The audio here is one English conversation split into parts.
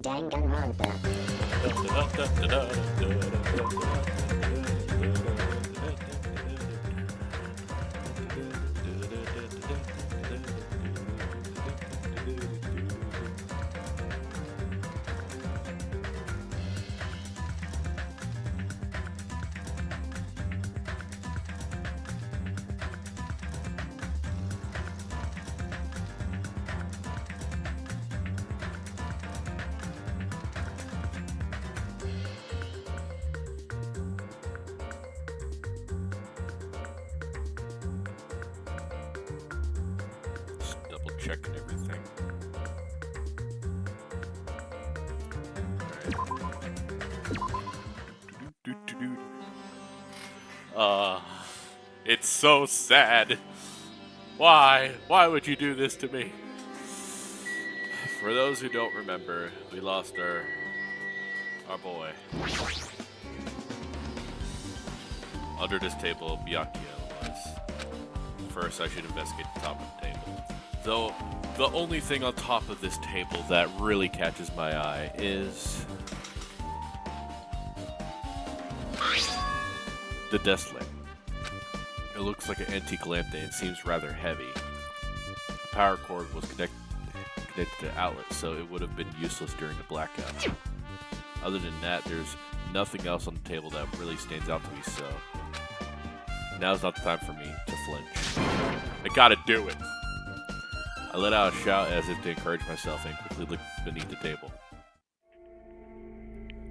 Danganronpa. Double checking everything. It's so sad. Why? Why would you do this to me? For those who don't remember, we lost our boy. Under this table, Byakuya was. First, I should investigate the top of the table. Though, the only thing on top of this table that really catches my eye is the desk lamp. It looks like an antique lamp and it seems rather heavy. The power cord was connected to the outlet, so it would have been useless during the blackout. Other than that, there's nothing else on the table that really stands out to me, so now's not the time for me to flinch. I gotta do it! I let out a shout as if to encourage myself and quickly looked beneath the table.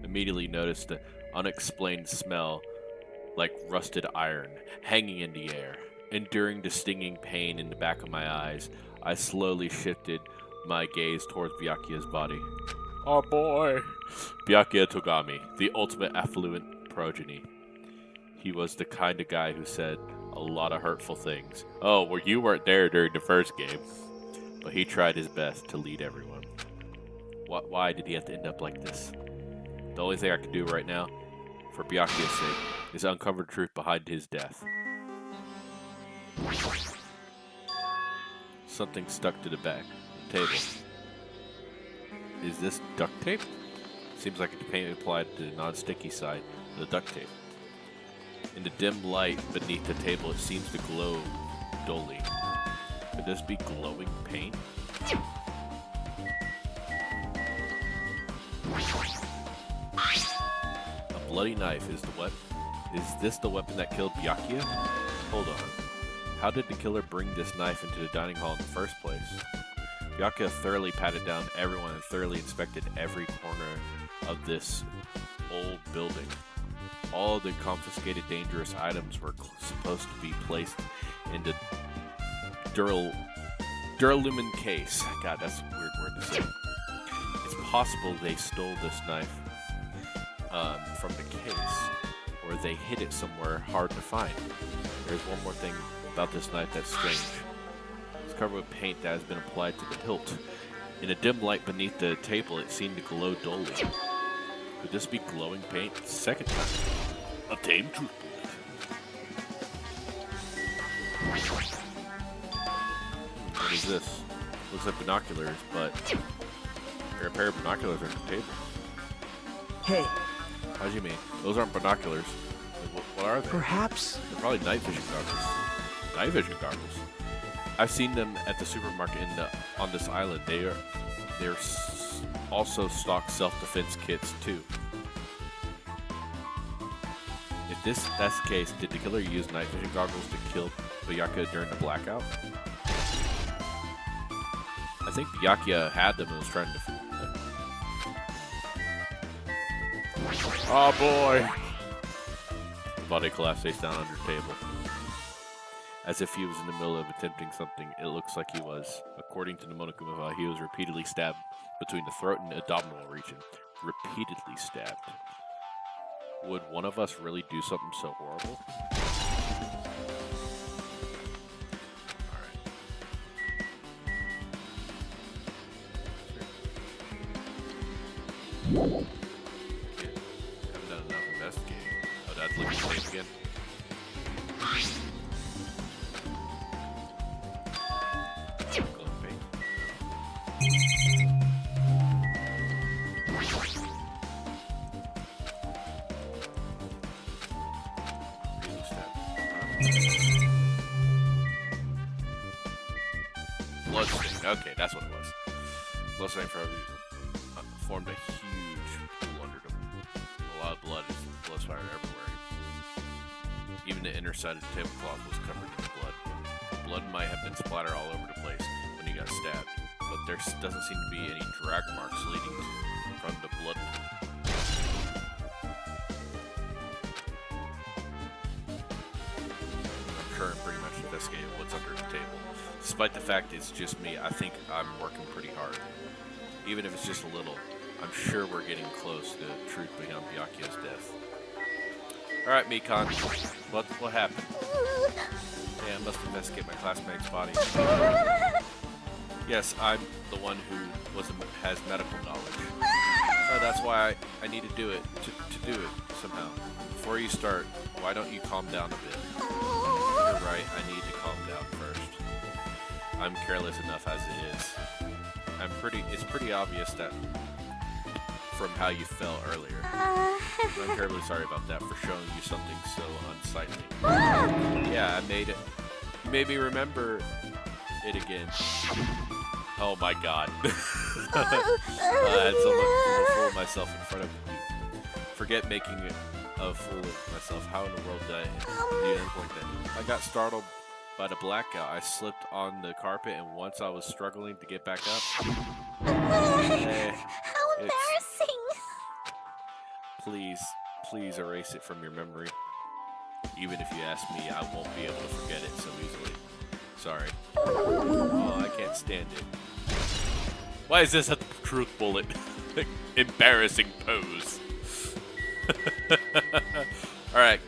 Immediately noticed the unexplained smell like rusted iron hanging in the air. Enduring the stinging pain in the back of my eyes, I slowly shifted my gaze towards Byakuya's body. Oh boy! Byakuya Togami, the ultimate affluent progeny. He was the kind of guy who said a lot of hurtful things. Oh, well, you weren't there during the first game. But he tried his best to lead everyone. Why did he have to end up like this? The only thing I can do right now, for Byakuya's sake, is uncover the truth behind his death. Something stuck to the back of the table. Is this duct tape? Seems like it's paint applied to the non-sticky side of the duct tape. In the dim light beneath the table, it seems to glow dully. Could this be glowing paint? A bloody knife is this the weapon that killed Byakuya? Hold on. How did the killer bring this knife into the dining hall in the first place? Byakuya thoroughly patted down everyone and thoroughly inspected every corner of this old building. All the confiscated dangerous items were supposed to be placed into Duralumin case. God, that's a weird word to say. It's possible they stole this knife from the case, or they hid it somewhere hard to find. There's one more thing about this knife that's strange. It's covered with paint that has been applied to the hilt. In a dim light beneath the table, it seemed to glow dully. Could this be glowing paint? Second time. A tame truth bullet. What is this? Looks like binoculars, but there are a pair of binoculars on the table. Hey. How do you mean? Those aren't binoculars. What are they? Perhaps. They're probably night vision goggles. Night vision goggles. I've seen them at the supermarket on this island. They're also stock self-defense kits too. If that's the case, did the killer use night vision goggles to kill Byakuya during the blackout? I think Byakuya had them and was trying to defend them. Oh boy! The body collapsed face down under the table. As if he was in the middle of attempting something, it looks like he was. According to the Monokuma, he was repeatedly stabbed between the throat and abdominal region. Repeatedly stabbed. Would one of us really do something so horrible? Alright. Haven't done enough investigating. Oh, that's looking safe again. Bloodstain. Okay, that's what it was. Bloodstain formed a huge pool under them. A lot of blood is blood splattered everywhere. Even the inner side of the tablecloth was covered in blood. Blood might have been splattered all over the place when he got stabbed, but there doesn't seem to be any drag marks leading from the blood pool. I'm sure I'm pretty much investigating what's under the table. Despite the fact it's just me, I think I'm working pretty hard. Even if it's just a little, I'm sure we're getting close to the truth behind Byakuya's death. Alright, Mikan, what happened? Yeah, I must investigate my classmate's body. Yes, I'm the one who has medical knowledge. That's why I need to do it, to do it somehow. Before you start, why don't you calm down a bit? You're right, I need to calm down first. I'm careless enough as it is. It's pretty obvious that from how you fell earlier. I'm terribly sorry about that for showing you something so unsightly. Yeah, I made it. You made me remember it again. Oh my god. I had so much fool of myself in front of you. Forget making a fool of myself. How in the world did I do anything like that? I got startled by the blackout. I slipped on the carpet, and once I was struggling to get back up. How embarrassing! Please erase it from your memory. Even if you ask me, I won't be able to forget it so easily. Sorry. Oh, I can't stand it. Why is this a truth bullet? Embarrassing pose. Alright.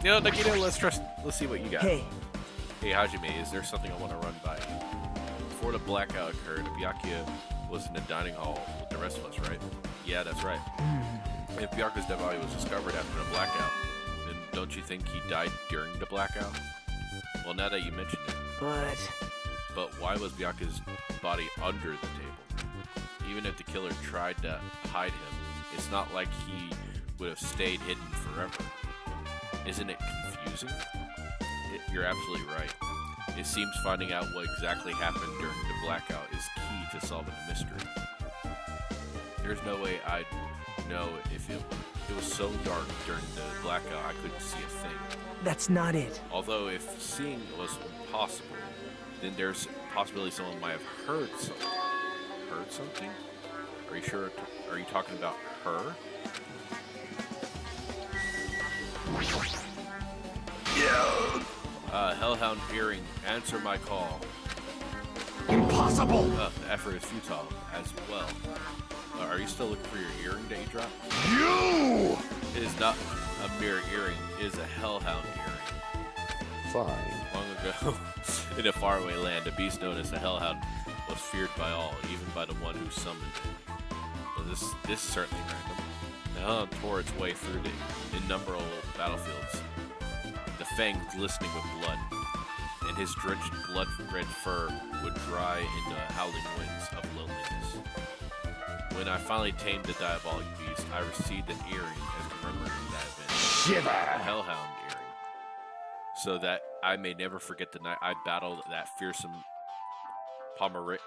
You know, Nikita, let's see what you got. Hey. Hey, Hajime, is there something I want to run by you? Before the blackout occurred, Byakuya was in the dining hall with the rest of us, right? Yeah, that's right. If Byakuya's dead body was discovered after the blackout, then don't you think he died during the blackout? Well, now that you mention it. But why was Byakuya's body under the table? Even if the killer tried to hide him, it's not like he would have stayed hidden forever. Isn't it confusing? You're absolutely right. It seems finding out what exactly happened during the blackout is key to solving the mystery. There's no way I'd know if it was so dark during the blackout I couldn't see a thing. That's not it. Although if seeing was impossible, then there's a possibility someone might have heard something. Heard something? Are you sure? Are you talking about her? Hellhound Earring, answer my call. Impossible! The effort is futile as well. Are you still looking for your earring that you dropped? You! It is not a mere earring, it is a Hellhound earring. Fine. Long ago, in a faraway land, a beast known as the Hellhound was feared by all, even by the one who summoned it. But this is certainly random. The Hellhound tore its way through the innumerable battlefields, the fangs glistening with blood, and his drenched blood-red fur would dry in the howling winds of loneliness. When I finally tamed the diabolic beast, I received an earring as commemorating that event. Shiver! A Hellhound earring. So that I may never forget the night I battled that fearsome Pomeranian.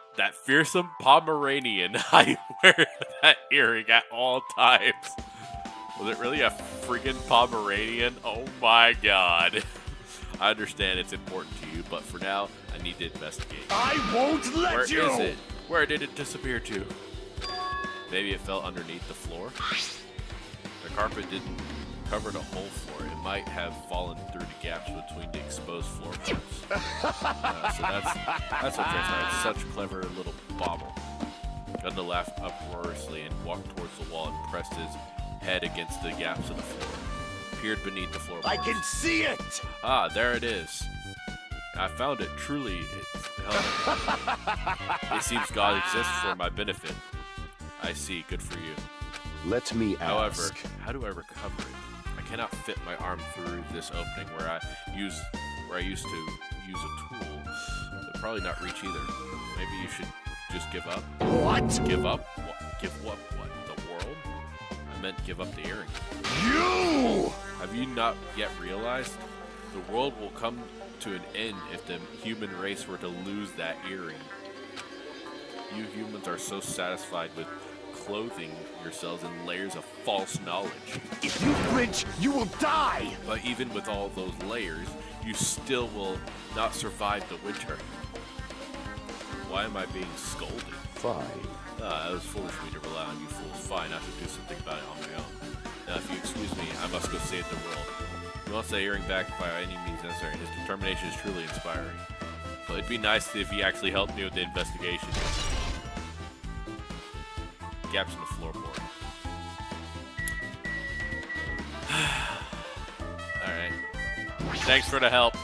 I wear that earring at all times. Was it really a freaking Pomeranian? Oh my god. I understand it's important to you, but for now, I need to investigate. I won't let Where you! is it? Where did it disappear to? Maybe it fell underneath the floor? The carpet didn't cover the whole floor. It might have fallen through the gaps between the exposed floor boards. So that's what transpired. Such a clever little bauble. Gunda laughed uproariously and walked towards the wall and pressed his head against the gaps of the floor. Peered beneath the floorboards. I can see it! Ah, there it is. I found it. Truly, it seems God exists for my benefit. I see. Good for you. Let me However, ask. how do I recover it? I cannot fit my arm through this opening where I used to use a tool. It'll probably not reach either. Maybe you should just give up. What? Give up? What? Give up what? The world? I meant give up the earring. You! Have you not yet realized? The world will come to an end if the human race were to lose that earring. You humans are so satisfied with clothing yourselves in layers of false knowledge. If you flinch, you will die! But even with all those layers, you still will not survive the winter. Why am I being scolded? Fine. It was foolish of me to rely on you fools. Fine, I should do something about it on my own. Now, if you excuse me, I must go save the world. He wants that earring back by any means necessary. His determination is truly inspiring. But it'd be nice if he actually helped me with the investigation. Gaps in the floorboard. Alright. Thanks for the help.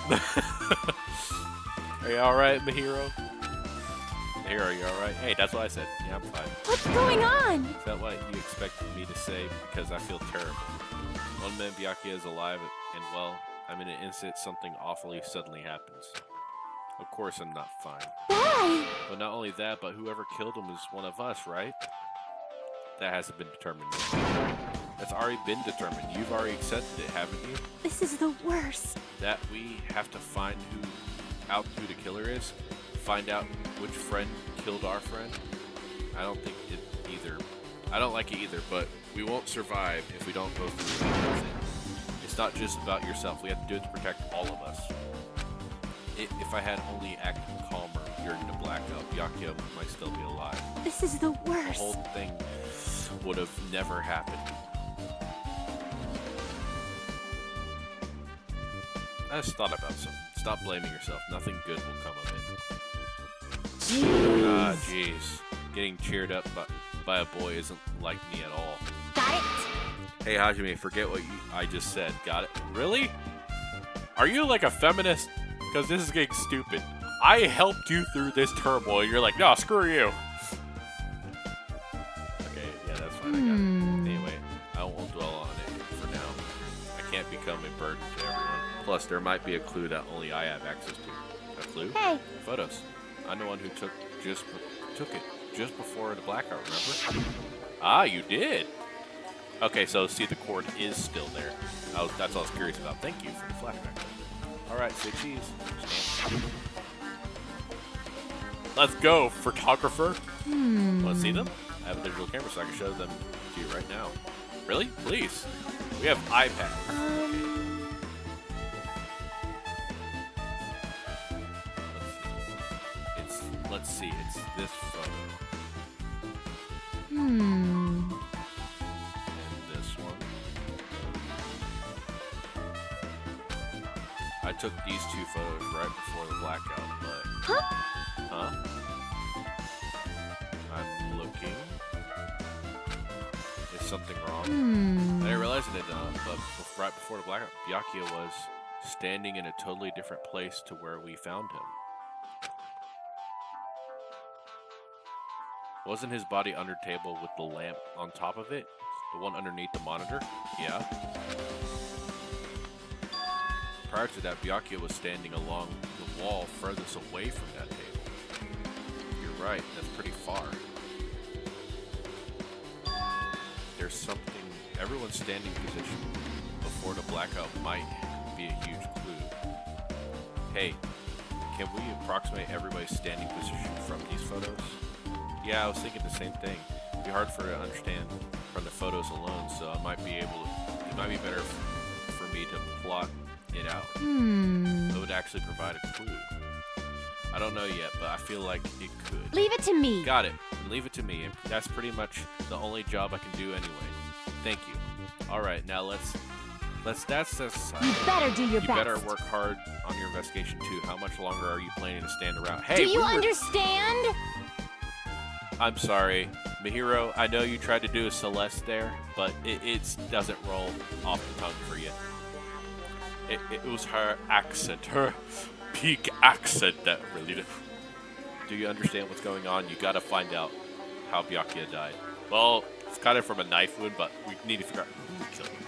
Are you alright, Mahiro? Mahiro, you alright? Hey, that's what I said. Yeah, I'm fine. What's going on? Is that what you expected me to say? Because I feel terrible. One man, Byakuya, is alive, and well, I'm in an instant, something awfully suddenly happens. Of course I'm not fine. Why? But not only that, but whoever killed him is one of us, right? That hasn't been determined yet. That's already been determined. You've already accepted it, haven't you? This is the worst. That we have to find out who the killer is? Find out which friend killed our friend? I don't think it either. I don't like it either, but we won't survive if we don't go through with it. It's not just about yourself. We have to do it to protect all of us. If I had only acted calmer during the blackout, Byakuya might still be alive. This is the The worst. whole thing would have never happened. I just thought about something. Stop blaming yourself. Nothing good will come of it. Ah, jeez. Getting cheered up by a boy isn't like me at all. Got it? Hey, Hajime, forget what I just said. Got it? Really? Are you like a feminist? Because this is getting stupid. I helped you through this turmoil. You're like, no, screw you. Okay, yeah, that's fine. I got it. Anyway, I won't dwell on it for now. I can't become a burden to everyone. Plus, there might be a clue that only I have access to. A clue? Hey. Photos. I'm the one who took it just before the blackout, remember? Ah, you did. Okay, so see, the cord is still there. That's what I was curious about. Thank you for the flashback. Alright, say cheese. Let's go, photographer. Want to see them? I have a digital camera so I can show them to you right now. Really? Please. We have iPads. Let's see. It's this photo. And this one. I took these two photos right before the blackout, but... Huh? I'm looking. Is something wrong? I didn't realize it, but right before the blackout, Byakuya was standing in a totally different place to where we found him. Wasn't his body under table with the lamp on top of it? The one underneath the monitor? Yeah. Prior to that, Byakuya was standing along the wall furthest away from that table. You're right, that's pretty far. There's something... Everyone's standing position before the blackout might be a huge clue. Hey, can we approximate everybody's standing position from these photos? Yeah, I was thinking the same thing. It'd be hard for her to understand from the photos alone, so it might be better for me to plot it out. It would actually provide a clue. I don't know yet, but I feel like it could. Leave it to me. Got it. Leave it to me. That's pretty much the only job I can do anyway. Thank you. All right, now that's You better do your you best. better work hard on your investigation too. How much longer are you planning to stand around? Hey, Do you we were- understand? I'm sorry, Mahiro. I know you tried to do a Celeste there, but it doesn't roll off the tongue for you. It was her accent, her peak accent that really did. Do you understand what's going on? You gotta find out how Byakuya died. Well, it's kind of from a knife wound, but we need to figure out who killed him.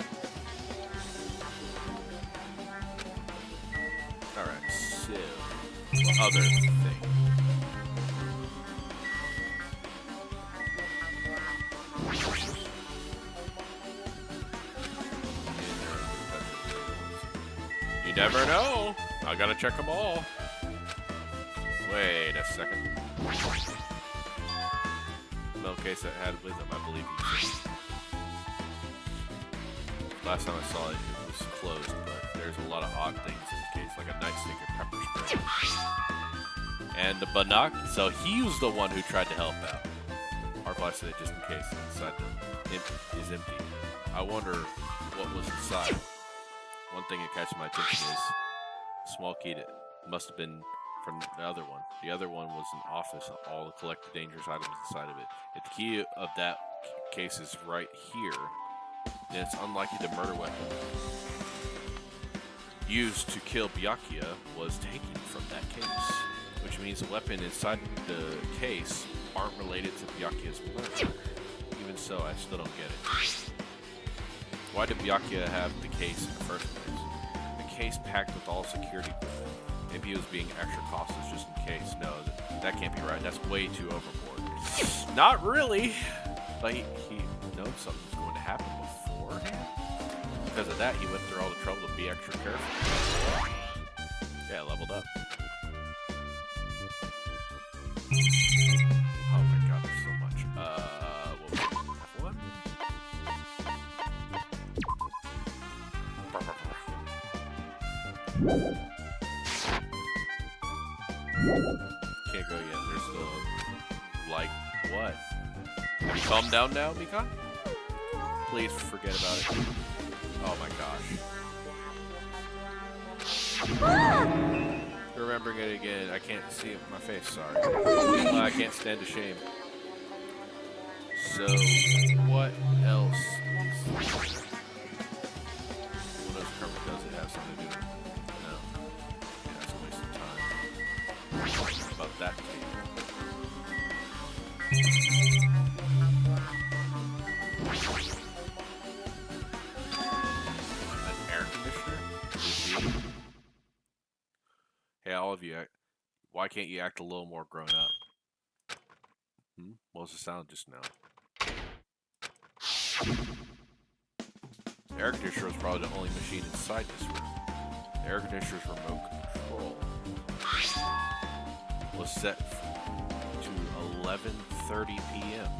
Alright, so... Other thing. never know. I gotta check them all. Wait a second. No case that had wisdom, I believe you said. Last time I saw it, it was closed, but there's a lot of odd things in the case, like a nightstick and pepper spray. And the so he was the one who tried to help out. Our flash said just in case inside is empty. I wonder what was inside. One thing that catches my attention is a small key that must have been from the other one. The other one was an office, all the collected dangerous items inside of it. If the key of that case is right here, then it's unlikely the murder weapon used to kill Byakuya was taken from that case. Which means the weapon inside the case aren't related to Byakuya's murder. Even so, I still don't get it. Why did Byakuya have the case in the first place? The case packed with all security equipment. Maybe he was being extra cautious just in case. No, that can't be right. That's way too overboard. Not really. But he knows something was going to happen beforehand. Because of that, he went through all the trouble to be extra careful. Yeah, leveled up. Oh my god, there's so much. What? Can't go yet. There's still like what? Calm down now, Mika? Please forget about it. Oh my gosh. Remembering it again. I can't see it in my face, sorry. I can't stand the shame. So, what else is... What else currently does it have something to do with? No. Yeah, that's a waste of time. What about that table? An air conditioner? Hey, all of you, why can't you act a little more grown up? What was the sound just now? The air conditioner was probably the only machine inside this room. The air conditioner's remote control was set to 11:30 p.m.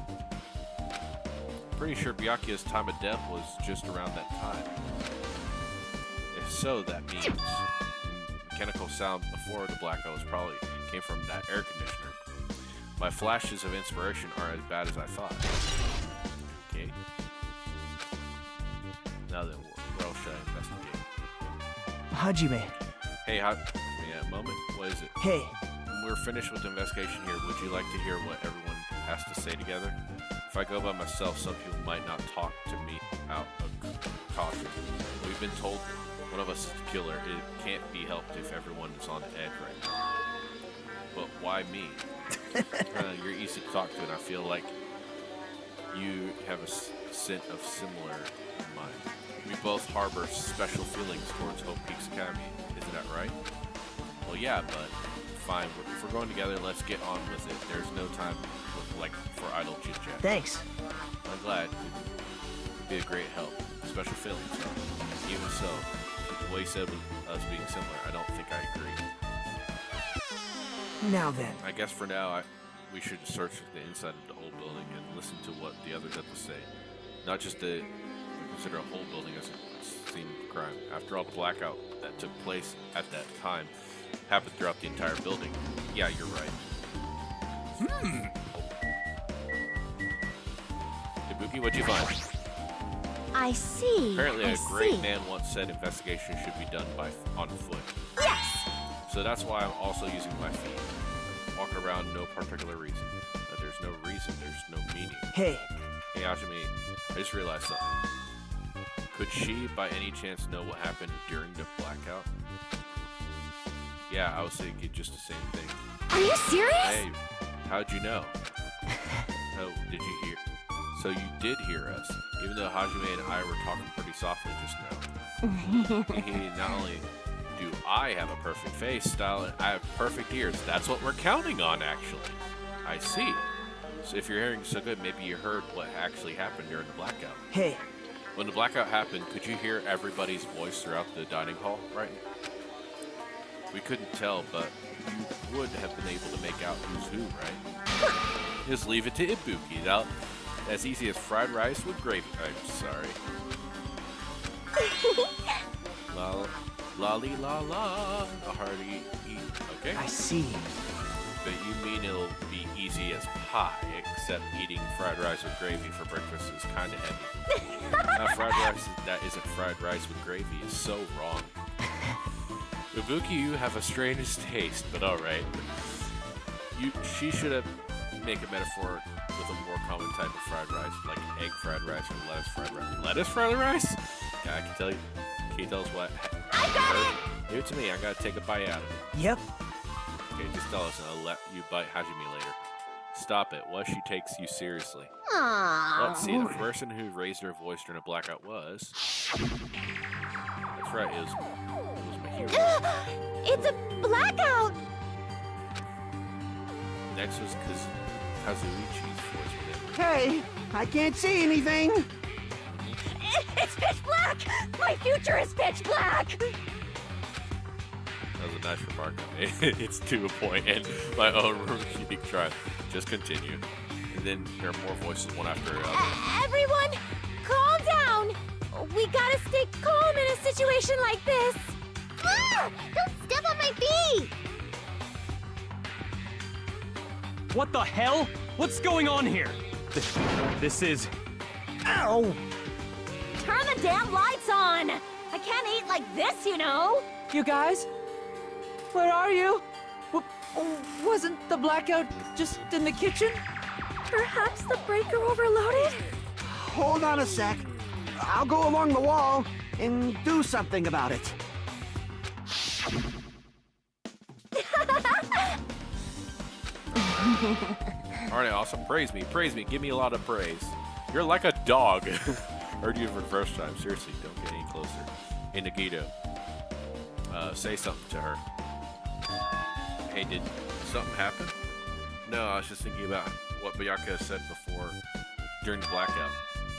Pretty sure Byakuya's time of death was just around that time. If so, that means mechanical sound before the blackout was probably came from that air conditioner. My flashes of inspiration aren't as bad as I thought. Okay. Now then, where else should I investigate? Hajime. Hey, yeah, moment. What is it? Hey. When we're finished with the investigation here, would you like to hear what everyone has to say together? If I go by myself, some people might not talk to me out of caution. We've been told one of us is the killer. It can't be helped if everyone is on edge right now. But why me? You're easy to talk to, and I feel like you have a scent of similar in mind. We both harbor special feelings towards Hope Peaks Academy. Isn't that right? Well, yeah, but fine. If we're going together, let's get on with it. There's no time for idle chit-chat. Thanks. I'm glad. It'd be a great help. Special feelings, though. Even so, the way you said with us being similar, I don't think I agree. Now then. I guess for now, we should search the inside of the whole building and listen to what the others have to say. Not just to consider a whole building as a scene of crime. After all, the blackout that took place at that time happened throughout the entire building. Yeah, you're right. Ibuki, what'd you find? I see. Apparently, a great man once said investigation should be done on foot. Yes. So that's why I'm also using my feet. Walk around, no particular reason. There's no reason, there's no meaning. Hey. Hey, Ajime, I just realized something. Could she, by any chance, know what happened during the blackout? Yeah, I was thinking just the same thing. Are you serious? Hey, how'd you know? Oh, did you hear? So you did hear us, even though Hajime and I were talking pretty softly just now. Not only do I have a perfect face, style, and I have perfect ears. That's what we're counting on, actually. I see. So if you're hearing so good, maybe you heard what actually happened during the blackout. Hey. When the blackout happened, could you hear everybody's voice throughout the dining hall, right? We couldn't tell, but you would have been able to make out who's who, right? Just leave it to Ibuki. Now, as easy as fried rice with gravy. I'm sorry. Lolly la la. A hearty eat. Okay. I see. But you mean it'll be easy as pie, except eating fried rice with gravy for breakfast is kind of heavy. Now, fried rice that isn't fried rice with gravy is so wrong. Ibuki, you have a strange taste, but alright. She should have make a metaphor with a more common type of fried rice, like egg fried rice or lettuce fried rice. Lettuce fried rice? Yeah, I can tell you. Can you tell us what? I got it! Give it to me. I gotta take a bite out of it. Yep. Okay, just tell us and I'll let you bite Hajime later. Stop it. What if she takes you seriously? Aww. Let's see. The person who raised her voice during a blackout was... That's right. It was my hero. It's a blackout! Next was Kazuichi's voice with him. Hey, I can't see anything. It's pitch black! My future is pitch black! That was a nice remark I made. It's to a point, and my own unique try. Just continue. And then there are more voices, one after another. Everyone, calm down! We gotta stay calm in a situation like this! Ah! Don't step on my bee! What the hell? What's going on here? This is... Ow! Turn the damn lights on! I can't eat like this, you know! You guys? Where are you? Wasn't the blackout just in the kitchen? Perhaps the breaker overloaded? Hold on a sec. I'll go along the wall and do something about it. Alright, awesome. Praise me. Praise me. Give me a lot of praise. You're like a dog. Heard you for the first time. Seriously, don't get any closer. Hey, Nagito. Say something to her. Hey, did something happen? No, I was just thinking about what Byakuya said before, during the blackout.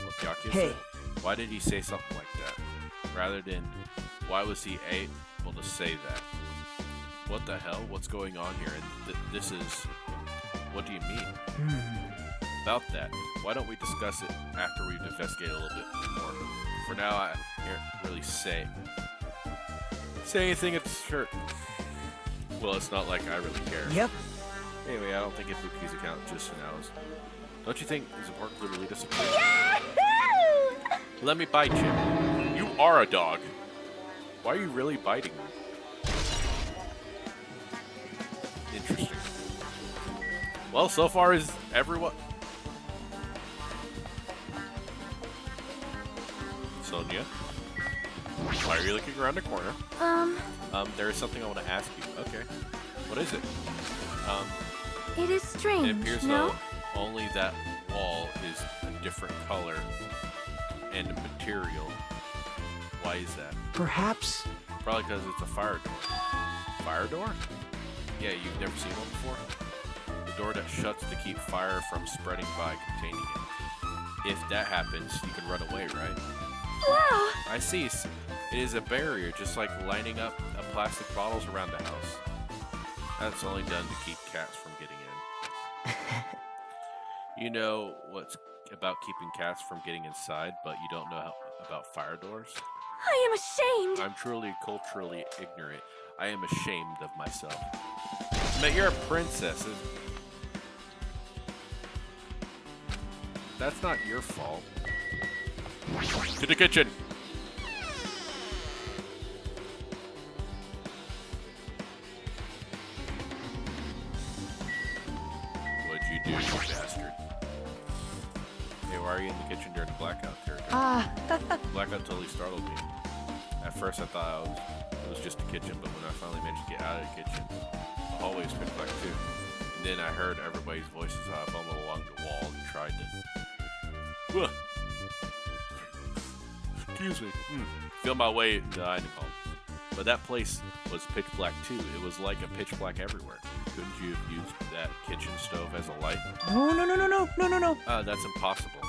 What Byakuya said. Why did he say something like that? Rather than, why was he able to say that? What the hell? What's going on here? And this is... What do you mean? About that. Why don't we discuss it after we've investigated a little bit more? For now, I can't really say anything. It's sure. Well, it's not like I really care. Yep. Anyway, I don't think Ibuki's account just for now is. Don't you think it's important to lead us a clue? Yahoo! Let me bite you. You are a dog. Why are you really biting me? Interesting. Well, so far is everyone. Sonia, why are you looking around the corner? There is something I want to ask you. Okay. What is it? It is strange, It appears no? though only that wall is a different color and material. Why is that? Perhaps. Probably because it's a fire door. Fire door? Yeah, you've never seen one before? The door that shuts to keep fire from spreading by containing it. If that happens, you can run away, right? Wow! I see. It is a barrier, just like lining up plastic bottles around the house. That's only done to keep cats from getting in. You know what's about keeping cats from getting inside, but you don't know about fire doors? I am ashamed! I'm truly culturally ignorant. I am ashamed of myself. But you're a princess. That's not your fault. To the kitchen! What'd you do, you bastard? Hey, why are you in the kitchen during the blackout, Terika? Blackout totally startled me. At first I thought it was just a kitchen, but when I finally managed to get out of the kitchen, the hallway was pitch black too. And then I heard everybody's voices. I fumbled along the wall and tried to... Ugh. Excuse me. Feel my way into the dining hall. But that place was pitch black too. It was like a pitch black everywhere. Couldn't you have used that kitchen stove as a light? No. That's impossible.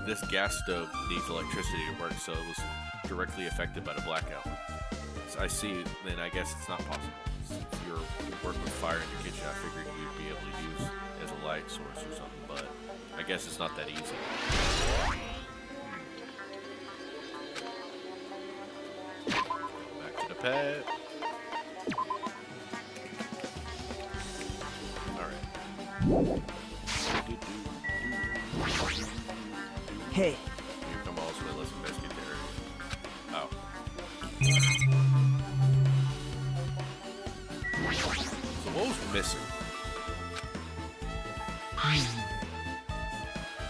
This gas stove needs electricity to work, so it was directly affected by the blackout. I see. Then I guess it's not possible. Since you work with fire in the kitchen, I figured you'd be able to use it as a light source or something. But I guess it's not that easy. Back to the pet. Alright. Hey, Here come all the way. Let's investigate the area. Oh. So what was missing?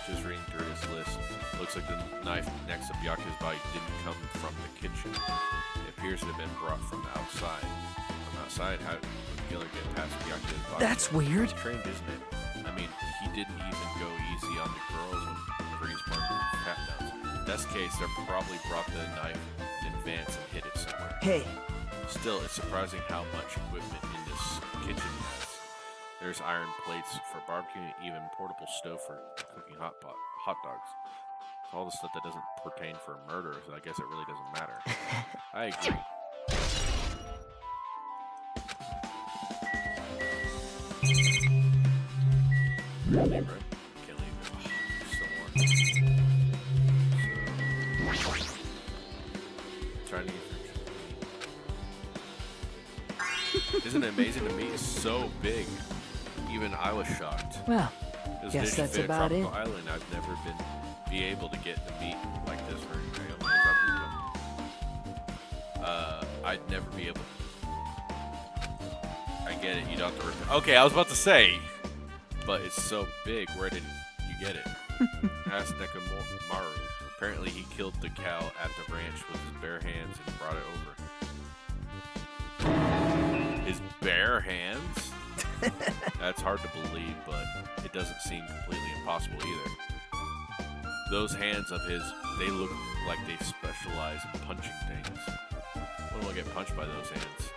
Just reading through this list. Looks like the knife next to Byakuya's body didn't come from the kitchen. It appears to have been brought from outside. From outside, how would the killer get past Byakuya's body? that's weird. It's trained, isn't it? I mean, he didn't even go easy on the girls whenever he's marking pat downs. In that case, they probably brought the knife in advance and hid it somewhere. Hey, Still, it's surprising how much equipment in this kitchen has. There's iron plates for barbecue and even portable stove for cooking hot dogs. All the stuff that doesn't pertain for murder, so I guess it really doesn't matter. I agree. Really, bro? Can't leave it. Oh, still more. So, Chinese. Isn't it amazing? The meat is so big. Even I was shocked. well, This Guess dish that's fit about Tropical it. Island. I've never be able to get the meat like this for I'd never be able. I get it. You don't have to. Okay, I was about to say, but it's so big. Where did you get it? Asked Nekamaru. Apparently, he killed the cow at the ranch with his bare hands and brought it over. His bare hands? That's hard to believe, but it doesn't seem completely impossible either. Those hands of his, they look like they specialize in punching things. I don't want to get punched by those hands.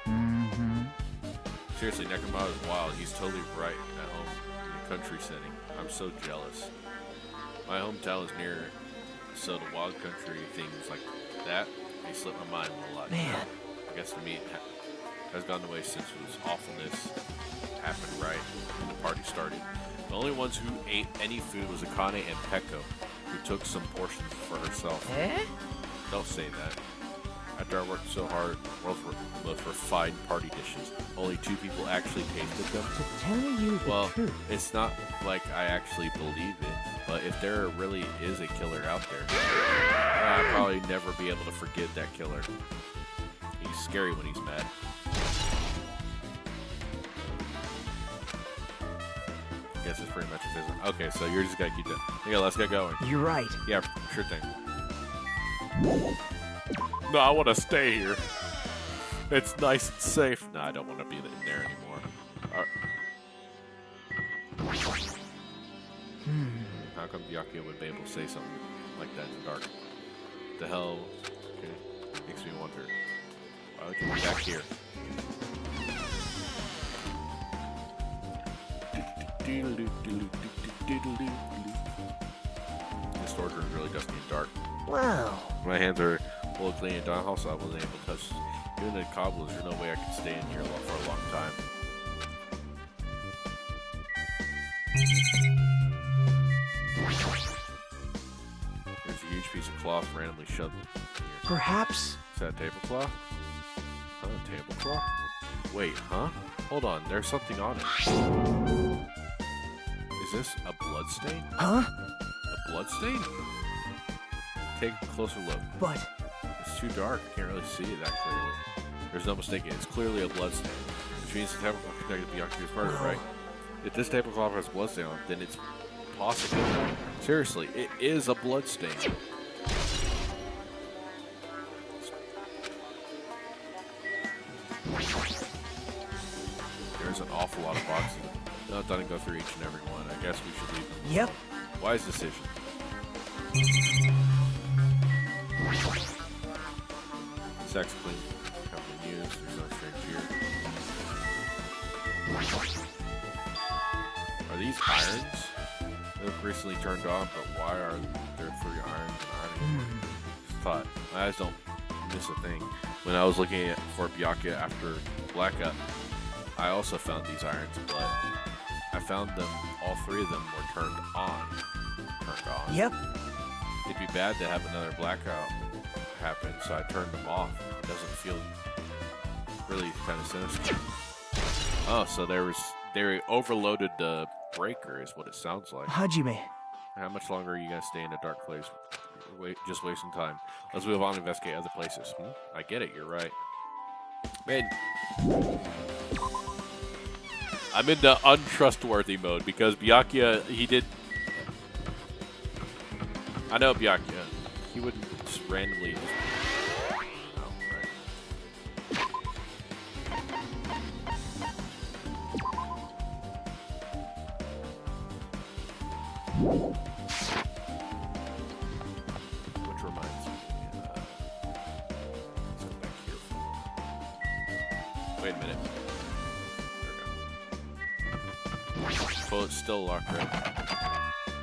Seriously, Nekamaru is wild. He's totally right at home in the country setting. I'm so jealous. My hometown is near, so the wild country things like that, they slip my mind a lot. man, I guess the meat has gone away since this awfulness happened right when the party started. The only ones who ate any food was Akane and Peko, who took some portions for herself. eh? Don't say that. After I worked so hard, most refined party dishes, only 2 people actually tasted them. To tell you the Well, truth, it's not like I actually believe it, but if there really is a killer out there, I'll probably never be able to forget that killer. He's scary when he's mad. Guess it's pretty much it, isn't it? Okay, so you're just gonna keep that. Yeah, let's get going. you're right. Yeah, sure thing. No, I want to stay here. It's nice and safe. No, I don't want to be in there anymore. How come Byakuya would be able to say something like that in the dark? The hell? Okay. Makes me wonder. Why would you be back here? This storage room is really dusty and dark. Wow. My hands are full of cleaning down house, so I wasn't able to touch. Even the cobblers, there's no way I could stay in here for a long time. There's a huge piece of cloth randomly shoved in here. Perhaps. Is that a tablecloth? Huh, a tablecloth? Wait, huh? Hold on, there's something on it. Is this a blood stain? Huh? A blood stain? Take a closer look. But It's too dark, I can't really see it that clearly. There's no mistaking it, it's clearly a blood stain. Which means the tablecloth connected to Byakuya's murder, right? If this tablecloth has blood stain on it, then it's possible. Seriously, it is a blood stain. There's an awful lot of boxes. No, it doesn't go through each and every one. I guess we should leave them. yep. Wise decision. Sex clean. Company used. There's no strange here. Are these irons? They look recently turned on, but why are there 3 irons and ironing board? Just thought. My eyes don't miss a thing. When I was looking for Byakuya after Blackout, I also found these irons, but I found them, all three of them were turned on. Yep. It'd be bad to have another blackout happen, so I turned them off. It doesn't feel really kind of sinister. Oh, so they overloaded the breaker is what it sounds like. Hajime. How much longer are you gonna stay in a dark place? Just wasting time. Let's move on and investigate other places. I get it, you're right. Man, I'm in the untrustworthy mode because Byakuya, he did... I know Byakuya. He wouldn't just randomly... Oh, right. Which reminds me, let's go back here. Wait a minute. There we go. Well, it's still locked, right?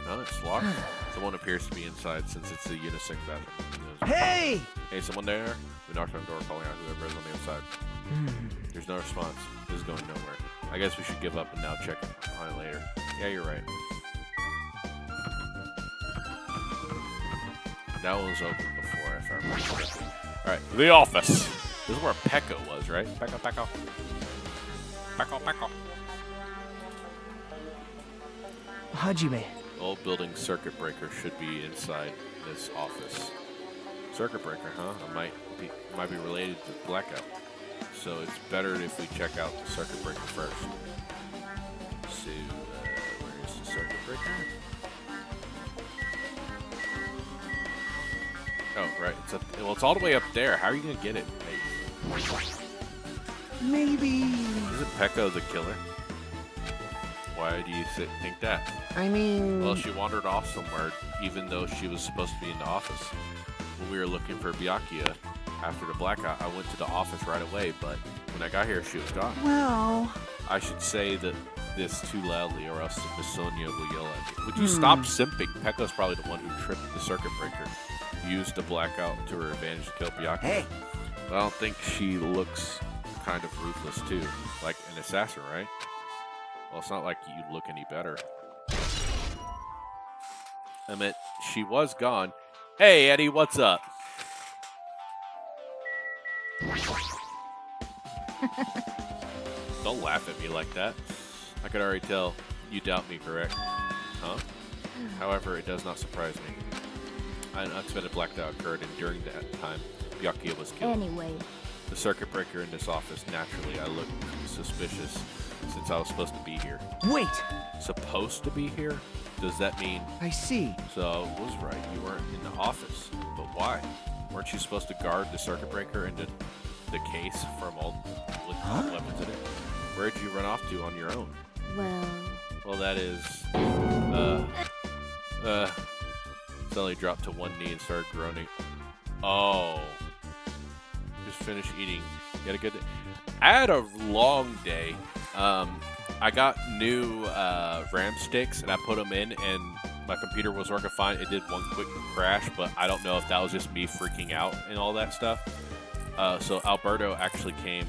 No, it's locked. Someone appears to be inside since it's a unisex bathroom. Hey! Hey, someone there? We knocked on the door calling out whoever is on the outside. There's no response. This is going nowhere. I guess we should give up and now check on it later. Yeah, you're right. That one was open before, if I remember correctly. Alright, the office. This is where Pekka was, right? Pekka. Hajime. Old building circuit breaker should be inside this office. Circuit breaker, huh? It might be related to blackout. So it's better if we check out the circuit breaker first. So, where is the circuit breaker? Oh, right. It's all the way up there. How are you gonna get it? Maybe. Isn't Pekka the killer? Why do you think that? I mean... Well, she wandered off somewhere, even though she was supposed to be in the office. When we were looking for Byakuya after the blackout, I went to the office right away, but when I got here, she was gone. Well... I should say this too loudly, or else Miss Sonia will yell at me. Would you stop simping? Pekka's probably the one who tripped the circuit breaker. Used the blackout to her advantage to kill Byakuya. Hey! But I don't think she looks kind of ruthless, too. Like an assassin, right? Well, it's not like you look any better. I meant, she was gone. Hey, Eddie, what's up? Don't laugh at me like that. I could already tell you doubt me, correct? Huh? However, it does not surprise me. An unexpected blackout occurred, and during that time, Byakuya was killed. Anyway. The circuit breaker in this office, naturally, I looked suspicious since I was supposed to be here. Wait! Supposed to be here? Does that mean... I see. So I was right, you weren't in the office. But why? Weren't you supposed to guard the circuit breaker and the case from all with weapons in it? Where'd you run off to on your own? Well, that is... Suddenly dropped to one knee and started groaning. Oh. Just finished eating. You had a good day? I had a long day. I got new RAM sticks and I put them in and my computer was working fine. It did one quick crash, but I don't know if that was just me freaking out and all that stuff. So Alberto actually came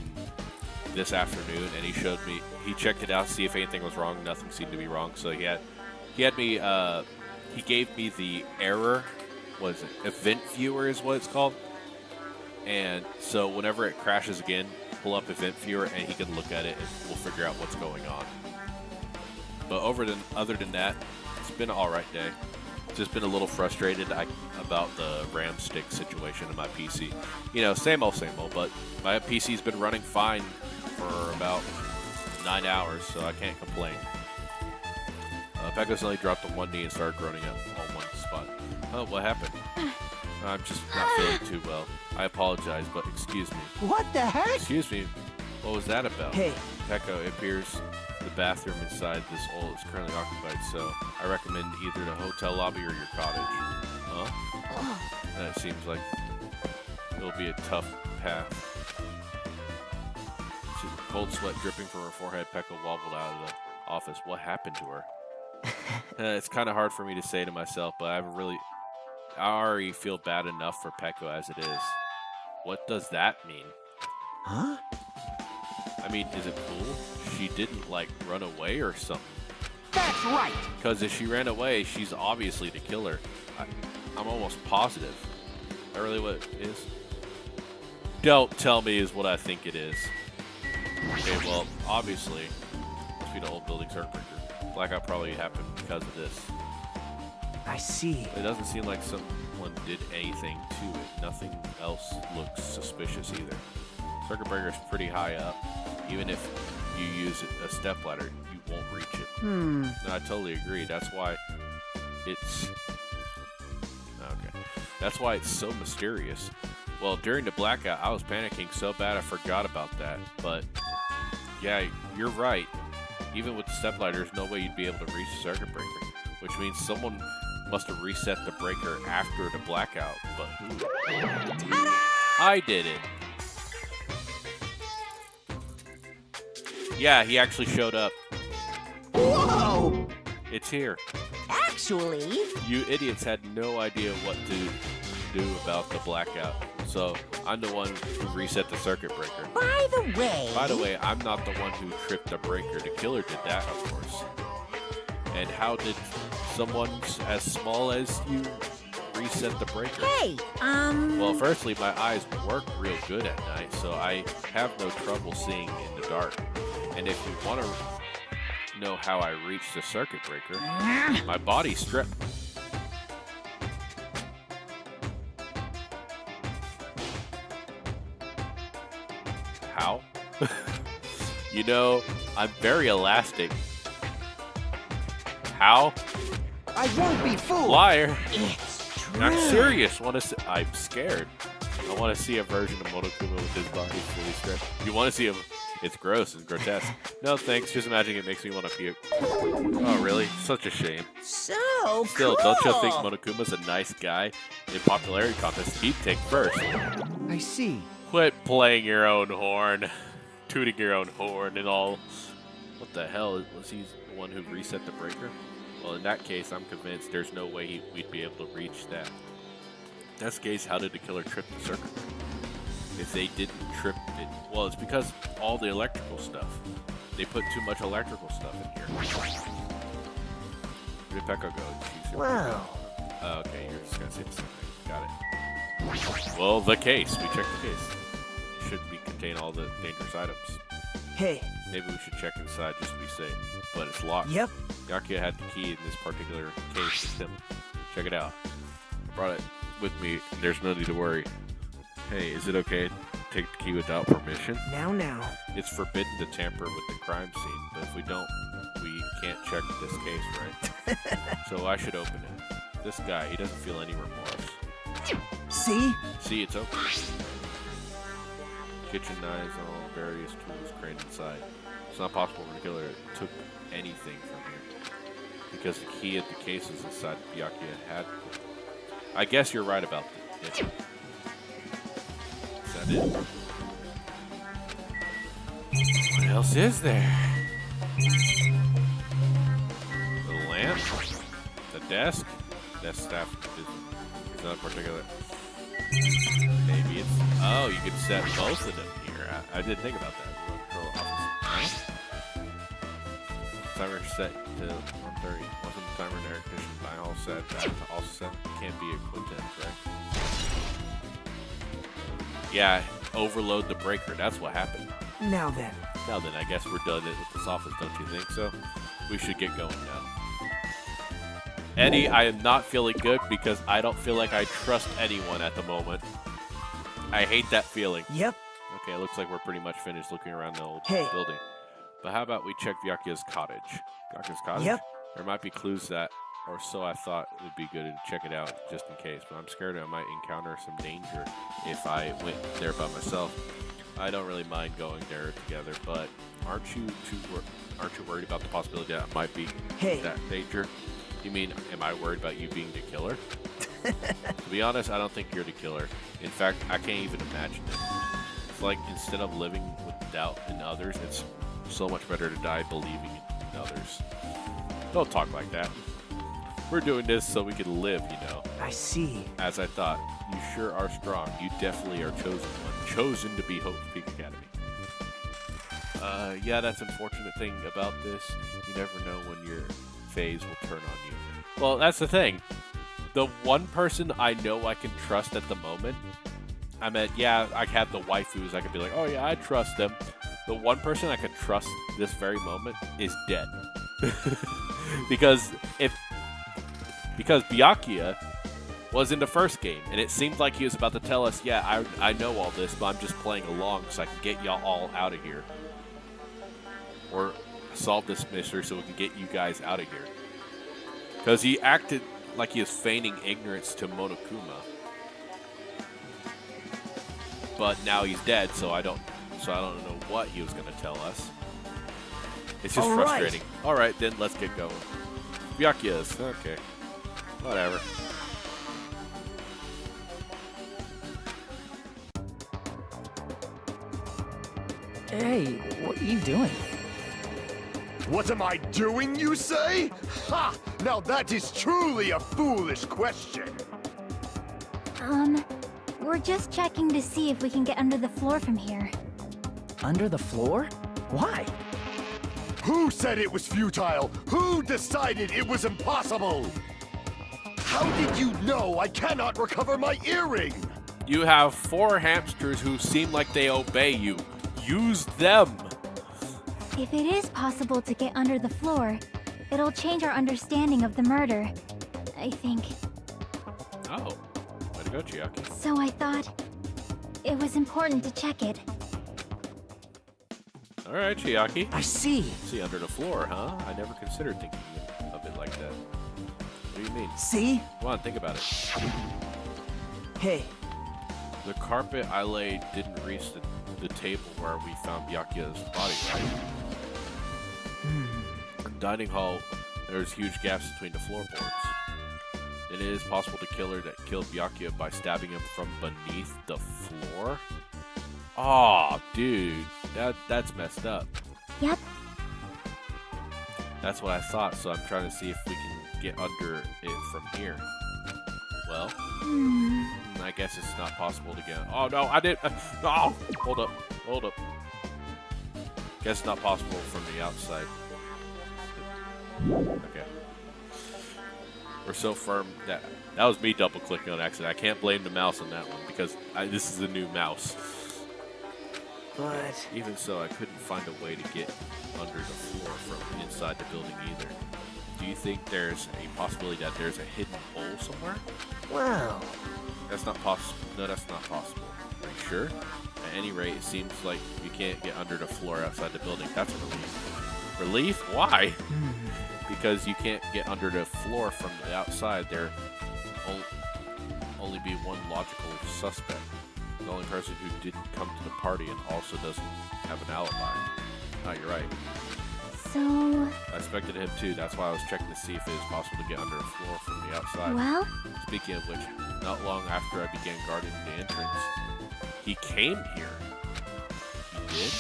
this afternoon and he showed me, he checked it out, see if anything was wrong. Nothing seemed to be wrong. So he had me, he gave me the error, what is it? Event viewer is what it's called. And so whenever it crashes again, pull up event viewer and he can look at it and we'll figure out what's going on. But other than that, it's been an alright day. Just been a little frustrated about the RAM stick situation in my PC. You know, same old, but my PC's been running fine for about 9 hours, so I can't complain. Pekka suddenly dropped to one knee and started groaning up on one spot. Oh, what happened? I'm just not feeling too well. I apologize, but excuse me. What the heck? Excuse me. What was that about? Hey. Pekka, it appears the bathroom inside this hole is currently occupied, so I recommend either the hotel lobby or your cottage. Huh? That seems like it'll be a tough path. Cold sweat dripping from her forehead, Pekka wobbled out of the office. What happened to her? It's kind of hard for me to say to myself, but I already feel bad enough for Pekka as it is. what does that mean? Huh? I mean, is it cool? She didn't, like, run away or something. That's right. Because if she ran away, she's obviously the killer. I'm almost positive. Is that really what it is? Don't tell me is what I think it is. Okay, well, obviously, must be the old building circuit breaker. Blackout probably happened because of this. I see. It doesn't seem like someone did anything to it. Nothing else looks suspicious either. Circuit breaker is pretty high up. Even if you use a stepladder, you won't reach it. No, I totally agree. That's why it's... Okay. That's why it's so mysterious. Well, during the blackout, I was panicking so bad I forgot about that. But, yeah, you're right. Even with the stepladder, there's no way you'd be able to reach the circuit breaker. Which means someone must have reset the breaker after the blackout. But who? I did it. Yeah, he actually showed up. Whoa! It's here. Actually, You idiots had no idea what to do about the blackout. So I'm the one who reset the circuit breaker. by the way, I'm not the one who tripped the breaker. The killer did that, of course. And how did someone as small as you reset the breaker? hey, Well, firstly, my eyes work real good at night, so I have no trouble seeing in the dark. And if you want to know how I reached the circuit breaker, my body stripped. How? You know, I'm very elastic. How? I won't be fooled. Liar. it's true. I'm serious. I'm scared. I want to see a version of Monokuma with his body fully stripped. You want to see him? It's gross and grotesque. No thanks. Just imagining it makes me want to puke. Oh really? Such a shame. So Still, cool. don't you think Monokuma's a nice guy? In popularity contests, he'd take first. I see. Quit playing your own horn, tooting your own horn and all. What the hell? Was he the one who reset the breaker? Well, in that case, I'm convinced there's no way we'd be able to reach that. In that case, how did the killer trip the circuit? If they didn't trip it, well, it's because all the electrical stuff. They put too much electrical stuff in here. Where did Pekka go? Did you see where he Whoa. go? Oh, okay, you're just gonna say the same thing. Got it. Well, the case. We checked the case. It should contain all the dangerous items. Hey. Maybe we should check inside just to be safe. But it's locked. Yep. Yakuya had the key in this particular case with him. Check it out. I brought it with me. There's no need to worry. Hey, is it okay to take the key without permission? Now. It's forbidden to tamper with the crime scene, but if we don't, we can't check this case, right? So I should open it. This guy, he doesn't feel any remorse. See? See, it's open. Kitchen knives and all various tools crammed inside. It's not possible the killer took anything from here, because the key of the case is inside Byakuya had. I guess you're right about it. Is that it? What else is there? The lamp? The desk? Desk staff is not particular. Maybe it's... Oh, you could set both of them here. I didn't think about that. Remote control office. Huh? Timer set to 1:30. Wasn't the timer and air conditioning by all set? That also set can't be a coincidence, right? Yeah, overload the breaker. That's what happened. Now then. Now then, I guess we're done with this office, don't you think so? We should get going now. Eddie, I am not feeling good because I don't feel like I trust anyone at the moment. I hate that feeling. Yep. Okay, it looks like we're pretty much finished looking around the old Hey. building. But how about we check Byakuya's cottage? Byakuya's cottage? Yep. There might be clues that, or so I thought it would be good to check it out just in case. But I'm scared I might encounter some danger if I went there by myself. I don't really mind going there together, but aren't you worried about the possibility that it might be that danger? You mean, am I worried about you being the killer? To be honest, I don't think you're the killer. In fact, I can't even imagine it. It's like instead of living with doubt in others, it's so much better to die believing in others. Don't talk like that. We're doing this so we can live, you know. I see. As I thought, you sure are strong. You definitely are chosen one. Chosen to be Hope Peak Academy. Yeah, that's an unfortunate thing about this. You never know when your phase will turn on you. Well, that's the thing. The one person I know I can trust at the moment, I mean, yeah, I have the waifus. I could be like, oh yeah, I trust them. The one person I can trust this very moment is dead. because Byakuya was in the first game, and it seemed like he was about to tell us, yeah, I know all this, but I'm just playing along so I can get y'all all out of here. Or solve this mystery so we can get you guys out of here. Because he acted like he was feigning ignorance to Monokuma. But now he's dead, so I don't know what he was going to tell us. It's just frustrating. Alright, then let's get going. Byakuya's. Okay. Whatever. Hey, what are you doing? What am I doing, you say? Ha! Now that is truly a foolish question. We're just checking to see if we can get under the floor from here. Under the floor? Why? Who said it was futile? Who decided it was impossible? How did you know I cannot recover my earring? You have 4 hamsters who seem like they obey you. Use them! If it is possible to get under the floor, it'll change our understanding of the murder, I think. Oh. Way to go, Chiaki. So I thought it was important to check it. Alright, Chiaki. I see. See, under the floor, huh? I never considered thinking of it like that. What do you mean? See? Come on, think about it. Hey, The carpet I laid didn't reach the table where we found Byakuya's body, right? In the dining hall, there's huge gaps between the floorboards. It is possible to kill her that killed Byakuya by stabbing him from beneath the floor? Aw, dude. That's messed up. Yep. That's what I thought, so I'm trying to see if we can get under it from here. Well, I guess it's not possible to get... Oh, no, I did... Oh! Hold up. Guess it's not possible from the outside. Okay. We're so firm that... That was me double-clicking on accident. I can't blame the mouse on that one, because this is a new mouse. but Even so, I couldn't find a way to get under the floor from inside the building either. Do you think there's a possibility that there's a hidden hole somewhere? well, That's not possible. No, that's not possible. Are you sure? At any rate, it seems like you can't get under the floor outside the building. That's a relief. Relief? Why? Because you can't get under the floor from the outside. There only be one logical suspect. The only person who didn't come to the party and also doesn't have an alibi. No, you're right. So, I expected him too. That's why I was checking to see if it was possible to get under the floor from the outside. well, Speaking of which, not long after I began guarding the entrance, he came here. He did?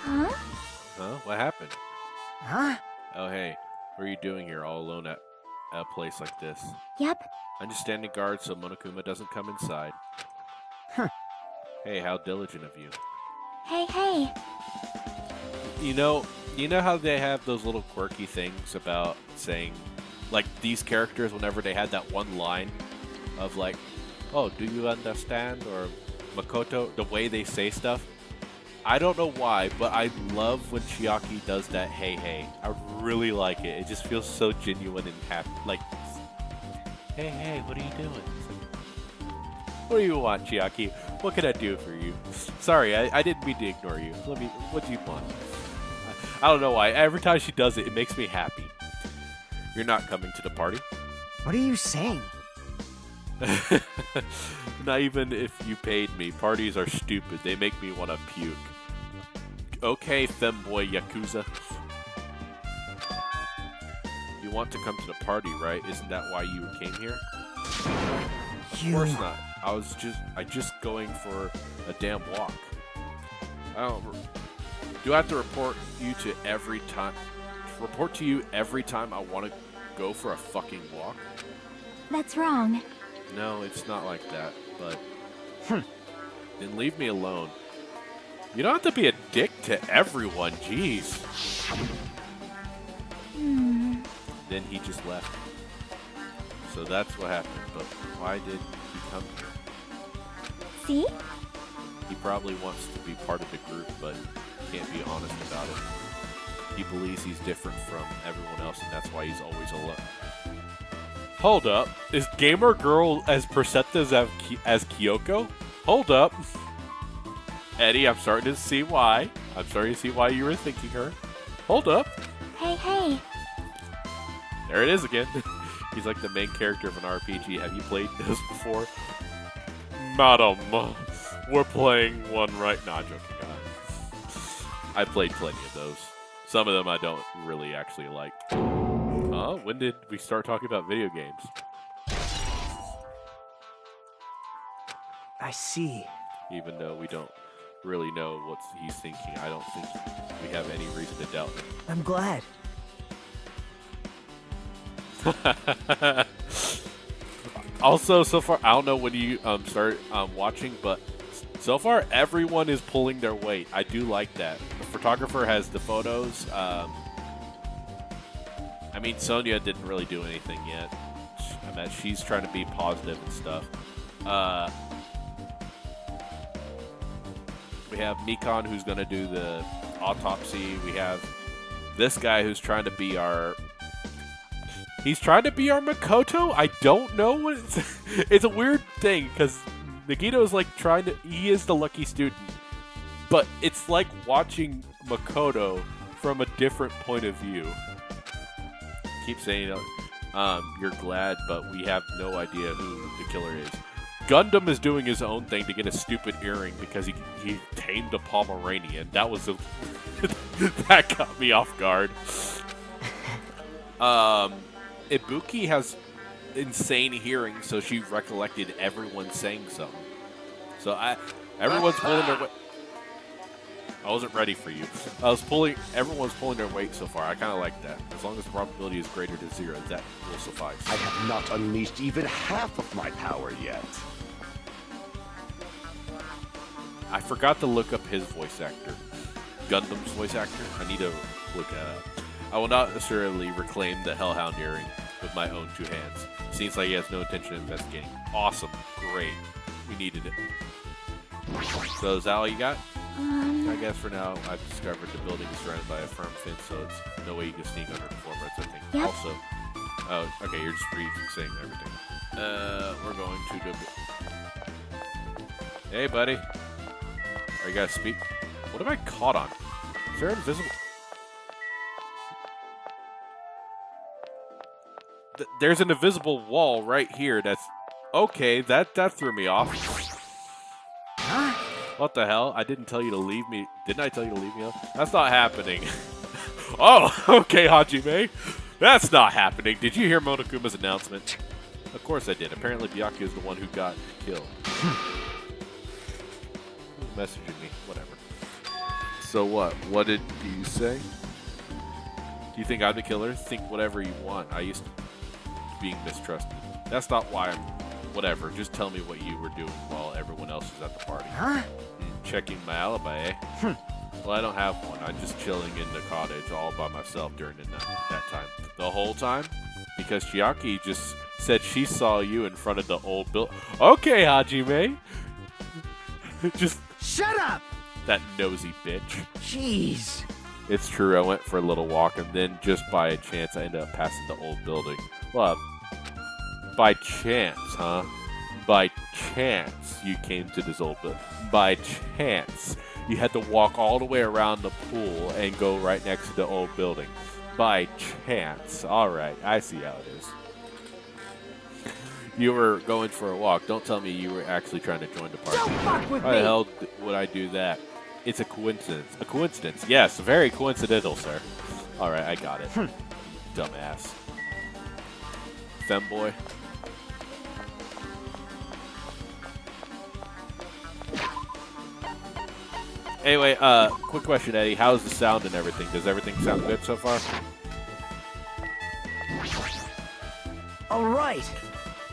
huh? Huh? What happened? huh? Oh, hey. What are you doing here all alone at a place like this? Yep. I'm just standing guard so Monokuma doesn't come inside. Huh. Hey, how diligent of you. Hey. You know how they have those little quirky things about saying, like, these characters, whenever they had that one line of, like, oh, do you understand? Or Makoto, the way they say stuff. I don't know why, but I love when Chiaki does that hey. I really like it. It just feels so genuine and happy. Like, hey, what are you doing? What do you want, Chiaki? What can I do for you? Sorry, I didn't mean to ignore you. What do you want? I don't know why. Every time she does it, it makes me happy. You're not coming to the party? What are you saying? Not even if you paid me. Parties are stupid. They make me want to puke. Okay, femboy Yakuza. You want to come to the party, right? Isn't that why you came here? Of course not. I just going for a damn walk. Do I have to report to you every time I want to go for a fucking walk? That's wrong. No, it's not like that, but... Then leave me alone. You don't have to be a dick to everyone, jeez. Then he just left. So that's what happened, but why did he come here? See? He probably wants to be part of the group, but can't be honest about it. He believes he's different from everyone else, and that's why he's always alone. Hold up. Is Gamer Girl as perceptive as Kyoko? Hold up. Eddie, I'm starting to see why. I'm starting to see why you were thinking her. Hold up. Hey. There it is again. He's like the main character of an RPG. Have you played this before? Madam, we're playing one right now. Joking. I played plenty of those. Some of them I don't really actually like. When did we start talking about video games? I see. Even though we don't really know what he's thinking, I don't think we have any reason to doubt him. I'm glad. Also, so far, I don't know when you start watching, but so far everyone is pulling their weight. I do like that. The photographer has the photos. I mean, Sonia didn't really do anything yet. I mean, she's trying to be positive and stuff. We have Mikan, who's going to do the autopsy. We have this guy who's trying to be our... He's trying to be our Makoto? I don't know what it's a weird thing, because Nagito is like trying to... He is the lucky student. But it's like watching Makoto from a different point of view. Keep saying you're glad, but we have no idea who the killer is. Gundam is doing his own thing to get a stupid earring because he tamed a Pomeranian. That was that got me off guard. Ibuki has insane hearing, so she recollected everyone saying something. So everyone's pulling their weight. I wasn't ready for you. Everyone's pulling their weight so far. I kind of like that. As long as the probability is greater than 0, that will suffice. I have not unleashed even half of my power yet. I forgot to look up his voice actor. Gundam's voice actor. I need to look that up. I will not necessarily reclaim the Hellhound earring with my own 2 hands. Seems like he has no intention of investigating. Awesome. Great. We needed it. So is that all you got? I guess for now, I've discovered the building is surrounded by a firm fence, so it's no way you can sneak under the floorboards, I think. Yep. Also, oh, okay, you're just saying everything. We're going to the... Hey, buddy. Are you guys speak? What am I caught on? Is there invisible... There's an invisible wall right here that's... Okay, that threw me off. Huh? What the hell? I didn't tell you to leave me. Didn't I tell you to leave me alone? That's not happening. Oh, okay, Hajime. That's not happening. Did you hear Monokuma's announcement? Of course I did. Apparently Byakuya is the one who got killed. Who's messaging me? Whatever. So what? What did you say? Do you think I'm the killer? Think whatever you want. I used to being mistrusted. That's not why I'm... Whatever. Just tell me what you were doing while everyone else is at the party. Huh? Checking my alibi, eh? Well, I don't have one. I'm just chilling in the cottage all by myself during the night, that time. The whole time? Because Chiaki just said she saw you in front of the old building. Okay, Hajime. Just... Shut up! That nosy bitch. Jeez. It's true, I went for a little walk, and then just by a chance, I ended up passing the old building. Well, by chance, huh? By chance, you came to this old building. By chance, you had to walk all the way around the pool and go right next to the old building. By chance. Alright, I see how it is. You were going for a walk. Don't tell me you were actually trying to join the party. Don't fuck with Why me! the hell would I do that? It's a coincidence. A coincidence. Yes, very coincidental, sir. Alright, I got it. Dumbass. Femboy. Anyway, quick question, Eddie. How's the sound and everything? Does everything sound good so far? All right.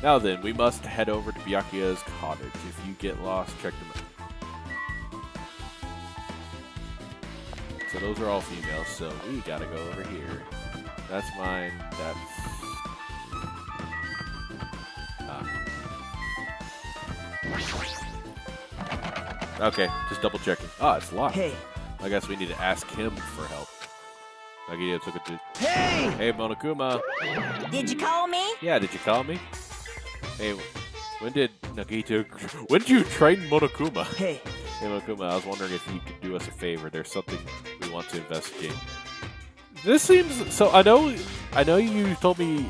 Now then, we must head over to Byakuya's cottage. If you get lost, check them out. So those are all females, so we gotta go over here. That's mine, that's... Okay, just double checking. Ah, it's locked. Hey. I guess we need to ask him for help. Nagito took it to... Hey! Hey, Monokuma. Did you call me? Yeah, did you call me? Hey, when did you train Monokuma? Hey. Hey, Monokuma, I was wondering if you could do us a favor. There's something we want to investigate. This seems... So, I know you told me...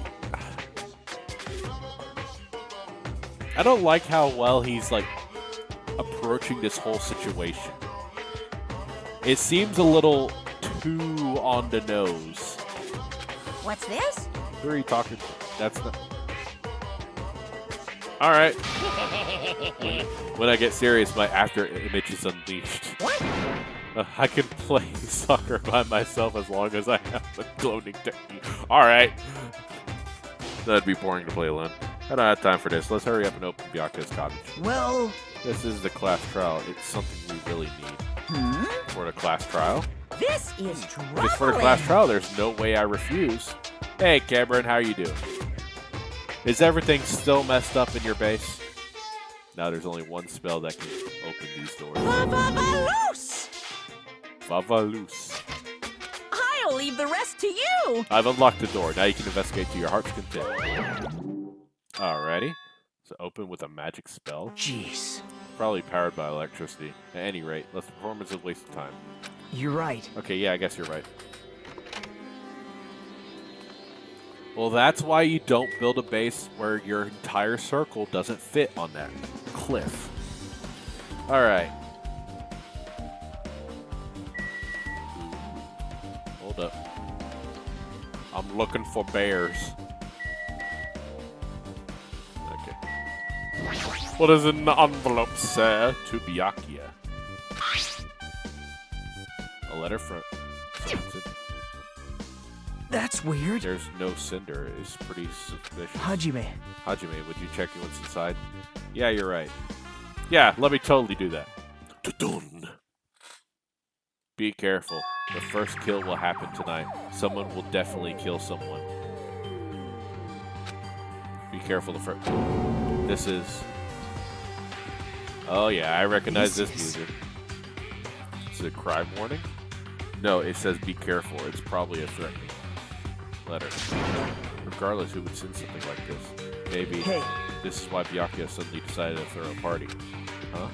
I don't like how well he's, like, approaching this whole situation. It seems a little too on the nose. What's this? Who are you talking to? That's not... Alright. When I get serious, my after image is unleashed. What? I can play soccer by myself as long as I have the cloning technique. Alright. That'd be boring to play alone. I don't have time for this. Let's hurry up and open Byakuya's cottage. Well... This is the class trial. It's something we really need. For the class trial. This is troubling. Just for the class trial, there's no way I refuse. Hey, Cameron, how you doing? Is everything still messed up in your base? Now there's only one spell that can open these doors. Vavalos! Vavalos. I'll leave the rest to you. I've unlocked the door. Now you can investigate to your heart's content. Alrighty. So open with a magic spell. Jeez. Probably powered by electricity. At any rate, less performance is a waste of time. You're right. Okay, yeah, I guess you're right. Well, that's why you don't build a base where your entire circle doesn't fit on that cliff. Alright. Hold up. I'm looking for bears. Okay. What is in the envelope, sir? To Byakuya. A letter from... That's weird. There's no cinder. It's pretty suspicious. Hajime. Hajime, would you check what's inside? Yeah, you're right. Yeah, let me totally do that. Dun. Be careful. The first kill will happen tonight. Someone will definitely kill someone. Be careful the first... This is... Oh yeah, I recognize this music. Is it a crime warning? No, it says be careful. It's probably a threatening letter. Regardless, who would send something like this? Maybe this is why Byakuya suddenly decided to throw a party. Huh?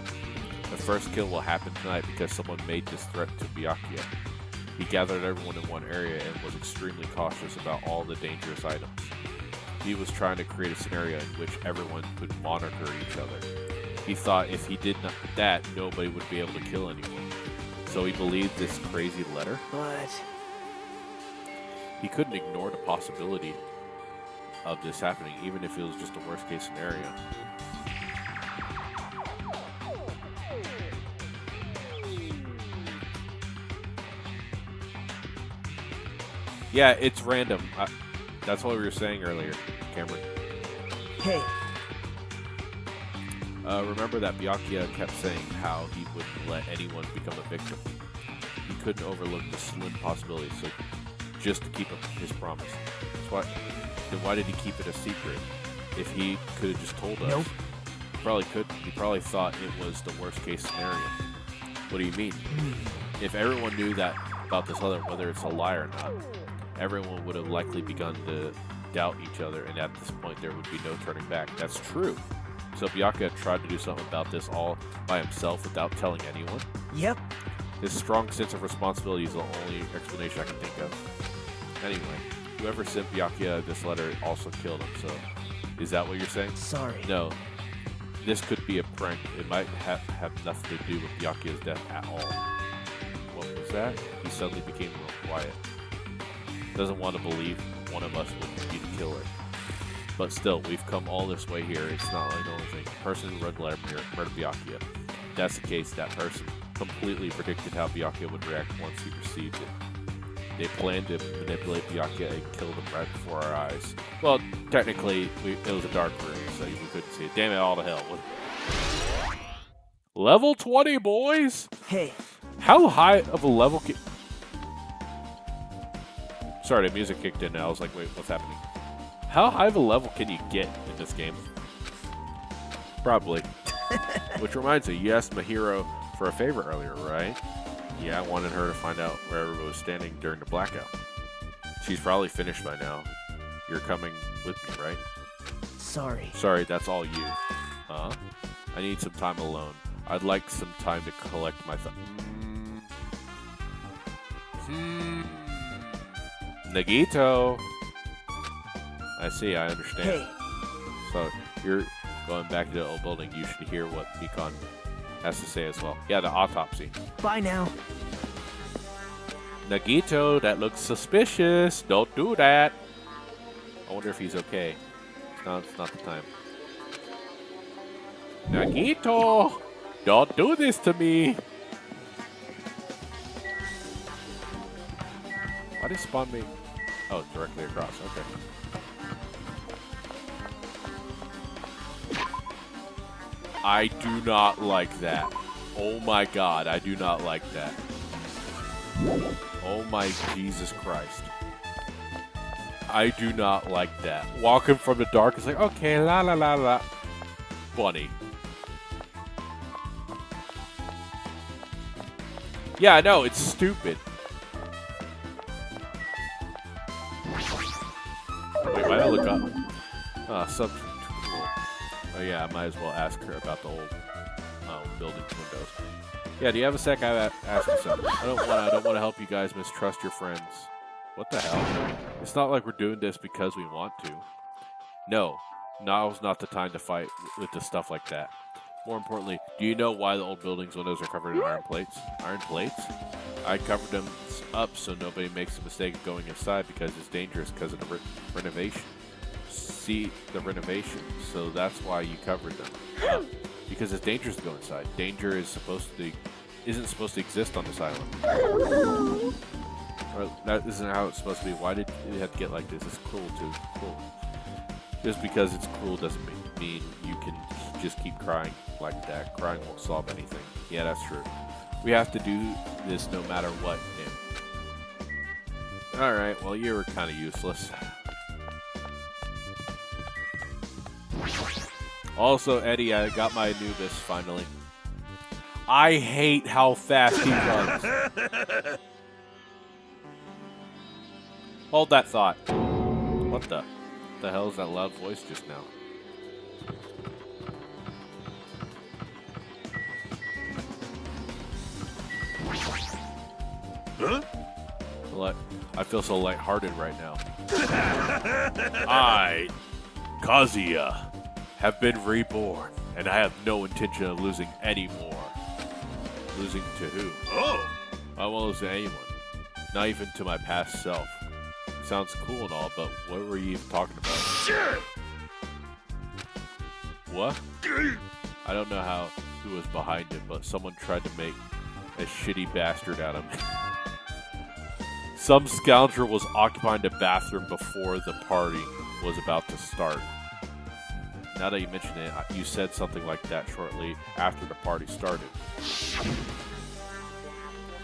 The first kill will happen tonight because someone made this threat to Byakuya. He gathered everyone in one area and was extremely cautious about all the dangerous items. He was trying to create a scenario in which everyone could monitor each other. He thought if he did that, nobody would be able to kill anyone. So he believed this crazy letter. But... He couldn't ignore the possibility of this happening, even if it was just a worst-case scenario. Yeah, it's random. That's what we were saying earlier, Cameron. Hey. Remember that Byakuya kept saying how he wouldn't let anyone become a victim. He couldn't overlook the slim possibility, so just to keep his promise. Then why did he keep it a secret? If he could have just told us. Nope. He probably couldn't. He probably thought it was the worst case scenario. What do you mean? If everyone knew that about this other, whether it's a lie or not, everyone would have likely begun to doubt each other, and at this point there would be no turning back. That's true. So Byakuya tried to do something about this all by himself without telling anyone? Yep. His strong sense of responsibility is the only explanation I can think of. Anyway, whoever sent Byakuya this letter also killed him, so is that what you're saying? Sorry. No. This could be a prank. It might have nothing to do with Byakuya's death at all. What was that? He suddenly became real quiet. Doesn't want to believe one of us would be the killer. But still, we've come all this way here. It's not like the only thing. The person who read the letter murdered Byakuya. If that's the case, that person completely predicted how Byakuya would react once he received it. They planned to manipulate Byakuya and kill them right before our eyes. Well, technically, it was a dark room, so we couldn't see it. Damn it, all to hell. Level 20, boys! Hey, How high of a level can... Sorry, the music kicked in. I was like, wait, what's happening? How high of a level can you get in this game? Probably. Which reminds me, you asked Mahiro for a favor earlier, right? Yeah, I wanted her to find out where everybody was standing during the blackout. She's probably finished by now. You're coming with me, right? sorry. Sorry, that's all you. Huh? I need some time alone. I'd like some time to collect my thoughts. Nagito! I see, I understand. Hey, So, you're going back to the old building. You should hear what Mikon has to say as well. Yeah, the autopsy. bye now. Nagito, that looks suspicious. Don't do that. I wonder if he's okay. It's not the time. Nagito! Don't do this to me! Why did it spawn me? Oh, directly across. Okay. I do not like that. Oh my god, I do not like that. Oh my Jesus Christ. I do not like that. Walking from the dark is like, okay, la la la la. Funny. Yeah, I know, it's stupid. Wait, why did I look up? Cool. Oh yeah, I might as well ask her about the old building's windows. Yeah, do you have a sec? I asked you something. I don't want to help you guys mistrust your friends. What the hell? It's not like we're doing this because we want to. No, now's not the time to fight with the stuff like that. More importantly, do you know why the old building's windows are covered in iron plates? Iron plates? I covered them up so nobody makes the mistake of going inside because it's dangerous because of the renovation. See the renovation, so that's why you covered them up. Because it's dangerous to go inside. Danger is isn't supposed to exist on this island. Or that isn't how it's supposed to be. Why did it have to get like this? It's cruel too. Cruel. Just because it's cruel doesn't mean you can just keep crying like that. Crying won't solve anything. Yeah, that's true. We have to do this no matter what. Alright, well, you were kind of useless. Also, Eddie, I got my Anubis finally. I hate how fast he runs. Hold that thought. What the hell is that loud voice just now? Huh? I feel so lighthearted right now. I, Kazuya, have been reborn, and I have no intention of losing any more. Losing to who? Oh! I won't lose to anyone. Not even to my past self. Sounds cool and all, but what were you even talking about? Shit! What? I don't know who was behind it, but someone tried to make a shitty bastard out of me. Some scoundrel was occupying the bathroom before the party was about to start. Now that you mention it, you said something like that shortly after the party started.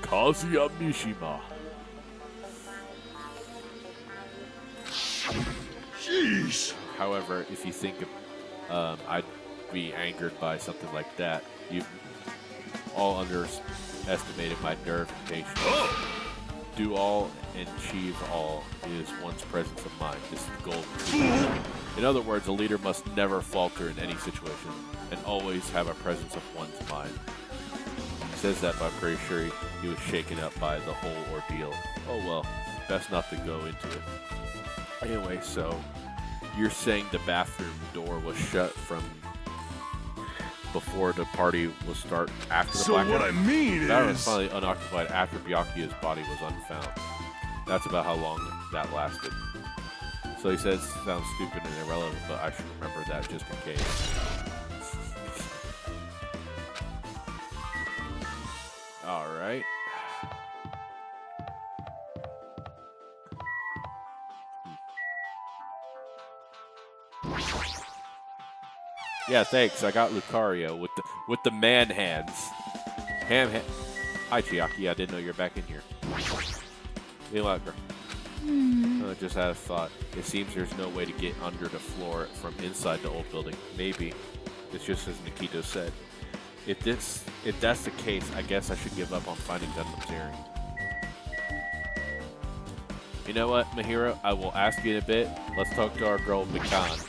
Kazuya Mishima. Jeez! However, if you think I'd be angered by something like that, you've all underestimated my nerve and patience. Oh! Do all and achieve all is one's presence of mind. This is the goal. In other words, a leader must never falter in any situation and always have a presence of one's mind. He says that, but I'm pretty sure he was shaken up by the whole ordeal. Oh well, best not to go into it. Anyway, so you're saying the bathroom door was shut from before the party will start after the blackout? So what I mean That was is... finally unoccupied after Byakuya's body was unfound. That's about how long that lasted. So he says it sounds stupid and irrelevant, but I should remember that just in case. Alright. Yeah, thanks. I got Lucario with the man hands. Hi, Chiaki. I didn't know you're back in here. You like her? I just had a thought. It seems there's no way to get under the floor from inside the old building. Maybe. It's just as Nikito said. If that's the case, I guess I should give up on finding Gundam's earring. You know what, Mahiro? I will ask you in a bit. Let's talk to our girl, Mikan.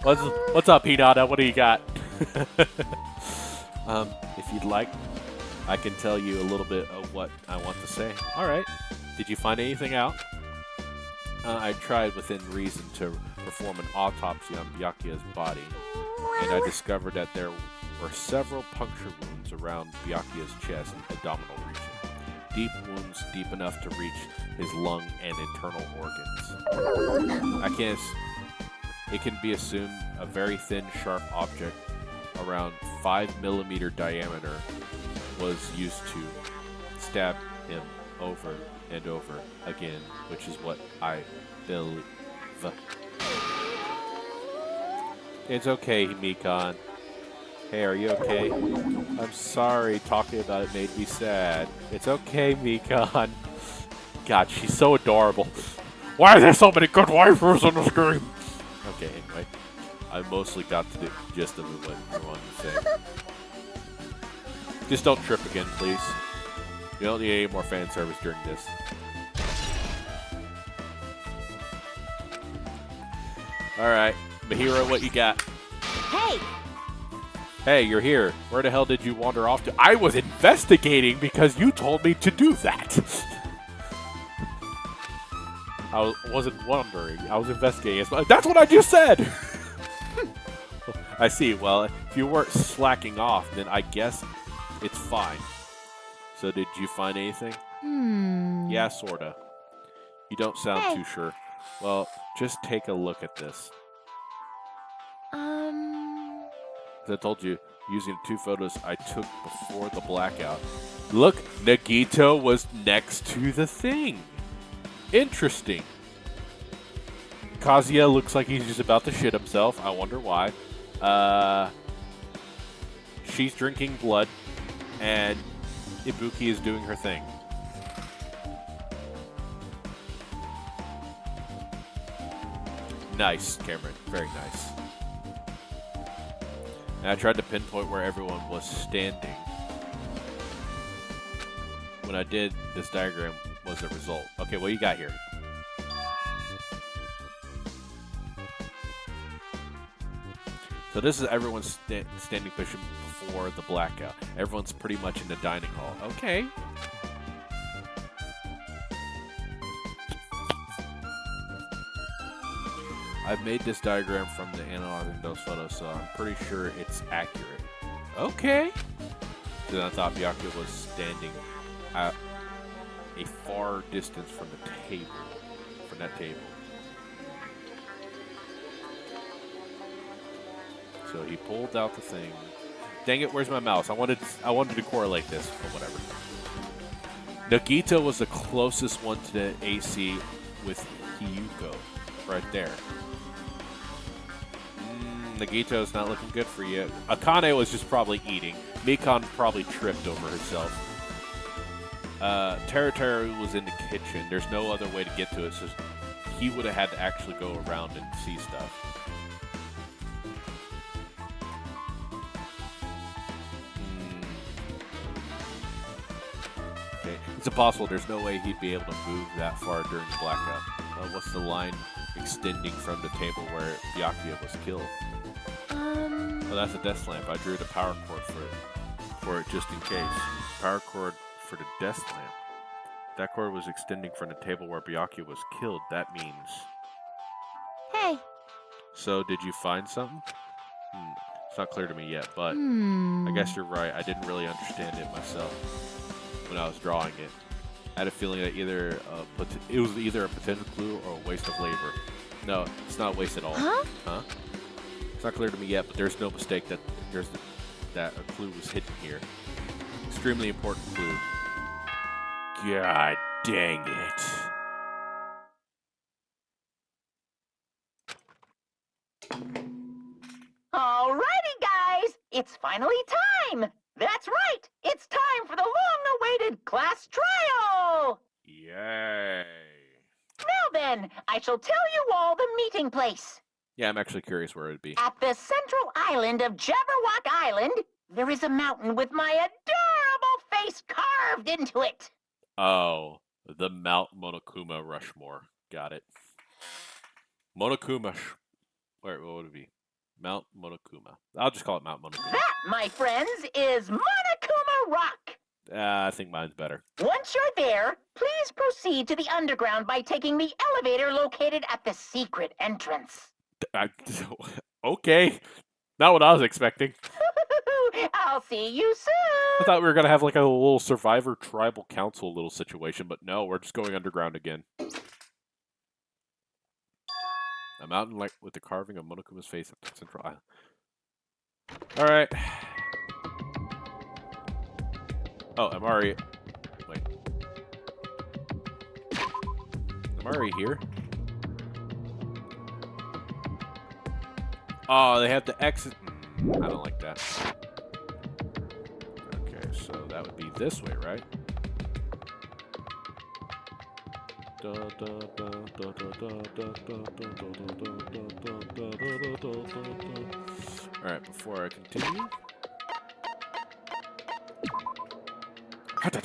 What's up, Hinata? What do you got? If you'd like, I can tell you a little bit of what I want to say. All right. Did you find anything out? I tried within reason to perform an autopsy on Byakuya's body, and I discovered that there were several puncture wounds around Byakuya's chest and abdominal region. Deep wounds deep enough to reach his lung and internal organs. It can be assumed a very thin, sharp object around 5 millimeter diameter was used to stab him over and over again, which is what I believe. It's okay, Mikan. Hey, are you okay? I'm sorry, talking about it made me sad. It's okay, Mikan. God, she's so adorable. Why are there so many good waifus on the screen? Okay, anyway. I mostly got to the gist of what you wanted to say. Just don't trip again, please. You don't need any more fan service during this. Alright, Mahiro, what you got? Hey! Hey, you're here. Where the hell did you wander off to? I was investigating because you told me to do that. I wasn't wondering. I was investigating. That's what I just said! I see. Well, if you weren't slacking off, then I guess it's fine. So did you find anything? Yeah, sorta. You don't sound too sure. Well, just take a look at this. As I told you, using the 2 photos I took before the blackout. Look, Nagito was next to the thing. Interesting. Kazuya looks like he's just about to shit himself. I wonder why. She's drinking blood, and Ibuki is doing her thing. Nice, Cameron. Very nice. And I tried to pinpoint where everyone was standing. When I did, this diagram was the result. Okay, what you got here? So this is everyone standing pushing before the blackout. Everyone's pretty much in the dining hall. Okay. I've made this diagram from the analyzing those photos, so I'm pretty sure it's accurate. Okay. So I thought Byakuya was standing at a far distance from the table, from that table. So he pulled out the thing. Dang it, where's my mouse? I wanted to correlate this, but whatever. Nagito was the closest one to the AC with Hiyuko, right there. Nagito's not looking good for you. Akane was just probably eating. Mikan probably tripped over herself. Teru was in the kitchen. There's no other way to get to it, so he would have had to actually go around and see stuff. Okay, it's impossible. There's no way he'd be able to move that far during the blackout. What's the line extending from the table where Byakuya was killed? Oh, that's a desk lamp. I drew the power cord for it just in case. Power cord for the desk lamp. That cord was extending from the table where Byakuya was killed. That means... Hey! So, did you find something? It's not clear to me yet, but I guess you're right. I didn't really understand it myself when I was drawing it. I had a feeling that it was either a potential clue or a waste of labor. No, it's not a waste at all. Huh? It's not clear to me yet, but there's no mistake that that a clue was hidden here. Extremely important clue. God dang it. All It's finally time! That's right! It's time for the long-awaited class trial! Yay. Now then, I shall tell you all the meeting place. Yeah, I'm actually curious where it'd be. At the central island of Jabberwock Island, there is a mountain with my adorable face carved into it. Oh, the Mount Monokuma Rushmore. Got it. Monokuma. Wait, what would it be? Mount Monokuma. I'll just call it Mount Monokuma. That, my friends, is Monokuma Rock. I think mine's better. Once you're there, please proceed to the underground by taking the elevator located at the secret entrance. Okay. Not what I was expecting. I'll see you soon. I thought we were going to have like a little Survivor Tribal Council little situation, but no, we're just going underground again. A mountain like with the carving of Monokuma's face at the central island. Alright. Oh, I'm already... Wait. I'm already here? Oh, they have to exit... I don't like that. Okay, so that would be this way, right? Alright, before I continue... Okay.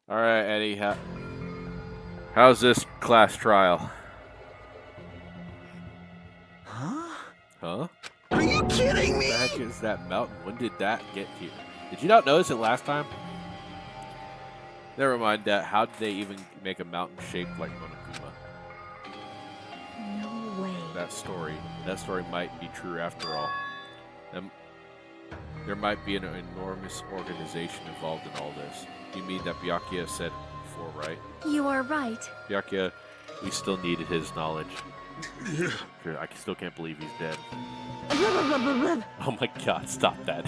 Alright, Eddie, how's this class trial? Huh? Are you kidding me? What the heck is that mountain? When did that get here? Did you not notice it last time? Never mind that. How did they even make a mountain shaped like Monokuma? No way. That story might be true after all. There might be an enormous organization involved in all this. You mean that Byakuya said before, right? You are right. Byakuya, we still needed his knowledge. I still can't believe he's dead. Oh my god, stop that.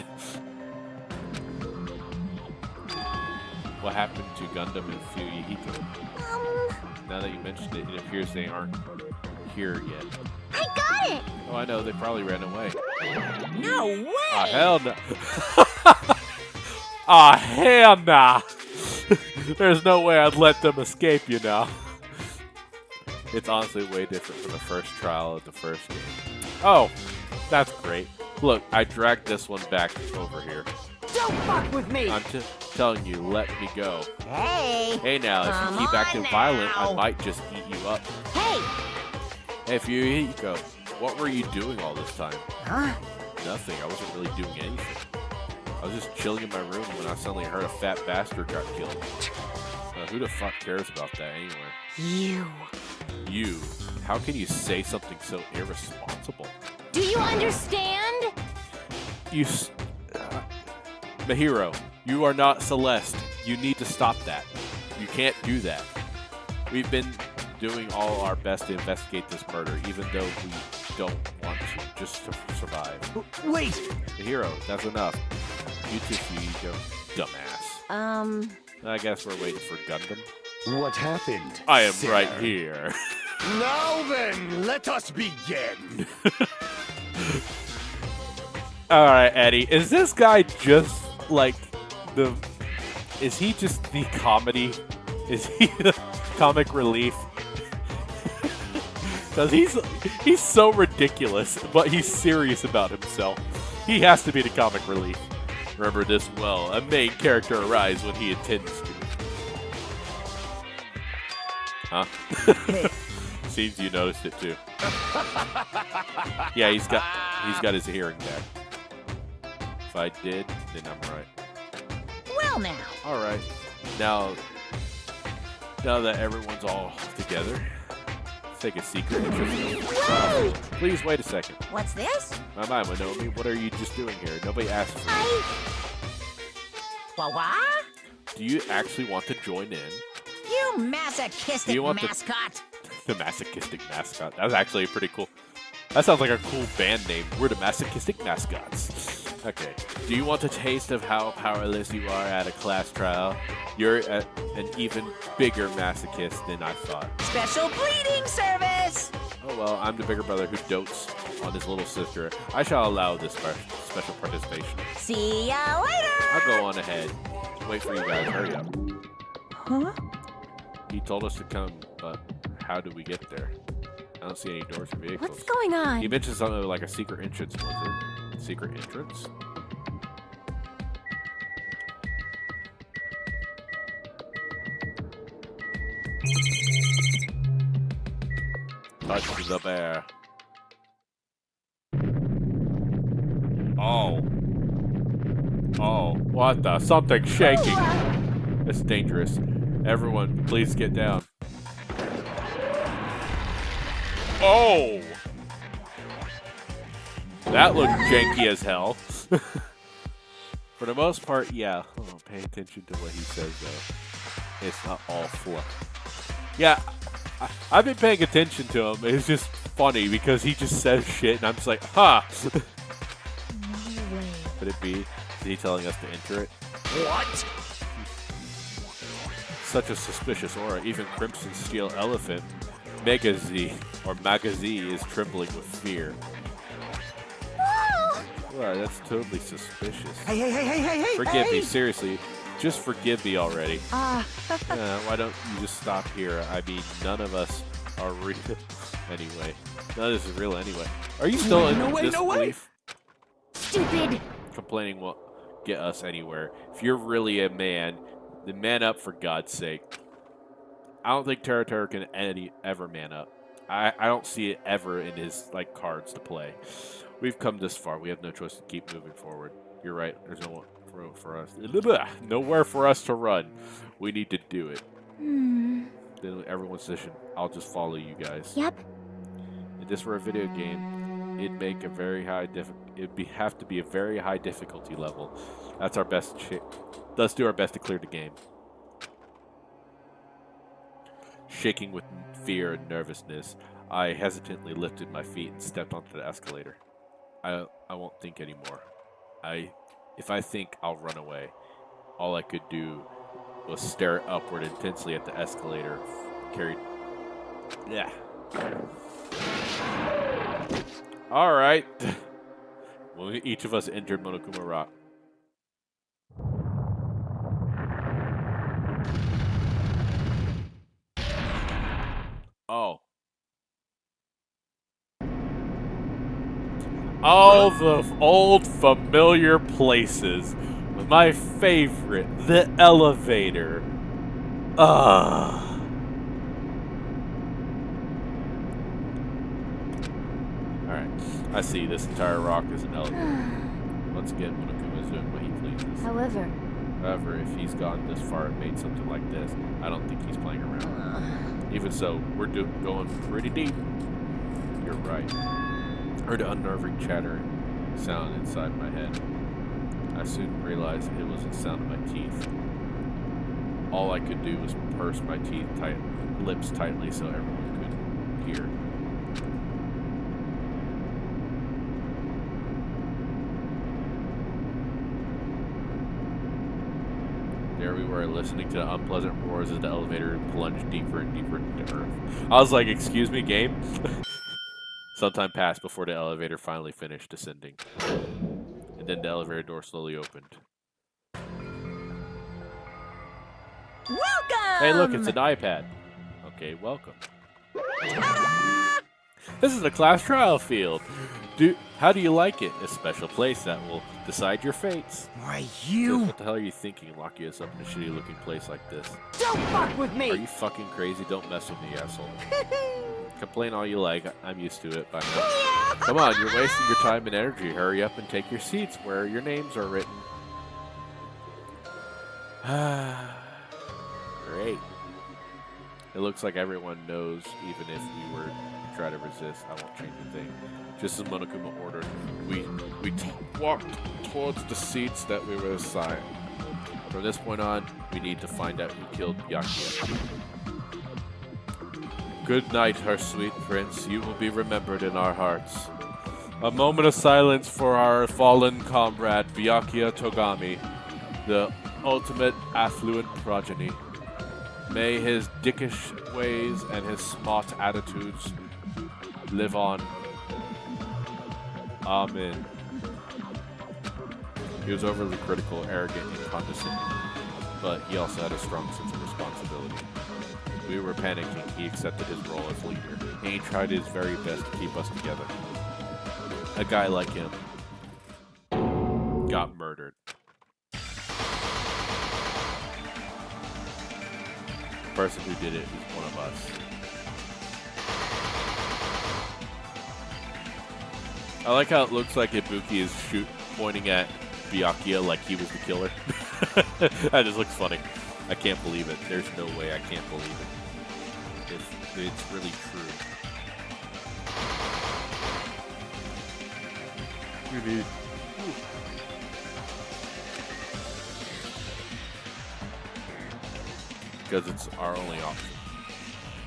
What happened to Gundam and Fuyuhiko? Now that you mentioned it, it appears they aren't here yet. I got it! Oh, I know, they probably ran away. No way! Oh, hell no. Oh, hell nah. There's no way I'd let them escape, you know. It's honestly way different from the first trial of the first game. Oh, that's great. Look, I dragged this one back over here. Don't fuck with me! I'm just telling you, let me go. Hey! Hey now, if you keep acting violent, I might just eat you up. Hey! Hey, Fuyuhiko, what were you doing all this time? Huh? Nothing, I wasn't really doing anything. I was just chilling in my room when I suddenly heard a fat bastard got killed. Who the fuck cares about that anyway? You. You? How can you say something so irresponsible? Do you understand? Mahiro, you are not Celeste. You need to stop that. You can't do that. We've been doing all our best to investigate this murder, even though we don't want to, just to survive. Wait! Mahiro, that's enough. You too, Fuyuhiko. Dumbass. I guess we're waiting for Gundam. What happened? I am sinner? right here. Now then, let us begin. Alright, Eddie, is this guy just like the... Is he just the comedy? Is he the comic relief? Because he's so ridiculous, but he's serious about himself. He has to be the comic relief. Remember this well, a main character arrives when he intends to. Huh? Seems you noticed it too. Yeah, he's got his hearing back. If I did, then I'm right. Well now. Alright. Now that everyone's all together, let's take a secret interview. Please wait a second. What's this? My mind, Wanomi, what are you just doing here? Nobody asked for you. What? Do you actually want to join in? You masochistic mascot. The masochistic mascot. That's actually pretty cool. That sounds like a cool band name. We're the masochistic mascots. Okay. Do you want a taste of how powerless you are at a class trial? You're an even bigger masochist than I thought. Special pleading service! Oh well, I'm the bigger brother who dotes on his little sister. I shall allow this special participation. See ya later! I'll go on ahead. Wait for you guys. Hurry up. Huh? He told us to come, but how do we get there? I don't see any doors or vehicles. What's going on? He mentioned something like a secret entrance, was it? Secret entrance? Touch the bear. Oh. Oh, what the? Something's shaking. It's dangerous. Everyone, please get down. Oh! That looked janky as hell. For the most part, yeah. Oh, pay attention to what he says, though. It's not all fluff. Yeah, I've been paying attention to him. It's just funny because he just says shit, and I'm just like, huh. No way. Could it be? Is he telling us to enter it? What? Such a suspicious aura. Even Crimson Steel Elephant, Mega-Z, or Maga-Z, is trembling with fear. Whoa! Well, that's totally suspicious. Hey! Forgive me, seriously. Just forgive me already. Why don't you just stop here? I mean, none of us are real. Anyway. None of this is real anyway. Are you still in disbelief? Stupid! Complaining won't get us anywhere. If you're really a man, then man up for God's sake. I don't think Terra can ever man up. I don't see it ever in his cards to play. We've come this far. We have no choice to keep moving forward. You're right. There's no room for us. Nowhere for us to run. We need to do it. Then everyone's decision. I'll just follow you guys. Yep. If this were a video game, it'd make a very high have to be a very high difficulty level. That's our best. Let's do our best to clear the game. Shaking with fear and nervousness, I hesitantly lifted my feet and stepped onto the escalator. I won't think anymore. If I think, I'll run away. All I could do was stare upward intensely at the escalator Yeah. All right. Well, each of us entered Monokuma Rock. Oh. All the old familiar places. My favorite, the elevator. Alright, I see. This entire rock is an elevator. Once again, Monokuma is doing what he pleases. However, if he's gone this far and made something like this, I don't think he's playing around. Even so, we're going pretty deep. You're right. Heard an unnerving chattering sound inside my head. I soon realized it was the sound of my teeth. All I could do was purse my lips tightly so everyone could hear. There we were, listening to the unpleasant roars as the elevator plunged deeper and deeper into Earth. I was like, excuse me, game? Some time passed before the elevator finally finished descending. And then the elevator door slowly opened. Welcome! Hey, look, it's an iPad. Okay, welcome. This is a class trial field. How do you like it? A special place that will decide your fates. Why, So what the hell are you thinking, locking us up in a shitty looking place like this? don't fuck with Are me! you fucking crazy? Don't mess with me, asshole. Complain all you like. I'm used to it by now. Come on, you're wasting your time and energy. Hurry up and take your seats where your names are written. Great. It looks like everyone knows, even if we were to try to resist. I won't change a thing. Just as Monokuma ordered, we walked towards the seats that we were assigned. From this point on, we need to find out who killed Byakuya. Good night, our sweet prince. You will be remembered in our hearts. A moment of silence for our fallen comrade, Byakuya Togami, the ultimate affluent progeny. May his dickish ways and his smart attitudes live on. Amen. He was overly critical, arrogant, and condescending, but he also had a strong sense of responsibility. We were panicking. He accepted his role as leader, and he tried his very best to keep us together. A guy like him got murdered. The person who did it is one of us. I like how it looks like Ibuki is pointing at Byakuya like he was the killer. That just looks funny. I can't believe it. There's no way I can't believe it. If it's really true. Really. Because it's our only option.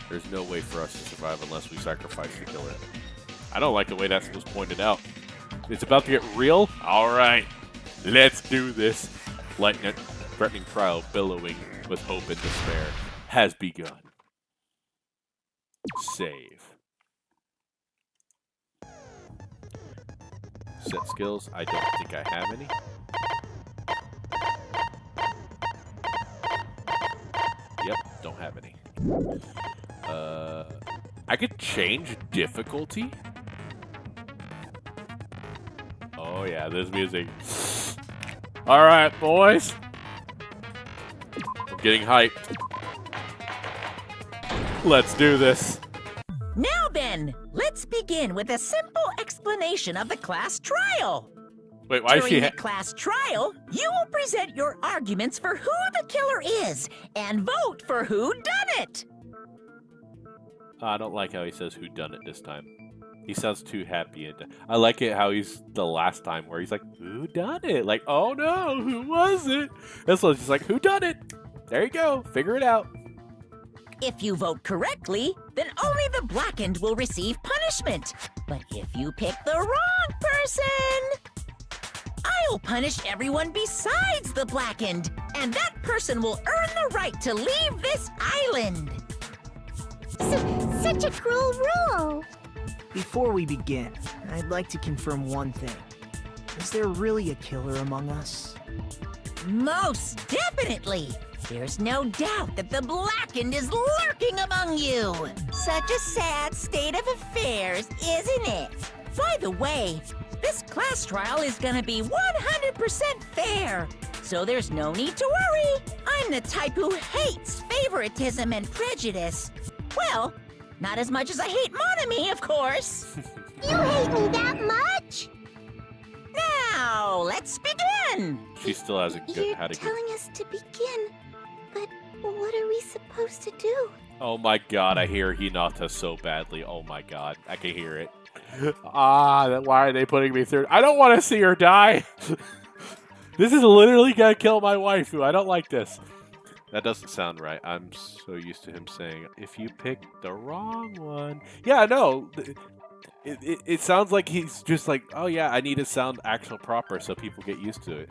There's no way for us to survive unless we sacrifice the killer. I don't like the way that was pointed out. It's about to get real? Alright. Let's do this. Lightning, threatening crowd billowing with hope and despair has begun. Save. Set skills. I don't think I have any. Yep, don't have any. I could change difficulty. Oh yeah, this music. All right, boys. I'm getting hyped. Let's do this. Now then, let's begin with a simple explanation of the class trial. Wait, why is During she? the class trial, you will present your arguments for who the killer is and vote for who done it. I don't like how he says who done it this time. He sounds too happy, and I like it how he's the last time where he's like, who done it? Like, oh no, who was it? This one's just like, who done it? There you go, figure it out. If you vote correctly, then only the blackened will receive punishment. But if you pick the wrong person, I'll punish everyone besides the blackened, and that person will earn the right to leave this island. Such a cruel rule. Before we begin, I'd like to confirm one thing. Is there really a killer among us? Most definitely. There's no doubt that the blackened is lurking among you. Such a sad state of affairs, isn't it? By the way, this class trial is gonna be 100% fair, so there's no need to worry. I'm the type who hates favoritism and prejudice. Well, not as much as I hate Monami, of course. You hate me that much? Now, let's begin. She still hasn't You're had a good. telling us to begin, but what are we supposed to do? Oh my god, I hear Hinata so badly. Oh my god, I can hear it. Why are they putting me through? I don't want to see her die. This is literally gonna kill my wife, who I don't like this. That doesn't sound right. I'm so used to him saying, if you pick the wrong one. Yeah, no. It sounds like he's just like, oh yeah, I need to sound actual proper so people get used to it.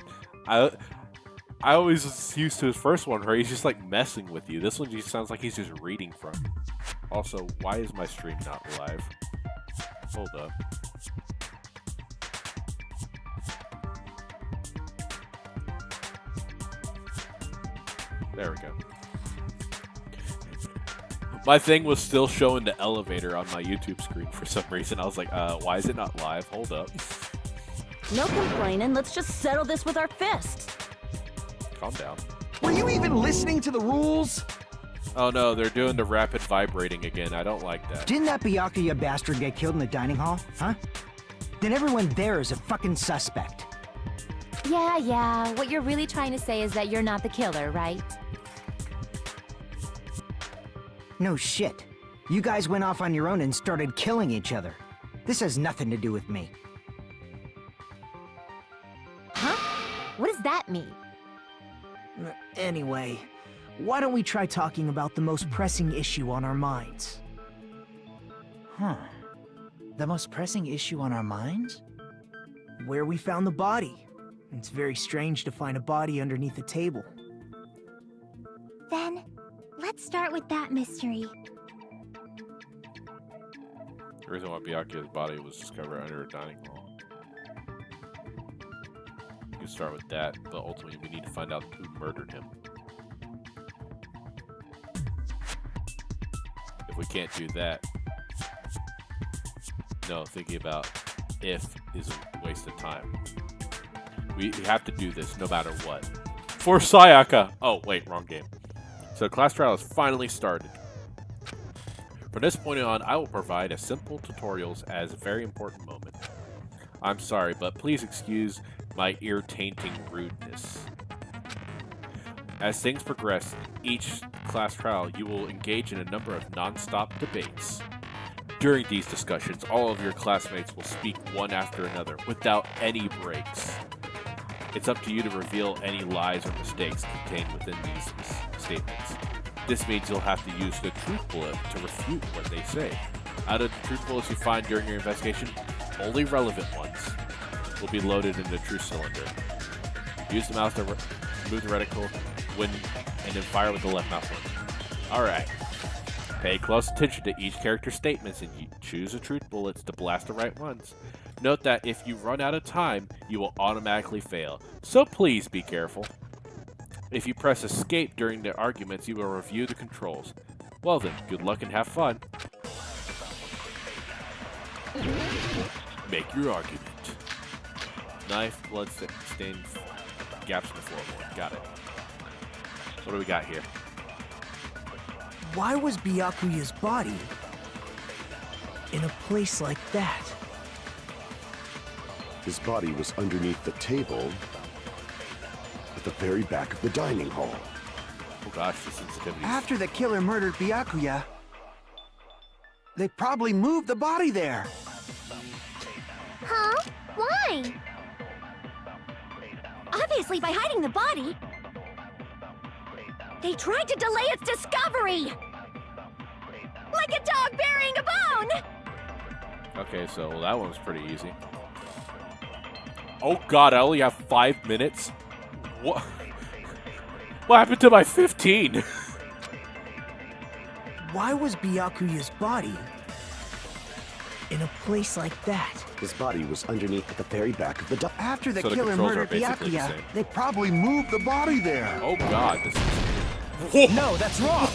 I always was used to his first one where he's just like messing with you. This one just sounds like he's just reading from you. Also, why is my stream not live? Hold up. There we go. My thing was still showing the elevator on my YouTube screen for some reason. I was like, why is it not live? Hold up. No complaining, let's just settle this with our fists. Calm down. Were you even listening to the rules? Oh no, they're doing the rapid vibrating again. I don't like that. Didn't that Byakuya bastard get killed in the dining hall, huh? Then everyone there is a fucking suspect. Yeah, what you're really trying to say is that you're not the killer, right? No shit. You guys went off on your own and started killing each other. This has nothing to do with me. Huh? What does that mean? Anyway, why don't we try talking about the most pressing issue on our minds? Huh. The most pressing issue on our minds? Where we found the body. It's very strange to find a body underneath a table. Then, let's start with that mystery. The reason why Byakuya's body was discovered under a dining hall. You can start with that, but ultimately we need to find out who murdered him. If we can't do that, no, thinking about if is a waste of time. We have to do this no matter what. For Sayaka! Oh, wait, wrong game. So class trial has finally started. From this point on, I will provide as simple tutorials as a very important moment. I'm sorry, but please excuse my ear-tainting rudeness. As things progress, each class trial, you will engage in a number of non-stop debates. During these discussions, all of your classmates will speak one after another, without any breaks. It's up to you to reveal any lies or mistakes contained within these statements. This means you'll have to use the truth bullet to refute what they say. Out of the truth bullets you find during your investigation, only relevant ones will be loaded in the truth cylinder. Use the mouse to move the reticle, and then fire with the left mouse button. Alright. Pay close attention to each character's statements and choose the truth bullets to blast the right ones. Note that if you run out of time, you will automatically fail, so please be careful. If you press escape during the arguments, you will review the controls. Well then, good luck and have fun. Make your argument. Knife, blood stain, gaps in the floorboard. Got it. What do we got here? Why was Byakuya's body in a place like that? His body was underneath the table at the very back of the dining hall. Oh gosh, the sensitivity. After the killer murdered Byakuya, they probably moved the body there. Huh? Why? Obviously by hiding the body. They tried to delay its discovery! Like a dog burying a bone! Okay, so that one was pretty easy. Oh god, I only have 5 minutes? What? What happened to my 15? Why was Byakuya's body in a place like that? His body was underneath at the very back of the After the So the killer controls are murdered basically the Byakuya, same. they probably moved the body there. Oh god, this is... No, that's wrong!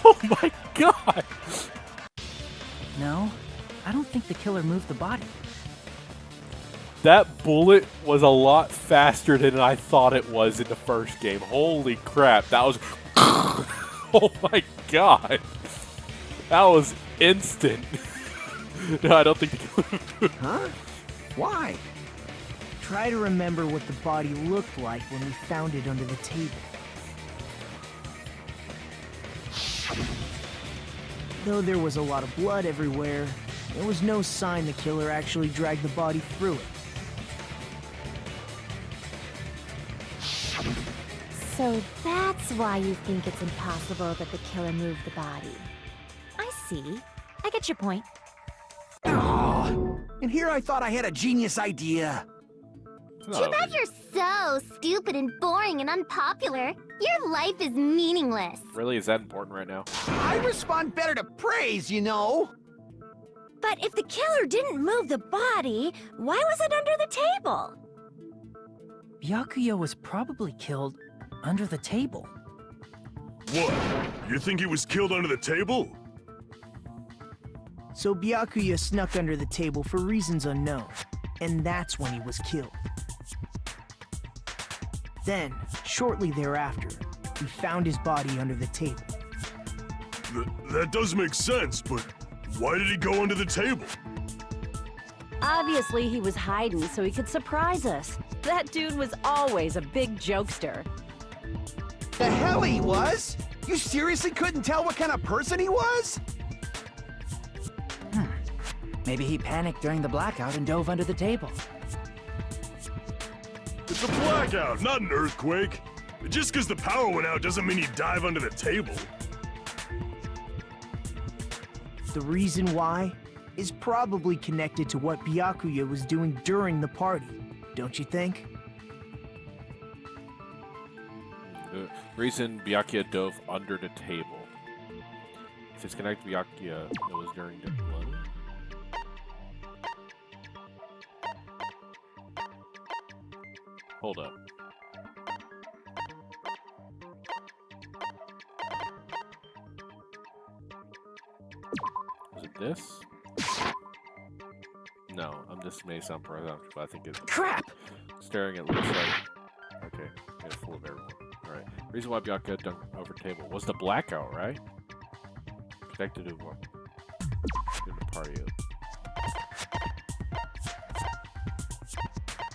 Oh my god! No, I don't think the killer moved the body. That bullet was a lot faster than I thought it was in the first game. Holy crap, that was... Oh my god! That was instant. No, I don't think... Huh? Why? Try to remember what the body looked like when we found it under the table. Though there was a lot of blood everywhere, there was no sign the killer actually dragged the body through it. So that's why you think it's impossible that the killer moved the body. I see. I get your point. Oh, and here I thought I had a genius idea. Too bad you're so stupid and boring and unpopular. Your life is meaningless. Really? Is that important right now? I respond better to praise, you know. But if the killer didn't move the body, why was it under the table? Byakuya was probably killed under the table. What? You think he was killed under the table? So Byakuya snuck under the table for reasons unknown, and that's when he was killed. Then, shortly thereafter, we found his body under the table. That does make sense, but why did he go under the table? Obviously, he was hiding so he could surprise us. That dude was always a big jokester. The hell he was? You seriously couldn't tell what kind of person he was? Maybe he panicked during the blackout and dove under the table. It's a blackout, not an earthquake. Just because the power went out doesn't mean you dive under the table. The reason why is probably connected to what Byakuya was doing during the party, don't you think? The reason Byakuya dove under the table. If it's connected to Byakuya, it was during the blood. Hold up. Was it this? No, this may sound presumptuous, but I think it's Crap! staring at looks like. Okay, it's full of everyone. Alright. Reason why Byakuya dunked over table was the blackout, right? Connected to what? To the party.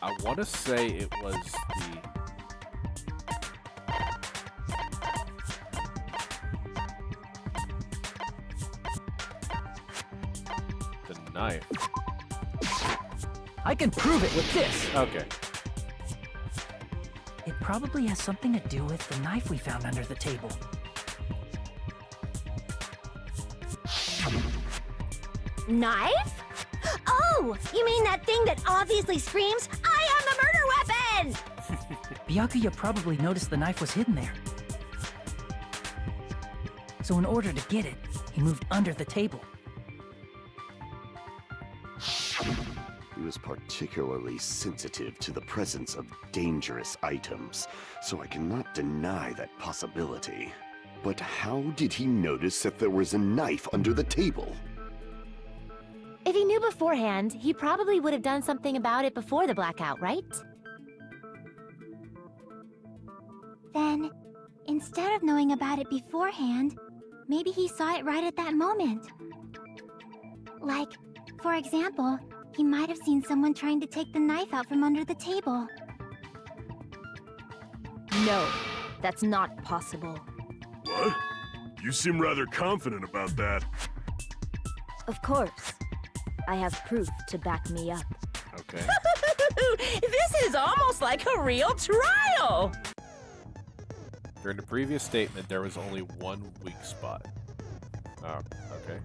I want to say it was the knife. I can prove it with this. Okay. It probably has something to do with the knife we found under the table. Knife? Oh, you mean that thing that obviously screams, I am the murder weapon! Byakuya probably noticed the knife was hidden there. So in order to get it, he moved under the table. He was particularly sensitive to the presence of dangerous items, so I cannot deny that possibility. But how did he notice that there was a knife under the table? If he knew beforehand, he probably would have done something about it before the blackout, right? Then, instead of knowing about it beforehand, maybe he saw it right at that moment. Like, for example, he might have seen someone trying to take the knife out from under the table. No, that's not possible. What? You seem rather confident about that. Of course. I have proof to back me up. Okay. This is almost like a real trial! During the previous statement, there was only one weak spot. Oh, okay.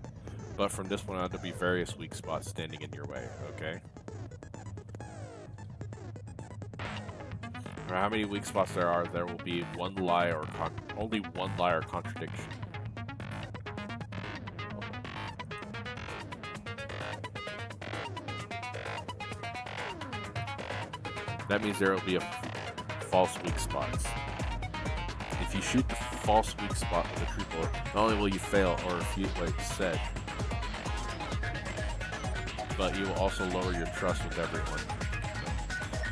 But from this one on, there'll be various weak spots standing in your way, okay? No matter how many weak spots there are, there will be one lie or only one lie or contradiction. That means there will be false weak spots. If you shoot the false weak spot with a true bullet, not only will you fail or refute what you said, but you will also lower your trust with everyone,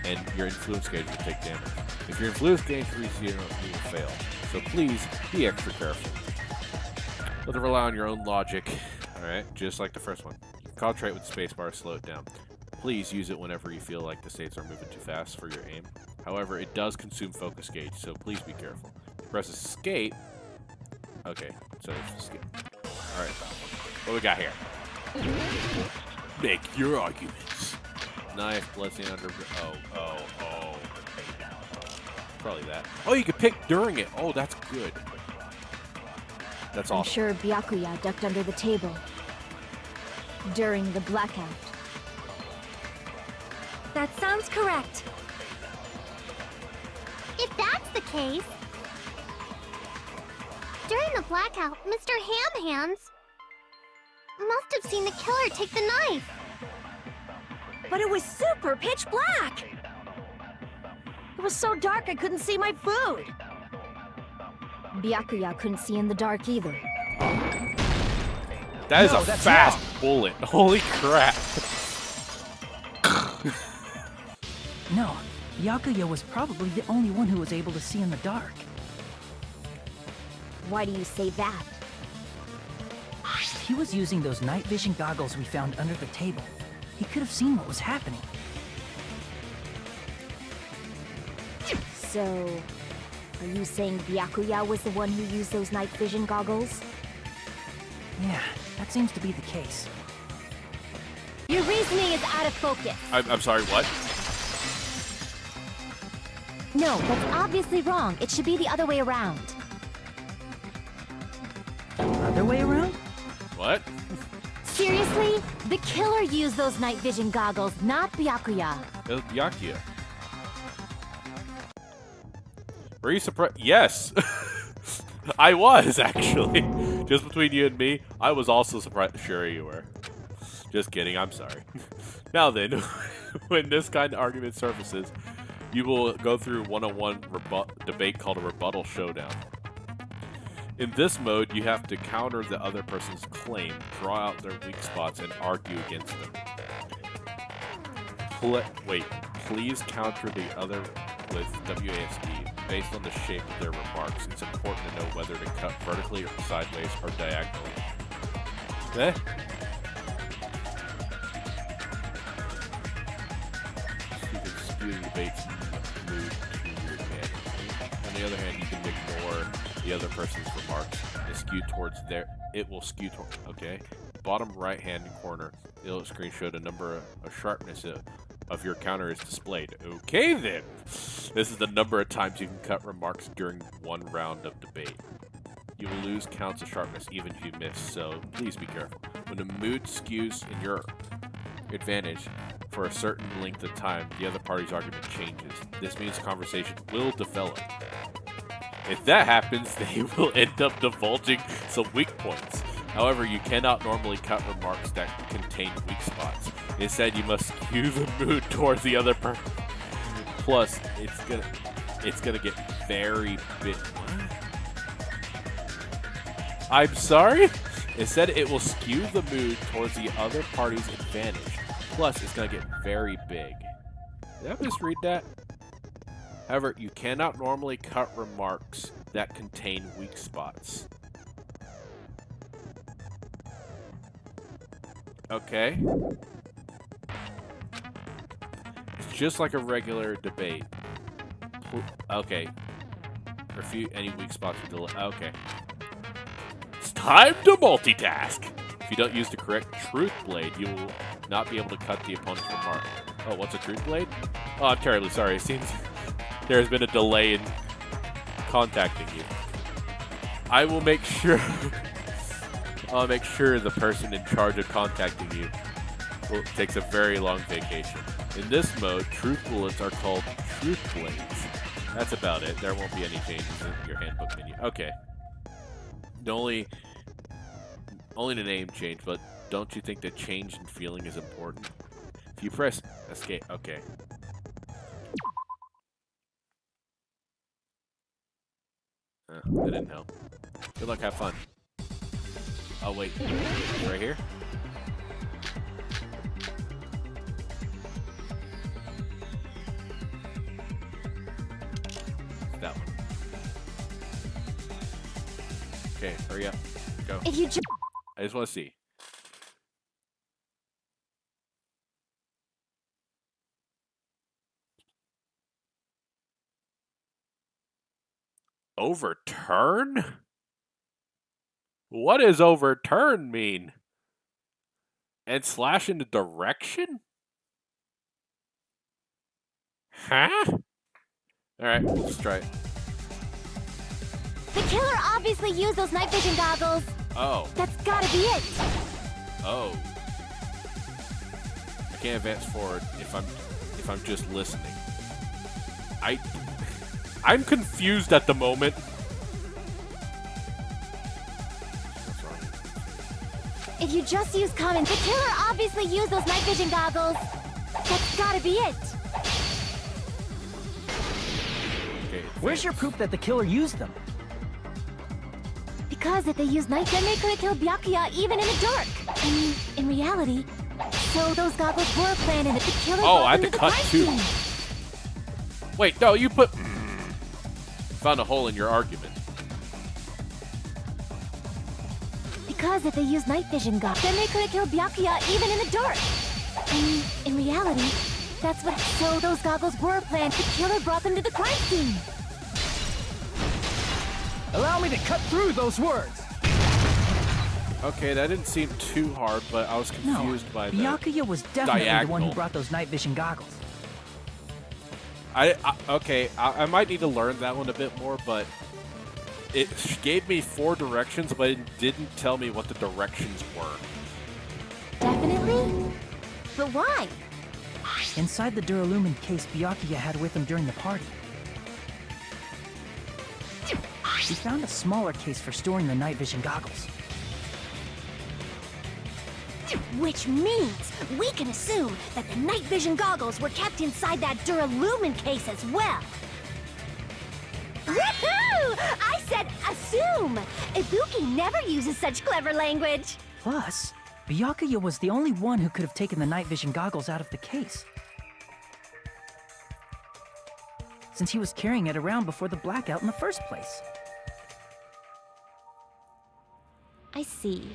and your influence gauge will take damage. If your influence gauge reaches zero, you will fail. So please be extra careful. Let it rely on your own logic. All right, just like the first one. Concentrate with the spacebar, slow it down. Please use it whenever you feel like the states are moving too fast for your aim. However, it does consume focus gauge, so please be careful. Press escape. Okay, so it's escape. Alright, what we got here? Make your arguments. Knife, blessing under. Oh. Probably that. Oh, you can pick during it. Oh, that's good. That's awesome. I'm sure Byakuya ducked under the table during the blackout. That sounds correct. If that's the case, during the blackout, Mr. Ham Hands must have seen the killer take the knife. But it was super pitch black! It was so dark I couldn't see my food! Byakuya couldn't see in the dark either. That is a fast bullet. Holy crap. No, Byakuya was probably the only one who was able to see in the dark. Why do you say that? He was using those night vision goggles we found under the table. He could have seen what was happening. So, are you saying Byakuya was the one who used those night vision goggles? Yeah, that seems to be the case. Your reasoning is out of focus. I'm sorry, what? No, that's obviously wrong. It should be the other way around. Other way around? What? Seriously? The killer used those night vision goggles, not Byakuya. It was Byakuya. Were you surprised? Yes! I was, actually. Just between you and me, I was also surprised. Sure you were. Just kidding, I'm sorry. Now then, when this kind of argument surfaces, you will go through one-on-one debate called a rebuttal showdown. In this mode, you have to counter the other person's claim, draw out their weak spots, and argue against them. Please counter the other with WASD. Based on the shape of their remarks, it's important to know whether to cut vertically or sideways or diagonally. Eh? You can skew the debate's mood to your advantage. On the other hand, you can ignore the other person's remarks and skew towards their. It will skew toward. Okay. Bottom right-hand corner, the screen showed a number of sharpness of your counter is displayed. Okay then. This is the number of times you can cut remarks during one round of debate. You will lose counts of sharpness even if you miss, so please be careful. When the mood skews in your advantage for a certain length of time, the other party's argument changes. This means the conversation will develop. If that happens, they will end up divulging some weak points. However, you cannot normally cut remarks that contain weak spots. Instead, you must skew the mood towards the other person. Plus, it's gonna get very big. I'm sorry? Instead, it will skew the mood towards the other party's advantage. Plus, it's gonna get very big. Did I misread that? However, you cannot normally cut remarks that contain weak spots. Okay. It's just like a regular debate. Okay. Refute any weak spots with delay. Okay. It's time to multitask! If you don't use the correct truth blade, you will not be able to cut the opponent's remark. Oh, what's a truth blade? Oh, I'm terribly sorry. It seems there has been a delay in contacting you. I will make sure... I'll make sure the person in charge of contacting you takes a very long vacation. In this mode, truth bullets are called truth blades. That's about it. There won't be any changes in your handbook menu. Okay. Only the name change, but don't you think the change in feeling is important? If you press escape, okay. That didn't help. Good luck, have fun. Oh wait, right here? That one. Okay, hurry up. Go. If you I just want to see. Overturn? What does overturn mean? And slash into direction? Huh? Alright, let's try it. The killer obviously used those night vision goggles. Oh. That's gotta be it. Oh. I can't advance forward if I'm just listening. I'm confused at the moment. If you just use common, the killer obviously used those night vision goggles. That's gotta be it. Okay, where's your proof that the killer used them? Because if they used night, then they could have killed Byakuya even in the dark. I mean, in reality. So those goggles were planned, and if the killer I had into to the cut crime too. scene. Wait, no, you put... Found a hole in your argument. Because if they used night vision goggles, then they could have killed Byakuya even in the dark. I mean, in reality, that's what... So those goggles were planned. The killer brought them to the crime scene. Allow me to cut through those words. Okay, that didn't seem too hard, but I was confused by the Byakuya was definitely diagonal. the one who brought those night vision goggles. I might need to learn that one a bit more, but it gave me 4 directions, but it didn't tell me what the directions were. Really? But why? Inside the Duralumin case Byakuya had with him during the party, we found a smaller case for storing the night vision goggles. Which means we can assume that the night vision goggles were kept inside that Duralumin case as well. Woohoo! I said assume! Ibuki never uses such clever language. Plus, Byakuya was the only one who could have taken the night vision goggles out of the case, since he was carrying it around before the blackout in the first place. I see.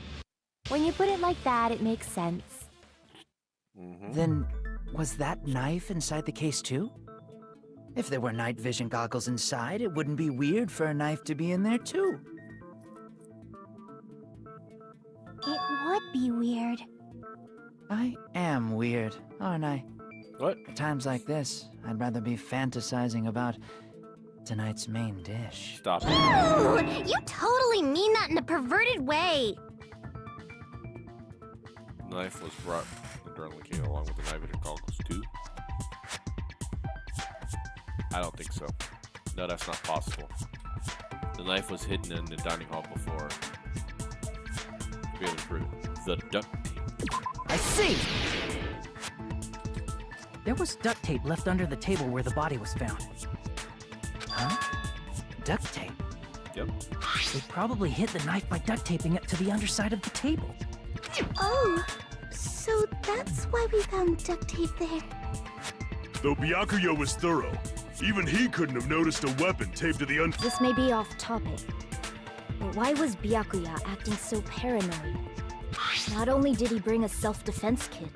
When you put it like that, it makes sense. Then, was that knife inside the case too? If there were night vision goggles inside, it wouldn't be weird for a knife to be in there too. It would be weird. I am weird, aren't I? What? At times like this, I'd rather be fantasizing about tonight's main dish. Stop it. Ooh, you totally mean that in a perverted way. Knife was brought during the king along with the night vision goggles too. I don't think so. No, that's not possible. The knife was hidden in the dining hall before. Be able to prove it. The duct tape. I see! There was duct tape left under the table where the body was found. Huh? Duct tape? Yep. They probably hid the knife by duct taping it to the underside of the table. Oh, so that's why we found duct tape there. Though Byakuya was thorough, even he couldn't have noticed a weapon taped to the This may be off topic, but why was Byakuya acting so paranoid? Not only did he bring a self-defense kit,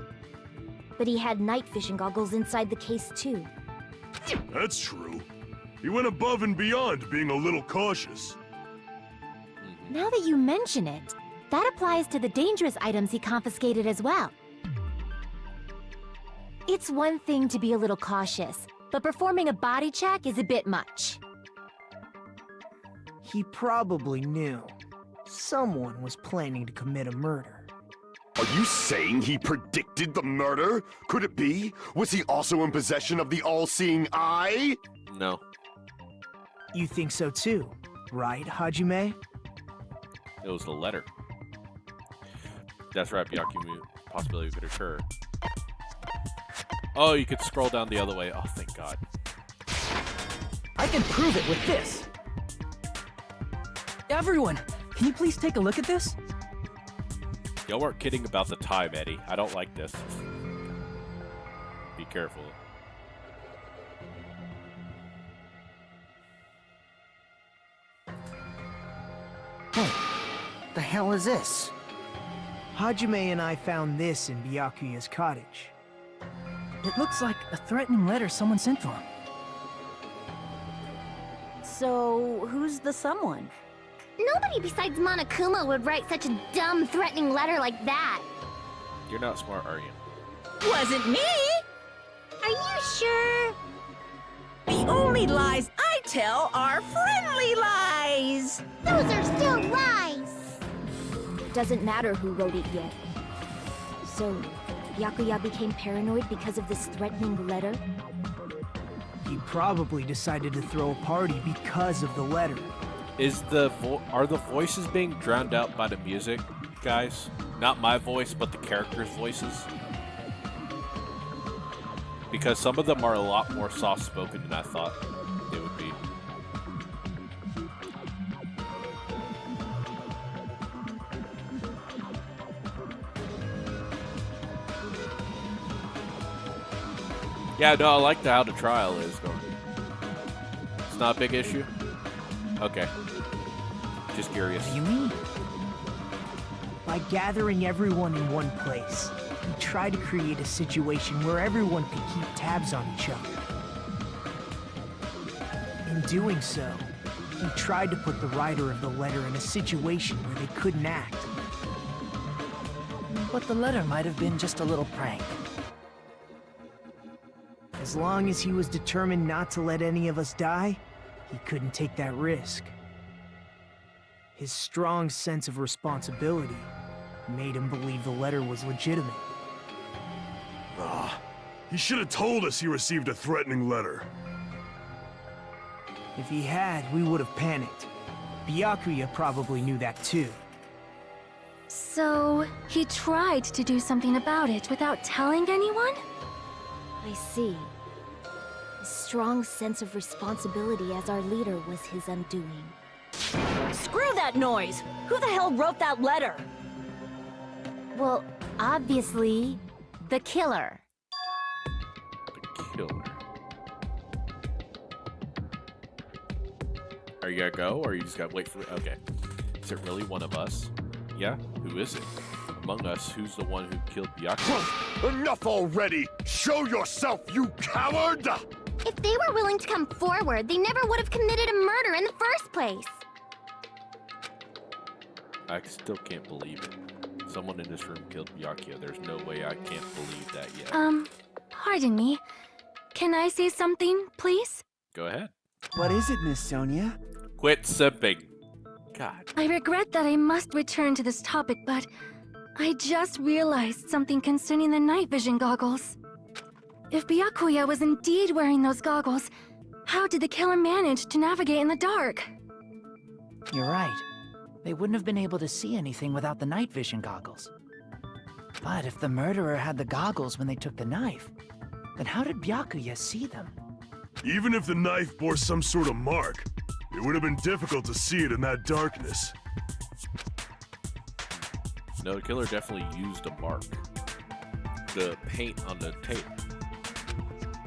but he had night vision goggles inside the case too. That's true. He went above and beyond being a little cautious. Now that you mention it, that applies to the dangerous items he confiscated as well. It's one thing to be a little cautious, but performing a body check is a bit much. He probably knew someone was planning to commit a murder. Are you saying he predicted the murder? Could it be? Was he also in possession of the all-seeing eye? No. You think so too, right, Hajime? It was the letter. That's right, Byakuya possibility could occur. Oh, you could scroll down the other way. Oh, thank God. I can prove it with this! Everyone, can you please take a look at this? Y'all weren't kidding about the time, Eddie. I don't like this. Be careful. Hey, the hell is this? Hajime and I found this in Byakuya's cottage. It looks like a threatening letter someone sent to him. So, who's the someone? Nobody besides Monokuma would write such a dumb, threatening letter like that. You're not smart, are you? Wasn't me! Are you sure? The only lies I tell are friendly lies! Those are still lies. Doesn't matter who wrote it yet. So, Byakuya became paranoid because of this threatening letter? He probably decided to throw a party because of the letter. Is are the voices being drowned out by the music, guys? Not my voice, but the characters' voices? Because some of them are a lot more soft-spoken than I thought they would be. Yeah, no, I like how the trial is going. It's not a big issue? Okay. Just curious. What do you mean? By gathering everyone in one place, he tried to create a situation where everyone could keep tabs on each other. In doing so, he tried to put the writer of the letter in a situation where they couldn't act. But the letter might have been just a little prank. As long as he was determined not to let any of us die, he couldn't take that risk. His strong sense of responsibility made him believe the letter was legitimate. He should have told us he received a threatening letter. If he had, we would have panicked. Byakuya probably knew that too. So, he tried to do something about it without telling anyone? I see. A strong sense of responsibility as our leader was his undoing. Screw that noise! Who the hell wrote that letter? Well, obviously, the killer. The killer. Are you gonna go, or you just gotta wait for it? Okay. Is it really one of us? Yeah? Who is it? Among us, who's the one who killed Byakuya? Enough already! Show yourself, you coward! If they were willing to come forward, they never would have committed a murder in the first place. I still can't believe it. Someone in this room killed Byakuya. There's no way I can't believe that yet. Pardon me. Can I say something, please? Go ahead. What is it, Miss Sonia? Quit sipping. God. I regret that I must return to this topic, but I just realized something concerning the night vision goggles. If Byakuya was indeed wearing those goggles, how did the killer manage to navigate in the dark? You're right. They wouldn't have been able to see anything without the night vision goggles. But if the murderer had the goggles when they took the knife, then how did Byakuya see them? Even if the knife bore some sort of mark, it would have been difficult to see it in that darkness. No, the killer definitely used a mark. The paint on the tape.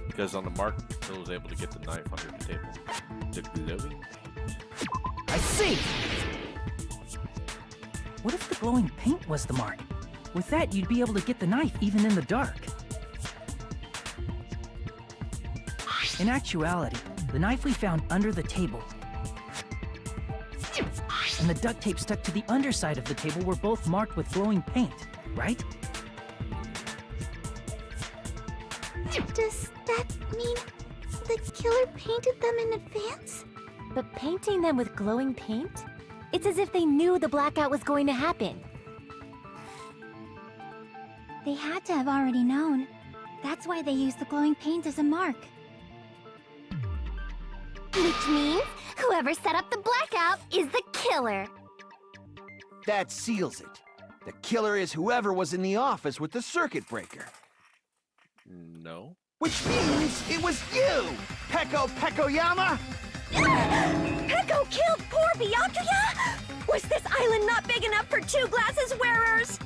Because on the mark, he was able to get the knife under the table. The glowing paint. I see! What if the glowing paint was the mark? With that, you'd be able to get the knife even in the dark. In actuality, the knife we found under the table and the duct tape stuck to the underside of the table were both marked with glowing paint, right? Does that mean the killer painted them in advance? But painting them with glowing paint? It's as if they knew the blackout was going to happen. They had to have already known. That's why they used the glowing paint as a mark. Which means whoever set up the blackout is the killer. That seals it. The killer is whoever was in the office with the circuit breaker. No. Which means it was you, Peko Pekoyama! Peko killed poor Byakuya? Was this island not big enough for two glasses wearers?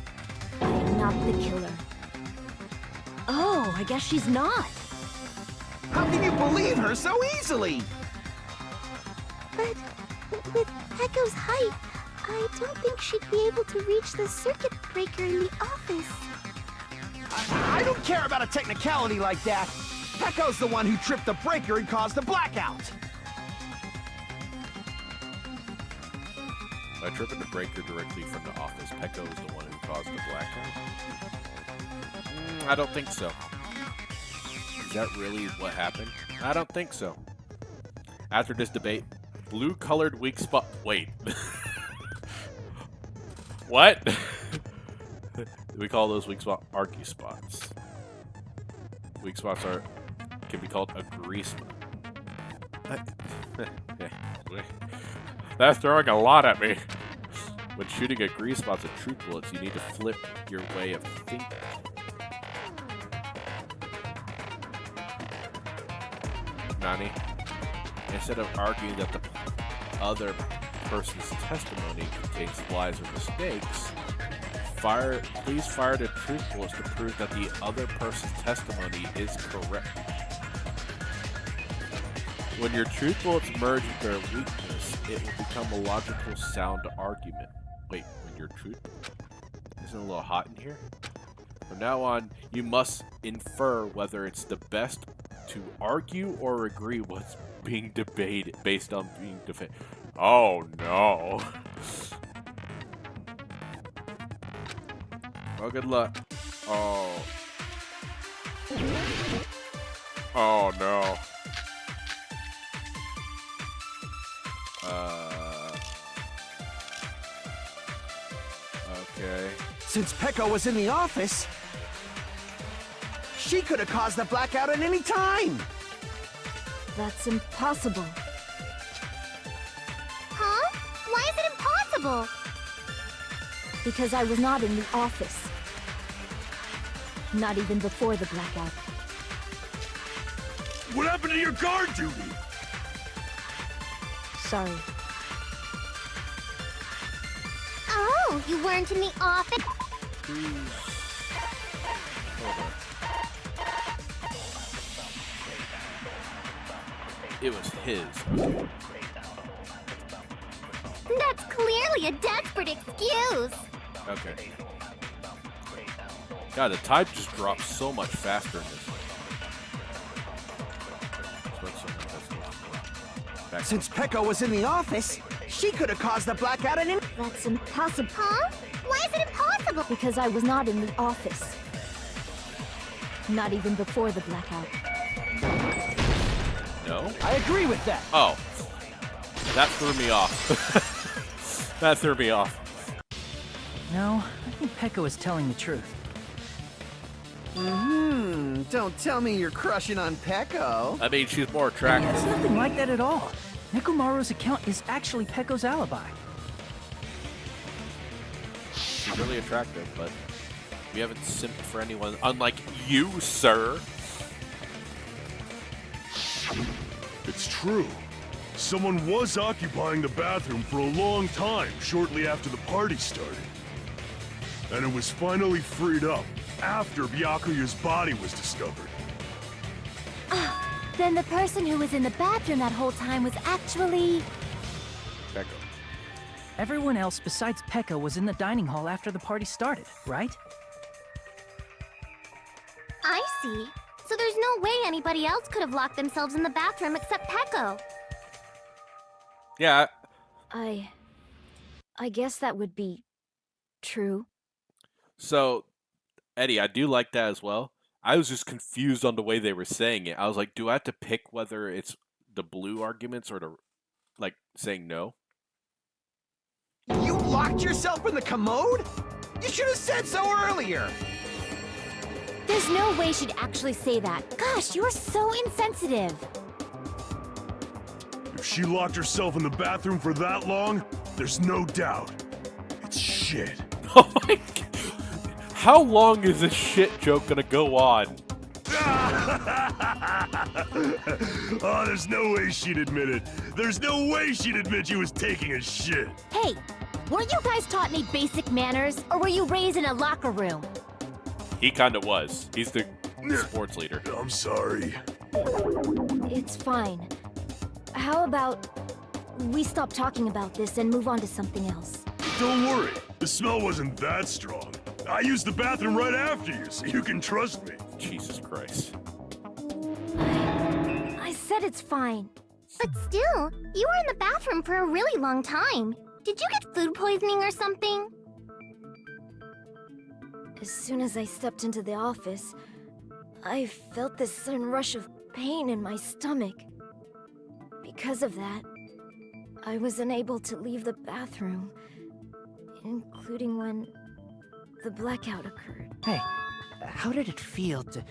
I am not the killer. Oh, I guess she's not. How can you believe her so easily? But with Peko's height, I don't think she'd be able to reach the circuit breaker in the office. I don't care about a technicality like that. Peko's the one who tripped the breaker and caused the blackout. By tripping the breaker directly from the office, Peko is the one who caused the blackout? I don't think so. Is that really what happened? I don't think so. After this debate, blue-colored weak spot... Wait. What? We call those weak spot argue spots. Weak spots can be called a grease spot. That's throwing a lot at me. When shooting a grease spots with truth bullets, you need to flip your way of thinking. Nani, instead of arguing that the other person's testimony contains lies or mistakes, please fire the truth bullets to prove that the other person's testimony is correct. When your truth bullets merge with their weakness, it will become a logical, sound argument. Wait, when your truth... Isn't it a little hot in here? From now on, you must infer whether it's the best to argue or agree what's being debated based on being defended. Oh no. Well, good luck. Oh. Oh no. Okay. Since Peko was in the office, She could have caused the blackout at any time! That's impossible. Huh? Why is it impossible? Because I was not in the office. Not even before the blackout. What happened to your guard duty? Sorry. Oh, you weren't in the office? It was his. That's clearly a desperate excuse. Okay. God, the tide just drops so much faster in this. Since Peko was in the office, she could have caused the blackout at any... That's impossible. Huh? Why is it impossible? Because I was not in the office. Not even before the blackout. No? I agree with that. Oh. That threw me off. That threw me off. No, I think Peko is telling the truth. Don't tell me you're crushing on Peko. I mean, she's more attractive. It's nothing like that at all. Nekomaru's account is actually Peko's alibi. She's really attractive, but we haven't simped for anyone unlike you, sir. It's true. Someone was occupying the bathroom for a long time shortly after the party started. And it was finally freed up after Byakuya's body was discovered. Then the person who was in the bathroom that whole time was actually... Peko. Everyone else besides Peko was in the dining hall after the party started, right? I see. So there's no way anybody else could have locked themselves in the bathroom except Peko. Yeah. I guess that would be true. So, Eddie, I do like that as well. I was just confused on the way they were saying it. I was like, do I have to pick whether it's the blue arguments or the, like, saying no? You locked yourself in the commode? You should have said so earlier! There's no way she'd actually say that. Gosh, you're so insensitive. If she locked herself in the bathroom for that long, there's no doubt. It's shit. Oh my God. How long is this shit joke gonna go on? Oh, there's no way she'd admit it. There's no way she'd admit she was taking a shit. Hey, weren't you guys taught any basic manners, or were you raised in a locker room? He kinda was. He's the sports leader. I'm sorry. It's fine. How about we stop talking about this and move on to something else? Don't worry. The smell wasn't that strong. I used the bathroom right after you, so you can trust me. Jesus Christ. I said it's fine. But still, you were in the bathroom for a really long time. Did you get food poisoning or something? As soon as I stepped into the office, I felt this sudden rush of pain in my stomach. Because of that, I was unable to leave the bathroom, including when the blackout occurred. Hey, how did it feel to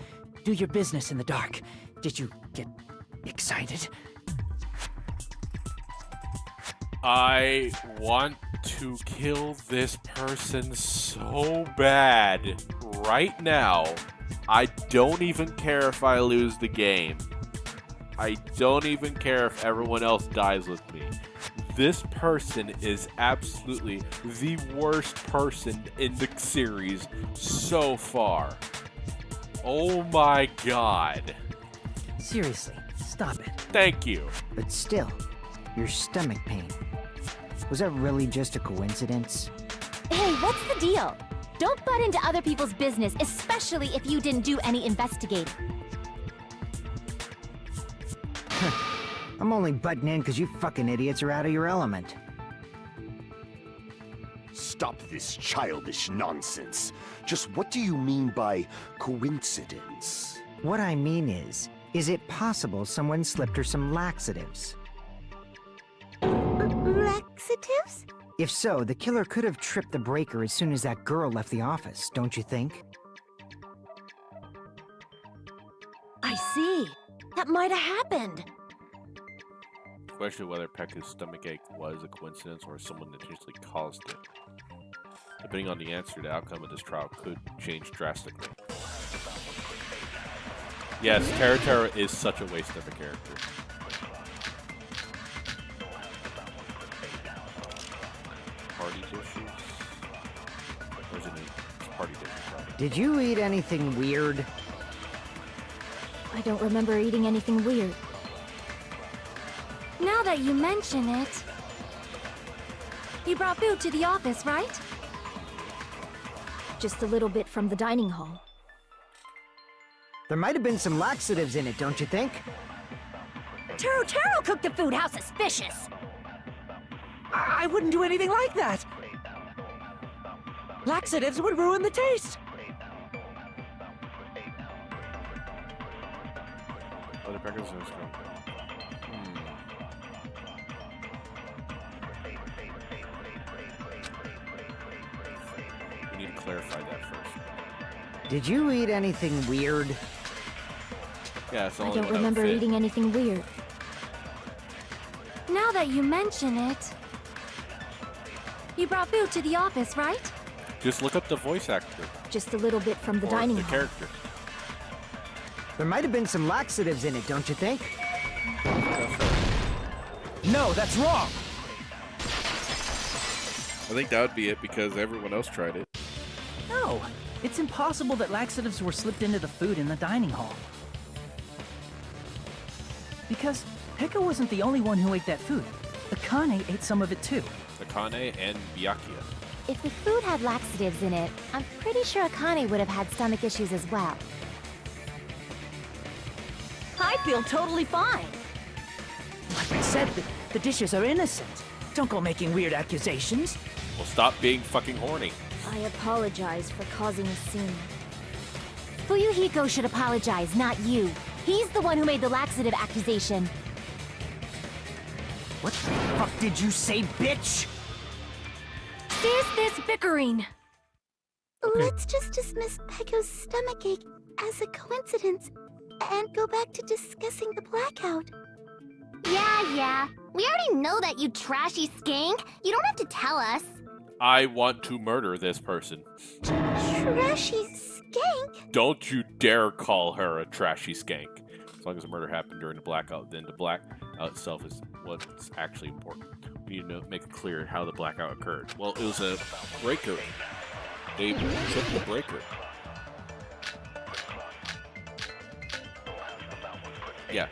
do your business in the dark? Did you get excited? I want to kill this person so bad right now. I don't even care if I lose the game. I don't even care if everyone else dies with me. This person is absolutely the worst person in the series so far. Oh my God. Seriously, stop it. Thank you. But still, your stomach pain. Was that really just a coincidence? Hey, what's the deal? Don't butt into other people's business, especially if you didn't do any investigating. I'm only butting in because you fucking idiots are out of your element. Stop this childish nonsense. Just what do you mean by coincidence? What I mean is it possible someone slipped her some laxatives? Laxatives? If so, the killer could have tripped the breaker as soon as that girl left the office, don't you think? that might have happened. Question whether Pekka's stomachache was a coincidence or someone intentionally caused it. Depending on the answer, the outcome of this trial could change drastically. Yes, Terra is such a waste of a character. Party dishes? Or is it party dishes? Right? Did you eat anything weird? I don't remember eating anything weird. Now that you mention it... You brought food to the office, right? Just a little bit from the dining hall. There might have been some laxatives in it, don't you think? Taro cooked the food. How suspicious! I wouldn't do anything like that. Laxatives would ruin the taste. Other Pekkas are We need to clarify that first. Did you eat anything weird? Yeah, it's I only don't one remember outfit. eating anything weird. Now that you mention it... You brought food to the office, right? Just look up the voice actor. Just a little bit from the or dining the hall. character. There might have been some laxatives in it, don't you think? No, that's wrong! I think that would be it because everyone else tried it. No, it's impossible that laxatives were slipped into the food in the dining hall. Because Pekka wasn't the only one who ate that food. Akane ate some of it too. Akane and Byakuya. If the food had laxatives in it, I'm pretty sure Akane would have had stomach issues as well. I feel totally fine. Like I said, the dishes are innocent. Don't go making weird accusations. Well, stop being fucking horny. I apologize for causing a scene. Fuyuhiko should apologize, not you. He's the one who made the laxative accusation. What the fuck did you say, bitch? Is this bickering? Let's just dismiss Pekko's stomachache as a coincidence and go back to discussing the blackout. Yeah. We already know that, you trashy skank. You don't have to tell us. I want to murder this person. Trashy skank? Don't you dare call her a trashy skank. As long as the murder happened during the blackout, then the blackout itself is what's actually important. We need to make it clear how the blackout occurred. Well, it was a breaker. They tripped the breaker. Yeah.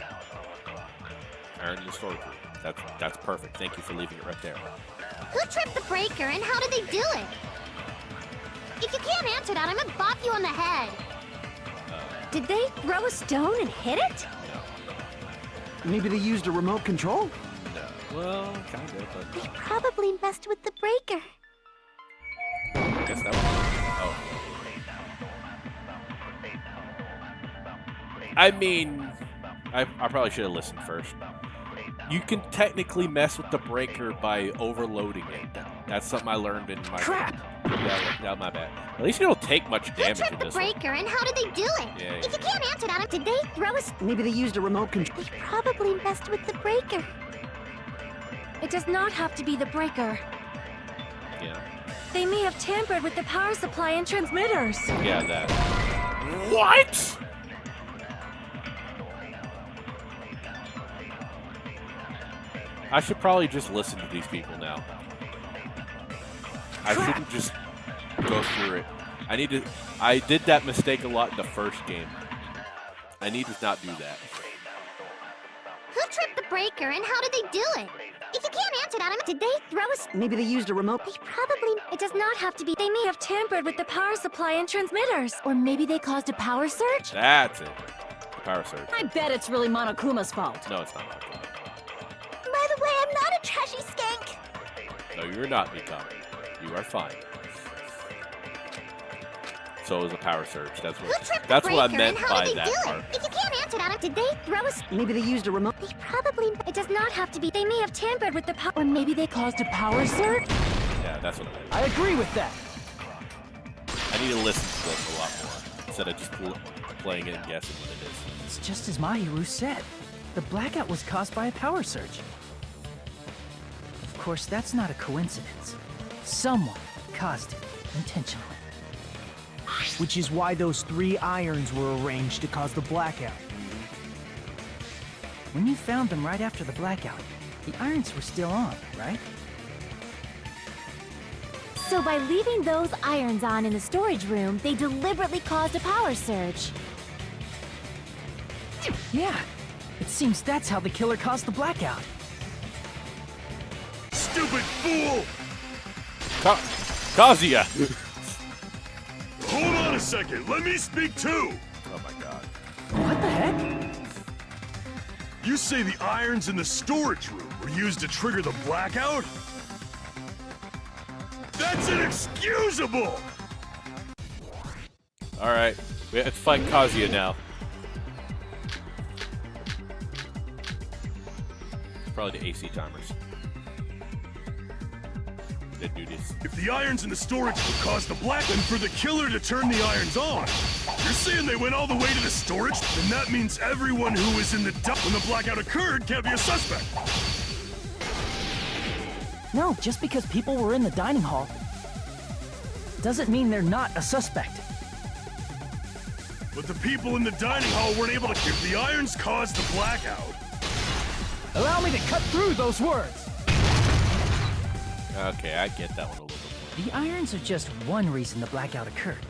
Iron in the storage room. That's perfect. Thank you for leaving it right there. Who tripped the breaker and how did they do it? If you can't answer that, I'm gonna bop you on the head. Did they throw a stone and hit it? Maybe they used a remote control? No. Well, kind of, but... They probably messed with the breaker. I guess that was... Oh. I mean... I probably should have listened first. You can technically mess with the breaker by overloading it. That's something I learned in my... Crap! Yeah, my bad. At least you don't take much damage Who in tripped the this one. breaker and how did they do it? Yeah. If you can't answer that, did they throw a... Maybe they used a remote control. They probably messed with the breaker. It does not have to be the breaker. Yeah. They may have tampered with the power supply and transmitters. Yeah, that. What? I should probably just listen to these people now. I shouldn't just go through it. I did that mistake a lot in the first game. I need to not do that. Who tripped the breaker and how did they do it? If you can't answer that, did they throw a... Maybe they used a remote... They probably... It does not have to be. They may have tampered with the power supply and transmitters. Or maybe they caused a power surge? That's it. The power surge. I bet it's really Monokuma's fault. No, it's not Monokuma. By the way, I'm not a trashy skank. No, you're not, Mikami. You are fine. So it was a power surge. That's what I meant by that part. If you can't answer that, did they throw a... Maybe they used a remote... They probably... It does not have to be. They may have tampered with the power... Or maybe they caused a power surge? Yeah, that's what I meant. I agree with that. I need to listen to them a lot more instead of just playing it and guessing what it is. It's just as Mahiru said. The blackout was caused by a power surge. Of course, that's not a coincidence. Someone caused it intentionally. Which is why those 3 irons were arranged to cause the blackout. When you found them right after the blackout, the irons were still on, right? So by leaving those irons on in the storage room, they deliberately caused a power surge. Yeah, it seems that's how the killer caused the blackout. Stupid fool! Kazuya! Hold on a second, let me speak too! Oh my god. What the heck? You say the irons in the storage room were used to trigger the blackout? That's inexcusable! Alright, we have to fight Kazuya now. It's probably the AC timers. Didn't do this. If the irons in the storage room caused the black, then for the killer to turn the irons on, you're saying they went all the way to the storage? Then that means everyone who was in the when the blackout occurred can't be a suspect. No, just because people were in the dining hall doesn't mean they're not a suspect. But the people in the dining hall weren't able to. If the irons caused the blackout. Allow me to cut through those words. Okay, I get that one a little bit more. The irons are just one reason the blackout occurred,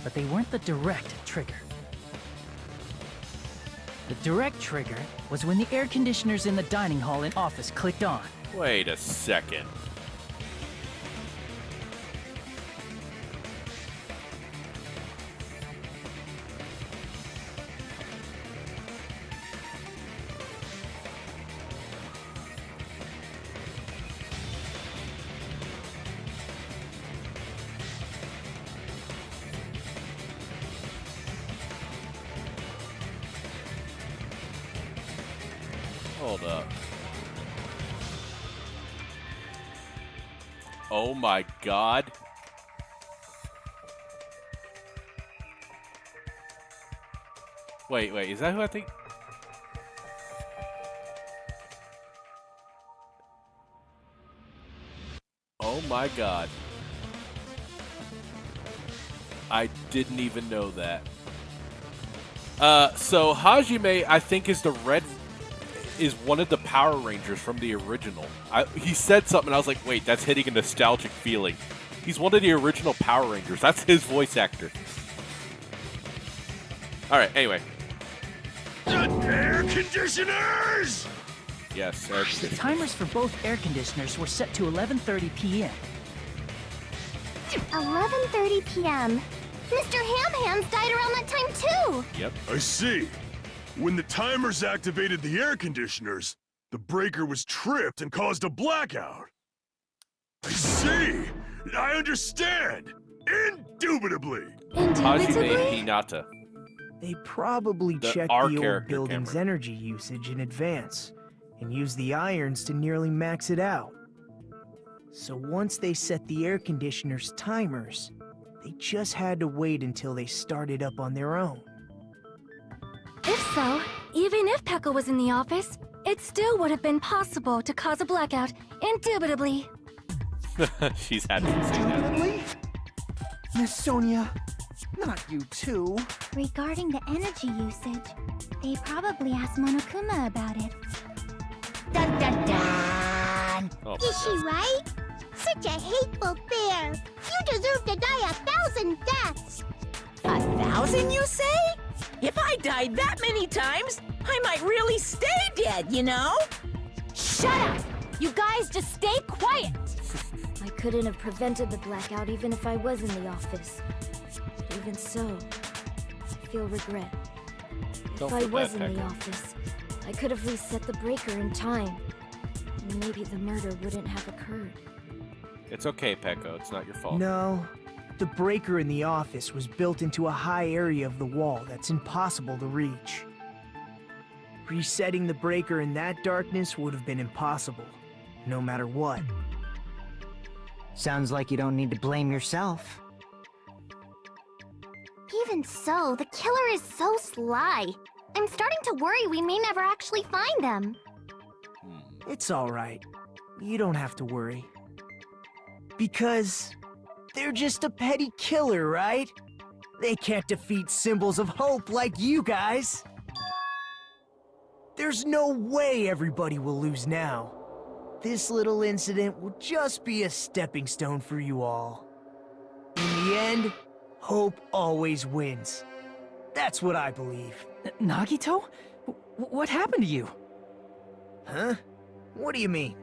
but they weren't the direct trigger. The direct trigger was when the air conditioners in the dining hall and office clicked on. Wait a second. Hold up. Oh my god. Wait, is that who I think? Oh my god. I didn't even know that. So Hajime, I think, is one of the Power Rangers from the original. He said something, and I was like, wait, that's hitting a nostalgic feeling. He's one of the original Power Rangers. That's his voice actor. Alright, anyway. Air conditioners! Yes, air conditioners. The timers for both air conditioners were set to 11:30 p.m. 11:30 p.m. Mr. Ham-Hands died around that time too! Yep. I see. When the timers activated the air conditioners, the breaker was tripped and caused a blackout. I see! I understand! Indubitably! Hajime Hinata. They probably checked our the old character, building's Cameron. energy usage in advance and used the irons to nearly max it out. So once they set the air conditioner's timers, they just had to wait until they started up on their own. If so, even if Pekka was in the office, it still would have been possible to cause a blackout, indubitably. She's happy to say that. Indubitably? Miss Sonia, not you too. Regarding the energy usage, they probably asked Monokuma about it. Dun dun dun! Oh, Is she right? Such a hateful bear! You deserve to die 1,000 deaths! 1,000, you say? If I died that many times, I might really stay dead, you know? Shut up! You guys just stay quiet! I couldn't have prevented the blackout even if I was in the office. But even so, I feel regret. Don't If I feel was bad, in the Pekka. office, I could have reset the breaker in time. And maybe the murder wouldn't have occurred. It's okay, Pekko. It's not your fault. No, the breaker in the office was built into a high area of the wall that's impossible to reach. Resetting the breaker in that darkness would have been impossible, no matter what. Sounds like you don't need to blame yourself. Even so, the killer is so sly. I'm starting to worry we may never actually find them. It's alright. You don't have to worry. Because they're just a petty killer, right? They can't defeat symbols of hope like you guys. There's no way everybody will lose now. This little incident will just be a stepping stone for you all. In the end, hope always wins. That's what I believe. Nagito? What happened to you? Huh? What do you mean?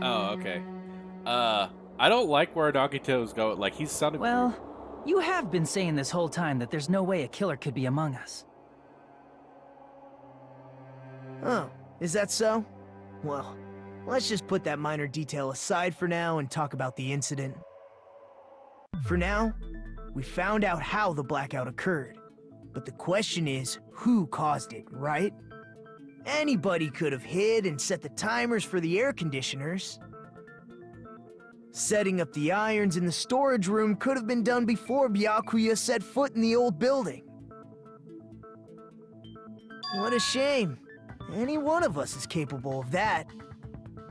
Oh, okay. I don't like where Nagito's going. Like, he's sounding... Well, you have been saying this whole time that there's no way a killer could be among us. Oh, is that so? Well, let's just put that minor detail aside for now and talk about the incident. For now, we found out how the blackout occurred. But the question is, who caused it, right? Anybody could have hid and set the timers for the air conditioners. Setting up the irons in the storage room could have been done before Byakuya set foot in the old building. What a shame. Any one of us is capable of that.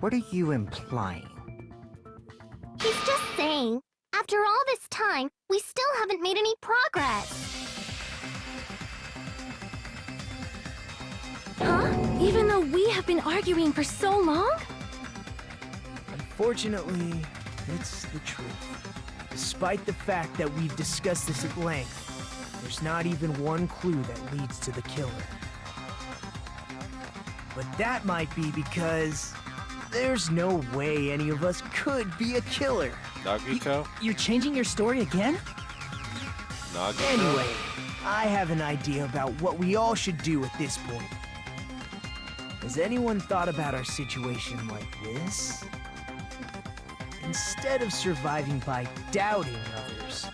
What are you implying? He's just saying, after all this time, we still haven't made any progress. Huh? Even though we have been arguing for so long? Unfortunately, it's the truth. Despite the fact that we've discussed this at length, there's not even one clue that leads to the killer. But that might be because there's no way any of us could be a killer. Nagito? You're changing your story again? Nagito? Anyway, I have an idea about what we all should do at this point. Has anyone thought about our situation like this? Instead of surviving by doubting others,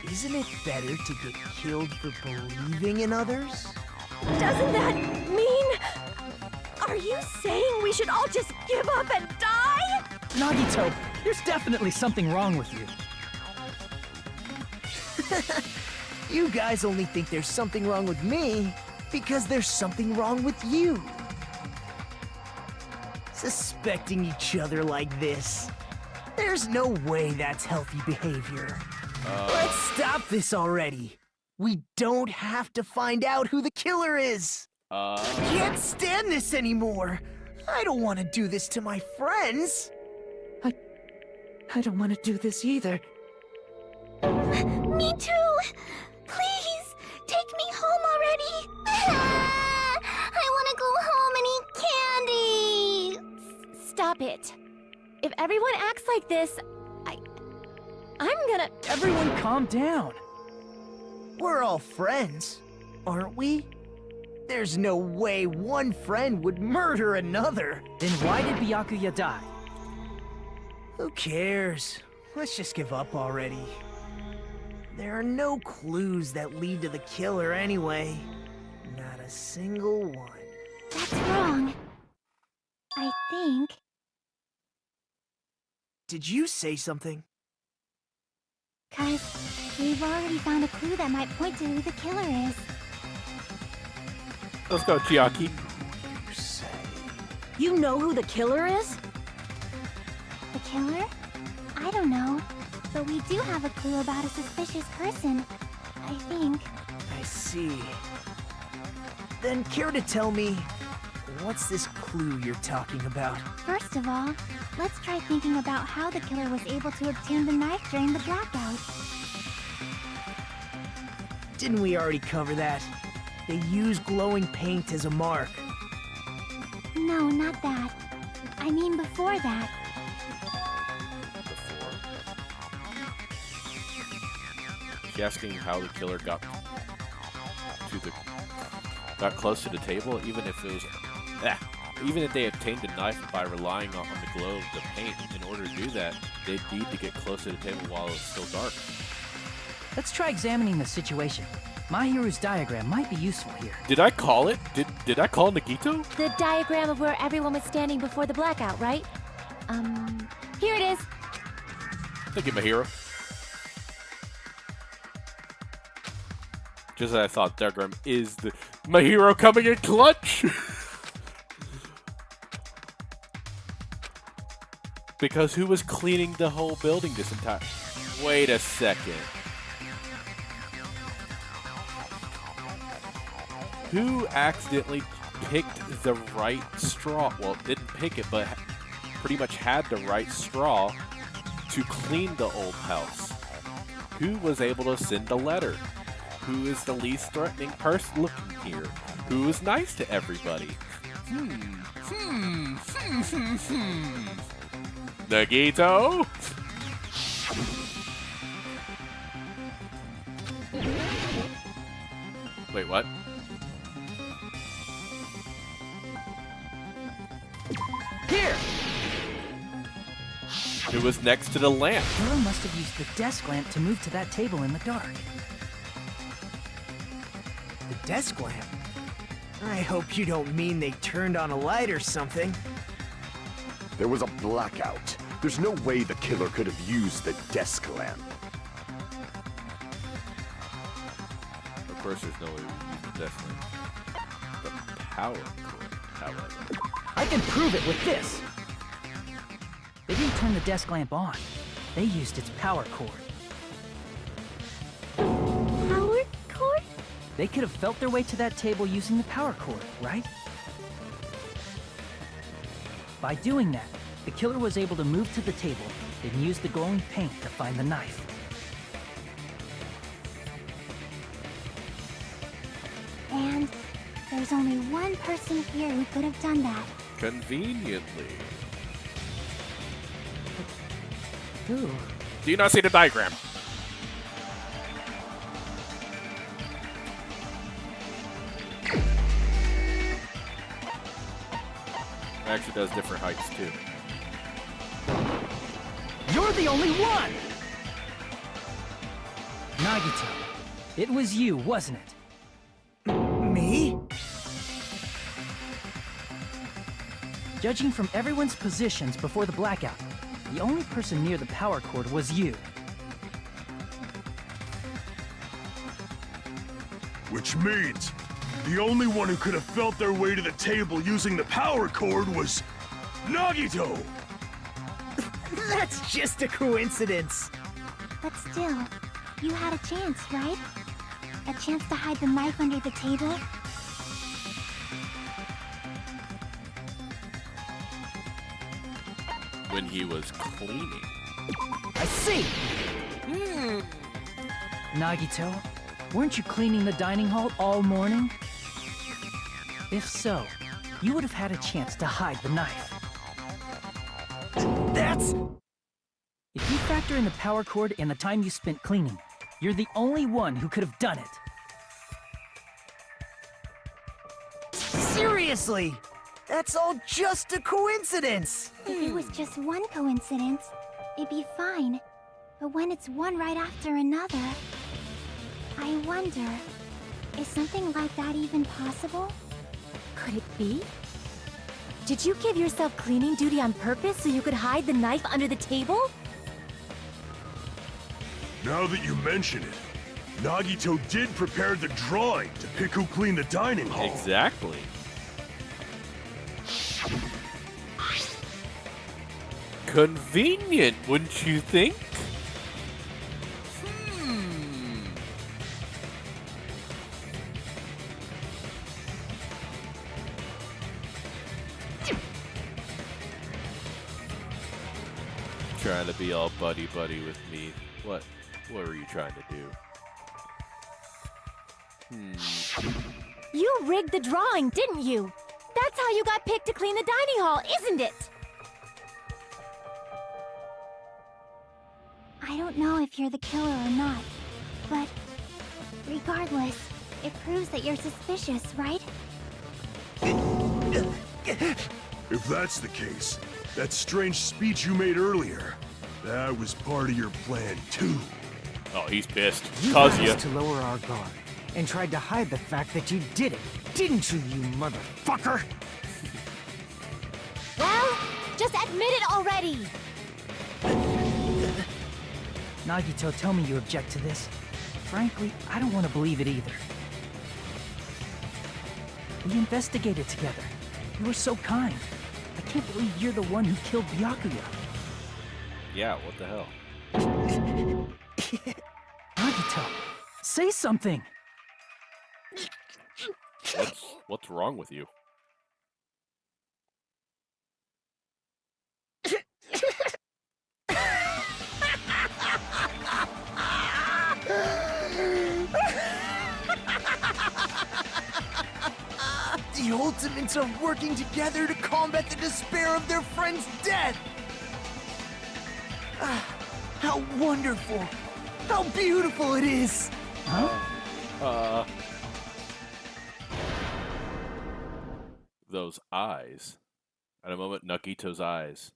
isn't it better to get killed for believing in others? Doesn't that mean... Are you saying we should all just give up and die? Nagito, there's definitely something wrong with you. You guys only think there's something wrong with me because there's something wrong with you. Suspecting each other like this. There's no way that's healthy behavior. Let's stop this already. We don't have to find out who the killer is. I can't stand this anymore. I don't want to do this to my friends. I don't want to do this either. Me too! Please, take me home already! I want to go home and eat candy! Stop it. If everyone acts like this, I'm gonna... Everyone calm down. We're all friends, aren't we? There's no way one friend would murder another. Then why did Byakuya die? Who cares? Let's just give up already. There are no clues that lead to the killer anyway. Not a single one. That's wrong. I think... Did you say something? 'Cause we've already found a clue that might point to who the killer is. Let's go, Chiaki. You know who the killer is? The killer? I don't know. But we do have a clue about a suspicious person. I think. I see. Then care to tell me, what's this clue you're talking about? First of all, let's try thinking about how the killer was able to obtain the knife during the blackout. Didn't we already cover that? They use glowing paint as a mark. No, not that. I mean before that. She's asking how the killer got close to the table, even if it was... Even if they obtained a knife by relying on the glow of the paint. In order to do that, they'd need to get close to the table while it's still dark. Let's try examining the situation. Mahiru's diagram might be useful here. Did I call it? Did I call Nagito? The diagram of where everyone was standing before the blackout, right? Here it is. Thank you, my hero. Just as I thought, Togami is my hero coming in clutch. Because who was cleaning the whole building this entire... Wait a second. Who accidentally picked the right straw? Well, didn't pick it, but pretty much had the right straw to clean the old house. Who was able to send a letter? Who is the least threatening person looking here? Who is nice to everybody? Nagito? Wait, what? Here! It was next to the lamp. Killer must have used the desk lamp to move to that table in the dark. The desk lamp? I hope you don't mean they turned on a light or something. There was a blackout. There's no way the killer could have used the desk lamp. Of course, there's no way we use the desk lamp. The power cord, however. I can prove it with this! They didn't turn the desk lamp on. They used its power cord. Power cord? They could have felt their way to that table using the power cord, right? By doing that, the killer was able to move to the table, then use the glowing paint to find the knife. And there's only one person here who could have done that. Conveniently. Who? Do you not see the diagram? It actually does different heights too. You're the only one! Nagito, it was you, wasn't it? Me? Judging from everyone's positions before the blackout, the only person near the power cord was you. Which means the only one who could have felt their way to the table using the power cord was Nagito! That's just a coincidence. But still, you had a chance, right? A chance to hide the knife under the table? When he was cleaning. I see! Nagito, weren't you cleaning the dining hall all morning? If so, you would have had a chance to hide the knife. That's... If you factor in the power cord and the time you spent cleaning, you're the only one who could have done it. Seriously! That's all just a coincidence! If it was just one coincidence, it'd be fine. But when it's one right after another, I wonder, is something like that even possible? Could it be? Did you give yourself cleaning duty on purpose so you could hide the knife under the table? Now that you mention it, Nagito did prepare the drawing to pick who cleaned the dining hall. Exactly. Convenient, wouldn't you think? Trying to be all buddy-buddy with me. What were you trying to do? You rigged the drawing, didn't you? That's how you got picked to clean the dining hall, isn't it? I don't know if you're the killer or not, but regardless, it proves that you're suspicious, right? If that's the case, that strange speech you made earlier, that was part of your plan too. Oh, he's pissed. You Kazuya. managed to lower our guard and tried to hide the fact that you did it, didn't you, you motherfucker? Well, just admit it already! Nagito, tell me you object to this. Frankly, I don't want to believe it either. We investigated together. You were so kind. I can't believe you're the one who killed Byakuya. Yeah, what the hell? Nagito, say something! What's wrong with you? The Ultimates are working together to combat the despair of their friend's death! How wonderful! How beautiful it is! Huh? Those eyes. At a moment, Nagito's eyes.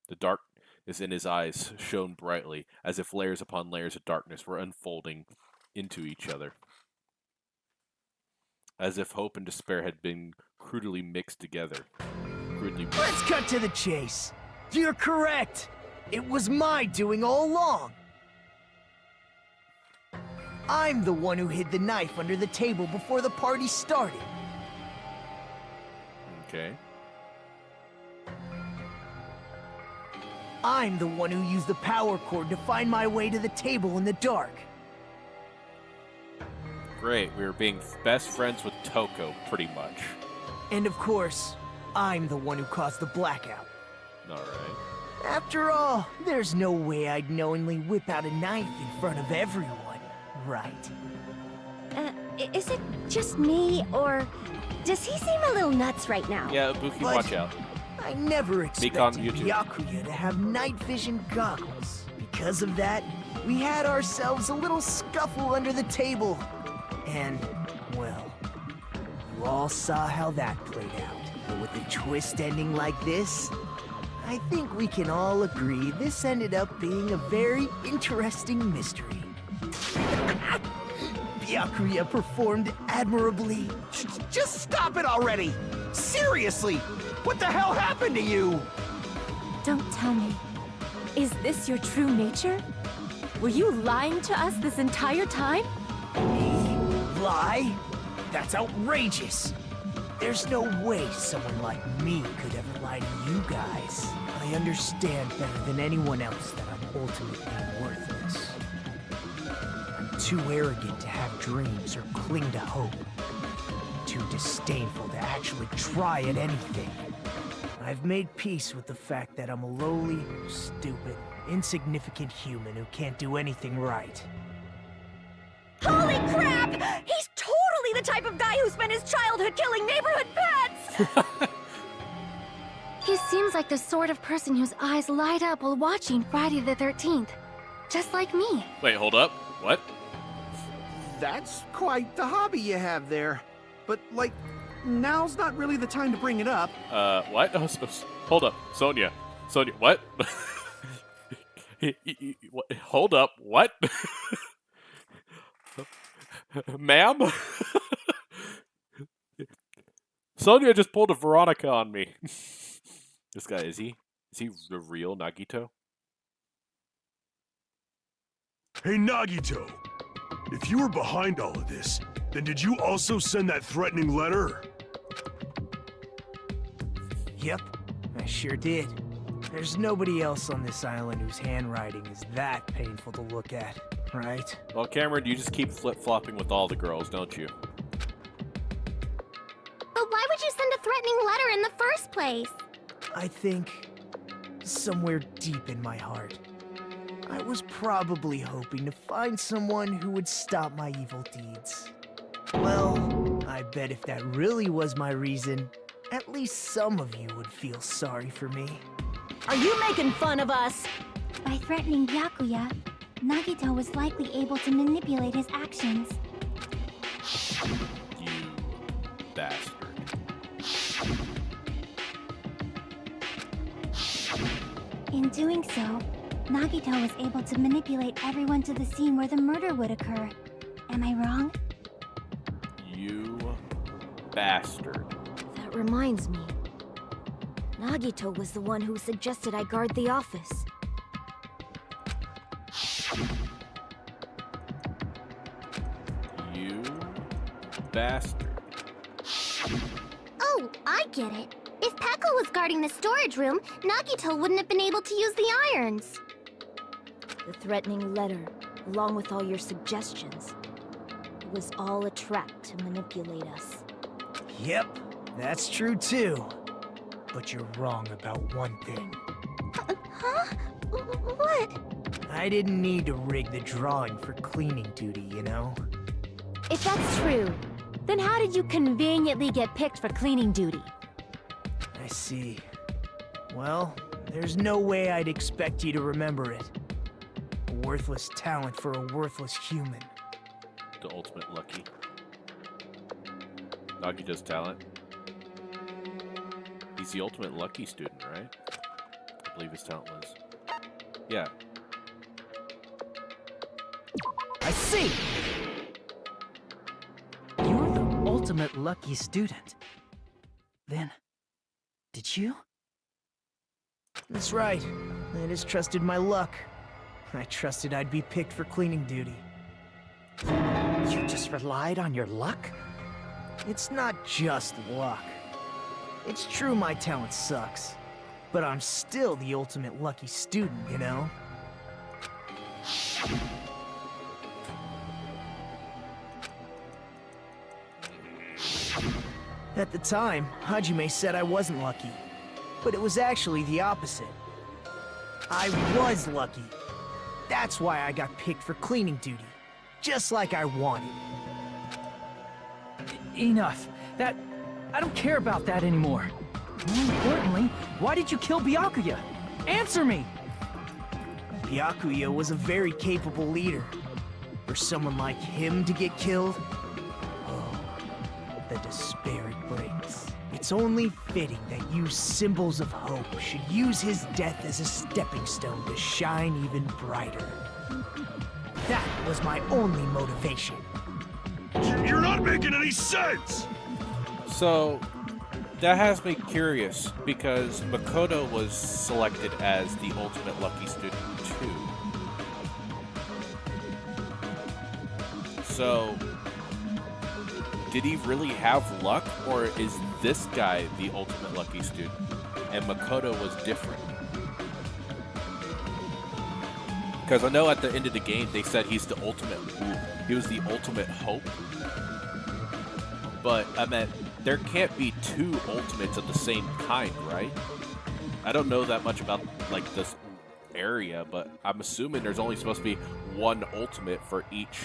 The darkness in his eyes shone brightly, as if layers upon layers of darkness were unfolding into each other. As if hope and despair had been crudely mixed together. Let's cut to the chase. You're correct. It was my doing all along. I'm the one who hid the knife under the table before the party started. Okay. I'm the one who used the power cord to find my way to the table in the dark. Great, we were being best friends with Toko, pretty much. And of course, I'm the one who caused the blackout. Alright. After all, there's no way I'd knowingly whip out a knife in front of everyone, right? Is it just me, or does he seem a little nuts right now? Yeah, Buki, watch out. I never expected YouTube. Byakuya to have night vision goggles. Because of that, we had ourselves a little scuffle under the table. And, well, you all saw how that played out. But with the twist ending like this, I think we can all agree this ended up being a very interesting mystery. Byakuya performed admirably. Just stop it already! Seriously! What the hell happened to you? Don't tell me. Is this your true nature? Were you lying to us this entire time? Lie? That's outrageous! There's no way someone like me could ever lie to you guys. I understand better than anyone else that I'm ultimately worthless. I'm too arrogant to have dreams or cling to hope. Too disdainful to actually try at anything. I've made peace with the fact that I'm a lowly, stupid, insignificant human who can't do anything right. Holy crap! He's totally the type of guy who spent his childhood killing neighborhood pets! He seems like the sort of person whose eyes light up while watching Friday the 13th. Just like me. Wait, hold up. What? That's quite the hobby you have there. But, like, now's not really the time to bring it up. What? Hold up. Sonia, what? Hold up, what? Ma'am? Sonia just pulled a Veronica on me. This guy, is he the real Nagito? Hey, Nagito! If you were behind all of this, then did you also send that threatening letter? Yep, I sure did. There's nobody else on this island whose handwriting is that painful to look at, right? Well, Cameron, you just keep flip-flopping with all the girls, don't you? But why would you send a threatening letter in the first place? I think, somewhere deep in my heart, I was probably hoping to find someone who would stop my evil deeds. Well, I bet if that really was my reason, at least some of you would feel sorry for me. Are you making fun of us? By threatening Byakuya, Nagito was likely able to manipulate his actions. You bastard. In doing so, Nagito was able to manipulate everyone to the scene where the murder would occur. Am I wrong? You bastard. That reminds me. Nagito was the one who suggested I guard the office. You bastard. Oh, I get it. If Peko was guarding the storage room, Nagito wouldn't have been able to use the irons. The threatening letter, along with all your suggestions, it was all a trap to manipulate us. Yep, that's true too. But you're wrong about one thing. Huh? What? I didn't need to rig the drawing for cleaning duty, you know? If that's true, then how did you conveniently get picked for cleaning duty? I see. Well, there's no way I'd expect you to remember it. A worthless talent for a worthless human. The ultimate lucky. Nagito's talent. He's the ultimate lucky student, right? I believe his talent was. Yeah. I see! You're the ultimate lucky student. Then, did you? That's right. I just trusted my luck. I trusted I'd be picked for cleaning duty. You just relied on your luck? It's not just luck. It's true my talent sucks, but I'm still the ultimate lucky student, you know? At the time, Hajime said I wasn't lucky, but it was actually the opposite. I was lucky. That's why I got picked for cleaning duty, just like I wanted. Enough. I don't care about that anymore. More importantly, why did you kill Byakuya? Answer me! Byakuya was a very capable leader. For someone like him to get killed, oh, the despair it brings. It's only fitting that you symbols of hope should use his death as a stepping stone to shine even brighter. That was my only motivation. You're not making any sense! So, that has me curious, because Makoto was selected as the ultimate lucky student too. So, did he really have luck, or is this guy the ultimate lucky student, and Makoto was different? Because I know at the end of the game they said he's the ultimate, he was the ultimate hope. But I meant, there can't be two ultimates of the same kind, right? I don't know that much about like this area, but I'm assuming there's only supposed to be one ultimate for each.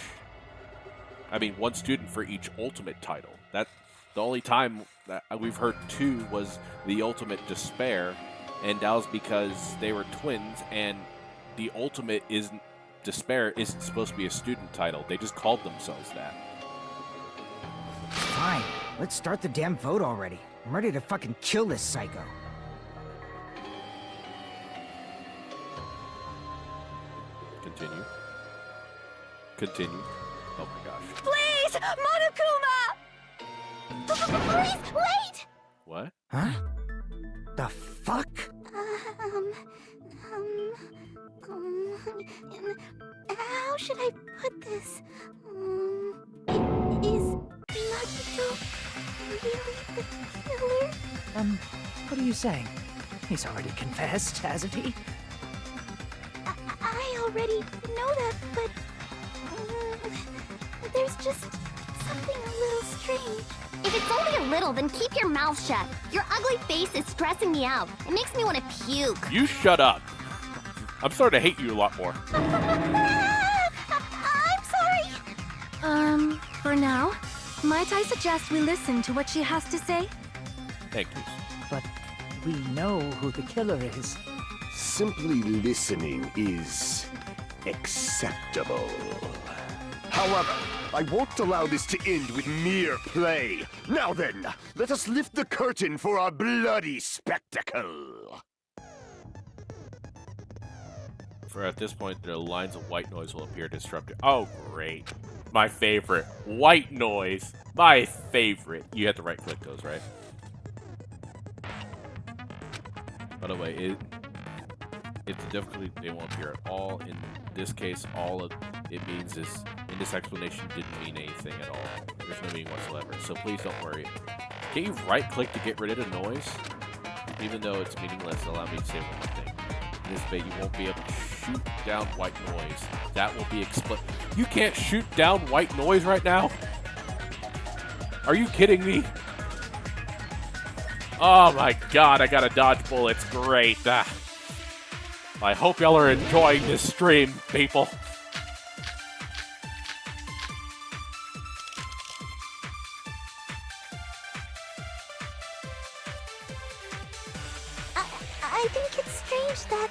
I mean, one student for each ultimate title. That the only time that we've heard two was the ultimate despair, and that was because they were twins, and the ultimate isn't despair isn't supposed to be a student title. They just called themselves that. Fine, let's start the damn vote already. I'm ready to fucking kill this psycho. Continue. Continue. Oh my gosh. Please! Monokuma! Please, wait! What? Huh? The fuck? How should I put this? Is Nagito really the killer? What are you saying? He's already confessed, hasn't he? I already know that, but there's just something a little strange. If it's only a little, then keep your mouth shut. Your ugly face is stressing me out. It makes me want to puke. You shut up. I'm starting to hate you a lot more. I'm sorry. For now, might I suggest we listen to what she has to say? Thank you. But we know who the killer is. Simply listening is acceptable. However, I won't allow this to end with mere play. Now then, let us lift the curtain for our bloody spectacle. For at this point, the lines of white noise will appear disrupted. Oh, great. My favorite. White noise. My favorite. You have to right-click those, right? By the way, it's difficulty they won't appear at all. In this case, all of it means is, and this explanation didn't mean anything at all. There's no meaning whatsoever, so please don't worry. Can you right-click to get rid of the noise? Even though it's meaningless, allow me to say one thing. In this bait, you won't be able to shoot down white noise. That will be You can't shoot down white noise right now? Are you kidding me? Oh my god, I gotta dodge bullets. Great. I hope y'all are enjoying this stream, people. I think it's strange that...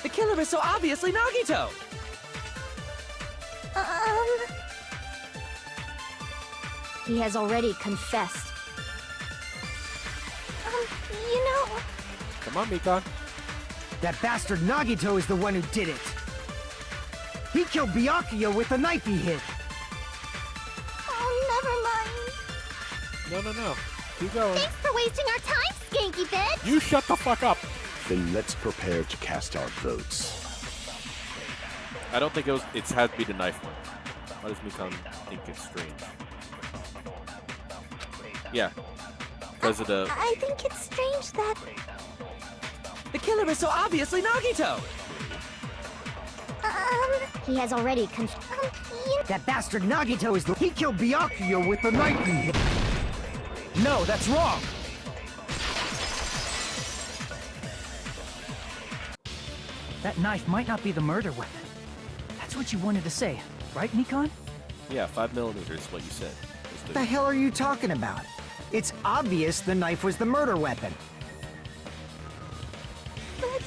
The killer is so obviously Nagito! He has already confessed. You know... Come on, Mikon. That bastard Nagito is the one who did it. He killed Byakuya with the knife he hid. Oh, never mind. No. Keep going. Thanks for wasting our time, skanky bitch! You shut the fuck up. Then let's prepare to cast our votes. I don't think it has to be the knife one. Why does Mikon think it's strange? Yeah. Because of the... I think it's strange that... The killer is so obviously Nagito! He has already That bastard Nagito is the... He killed Byakuya with the knife he hid. No, that's wrong! That knife might not be the murder weapon. That's what you wanted to say, right, Mikon? Yeah, 5mm is what you said. What the hell are you talking about? It's obvious the knife was the murder weapon. But,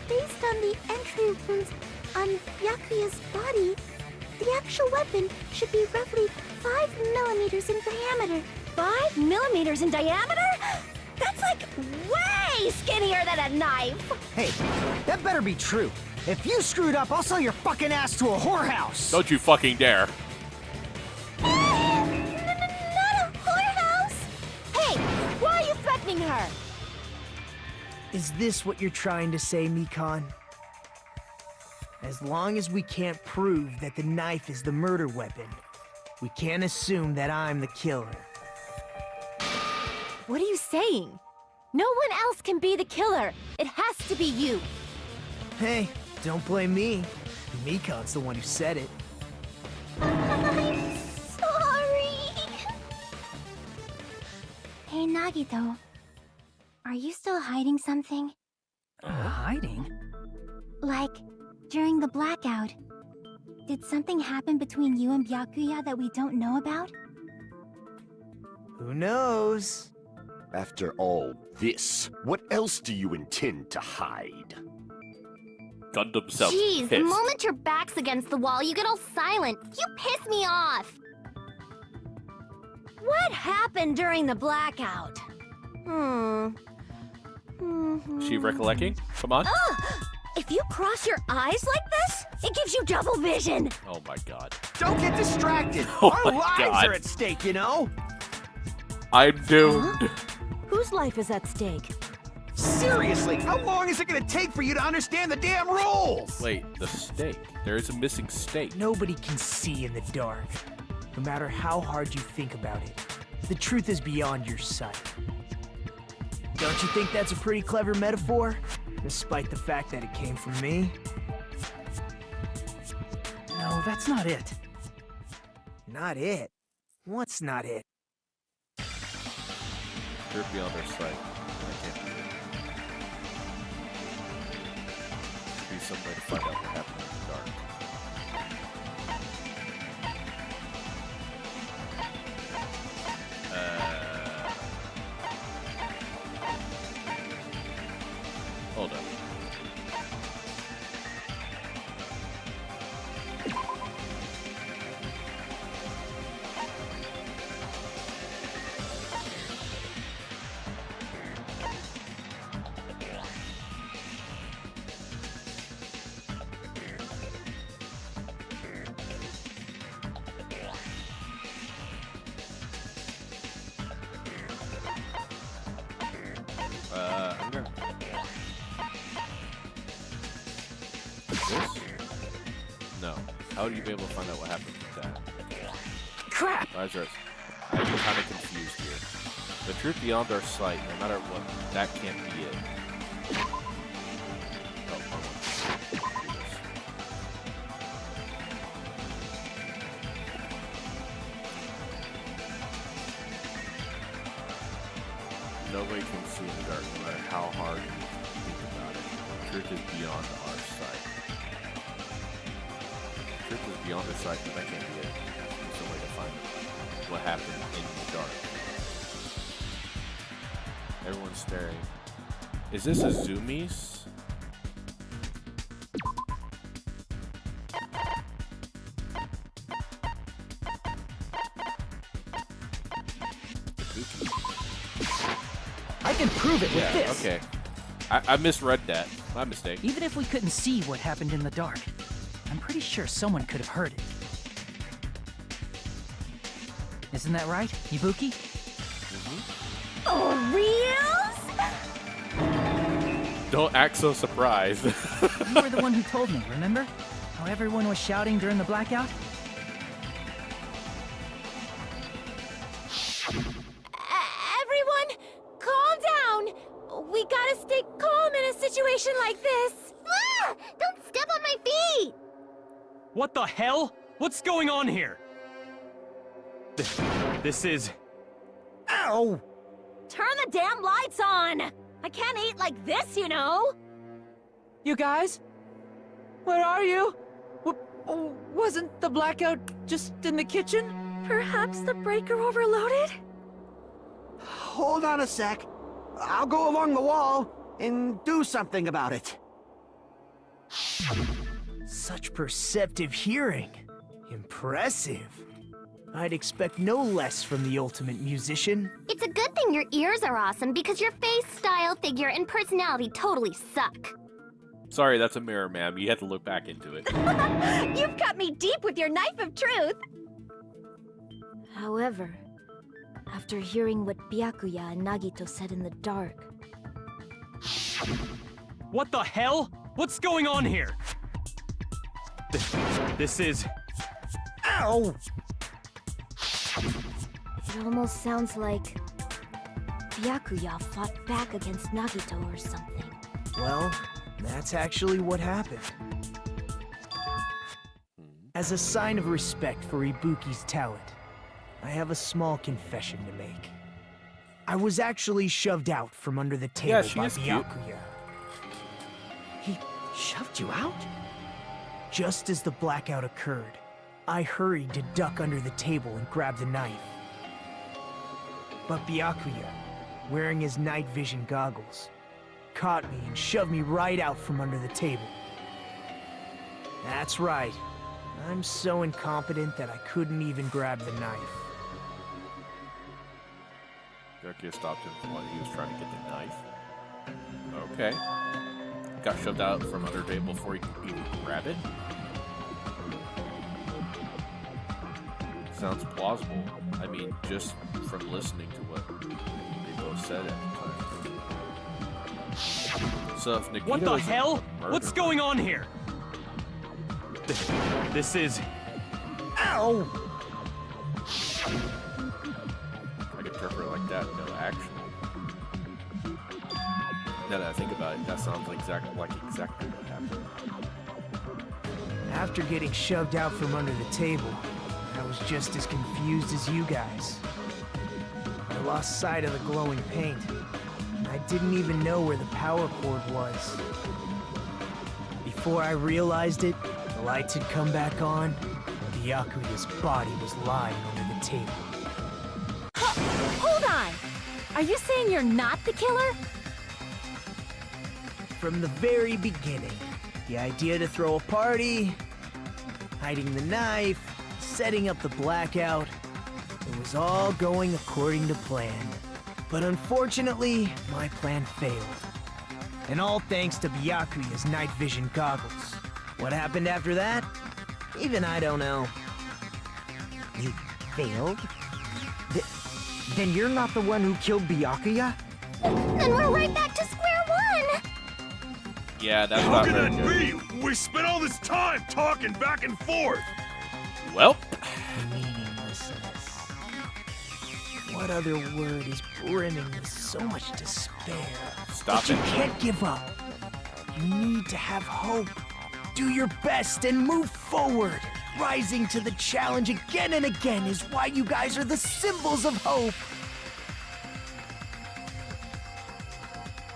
based on the entry wounds on Byakuya's body, the actual weapon should be roughly 5mm in diameter. 5mm in diameter? That's like way skinnier than a knife! Hey, that better be true. If you screwed up, I'll sell your fucking ass to a whorehouse! Don't you fucking dare. Not a whorehouse! Hey, why are you threatening her? Is this what you're trying to say, Mikon? As long as we can't prove that the knife is the murder weapon, we can't assume that I'm the killer. What are you saying? No one else can be the killer. It has to be you. Hey, don't blame me. Mikon's the one who said it. I'm sorry. Hey, Nagito. Are you still hiding something? Hiding? Like, during the blackout, did something happen between you and Byakuya that we don't know about? Who knows? After all this, what else do you intend to hide? Gundam sounds Jeez, the pissed. moment your back's against the wall, you get all silent. You piss me off. What happened during the blackout? Is she recollecting? Come on. If you cross your eyes like this, it gives you double vision. Oh my god. Don't get distracted. Oh Our my lives God. are at stake, you know? I'm doomed. Whose life is at stake? Seriously, how long is it gonna take for you to understand the damn rules? Wait, the steak. There is a missing steak. Nobody can see in the dark, no matter how hard you think about it. The truth is beyond your sight. Don't you think that's a pretty clever metaphor? Despite the fact that it came from me? No, that's not it. Not it? What's not it? They're beyond our sight. I can't do it. Be some way to find out what happened in the dark. Hold up. How would you be able to find out what happened with that? Crap! I'm kind of confused here. The truth beyond our sight, no matter what, that can't be it. Oh, wrong one. Do this. Nobody can see in the dark, no matter how hard you think about it. The truth is beyond our sight. The truth is beyond our sight, but that can't be it. There's no way to find what happened in the dark. Everyone's staring. Is this a zoomies? I can prove it with this. Okay. I misread that. My mistake. Even if we couldn't see what happened in the dark, I'm pretty sure someone could have heard it. Isn't that right, Ibuki? Oh, reals? Don't act so surprised. You were the one who told me, remember? How everyone was shouting during the blackout? Everyone, calm down. We gotta stay calm in a situation like this. Ah! Don't step on my feet! What the hell? What's going on here? This is... Ow! Turn the damn lights on. I can't eat like this, you know. You guys? Where are you? Wasn't the blackout just in the kitchen? Perhaps the breaker overloaded? Hold on a sec. I'll go along the wall and do something about it. Such perceptive hearing. Impressive. I'd expect no less from the ultimate musician. It's a good thing your ears are awesome because your face, style, figure, and personality totally suck. Sorry, that's a mirror, ma'am. You have to look back into it. You've cut me deep with your knife of truth. However, after hearing what Byakuya and Nagito said in the dark... What the hell? What's going on here? This is... Ow! It almost sounds like... Byakuya fought back against Nagito or something. Well, that's actually what happened. As a sign of respect for Ibuki's talent, I have a small confession to make. I was actually shoved out from under the table by Byakuya. He shoved you out? Just as the blackout occurred, I hurried to duck under the table and grab the knife. But Byakuya, wearing his night vision goggles, caught me and shoved me right out from under the table. That's right. I'm so incompetent that I couldn't even grab the knife. Byakuya stopped him while he was trying to get the knife. Okay. Got shoved out from under the table before he could even grab it. Sounds plausible. I mean, just from listening to what they both said at the time. So if Nagito What the isn't hell? a murderer- What's going on here? This is... Ow! I can interpret it like that. No, actually. Now that I think about it, that sounds exactly what happened. After getting shoved out from under the table, I was just as confused as you guys. I lost sight of the glowing paint. I didn't even know where the power cord was. Before I realized it, the lights had come back on, and Byakuya's body was lying under the table. Hold on. Are you saying you're not the killer? From the very beginning, the idea to throw a party, hiding the knife, setting up the blackout, it was all going according to plan. But unfortunately, my plan failed. And all thanks to Byakuya's night vision goggles. What happened after that? Even I don't know. You failed? Then you're not the one who killed Byakuya? Then we're right back to square one! Yeah, that's How not can very that good. be? we spent all this time talking back and forth? Well, Meaninglessness. What other word is brimming with so much despair? Stop but you it. can't give up. You need to have hope. Do your best and move forward. Rising to the challenge again and again is why you guys are the symbols of hope.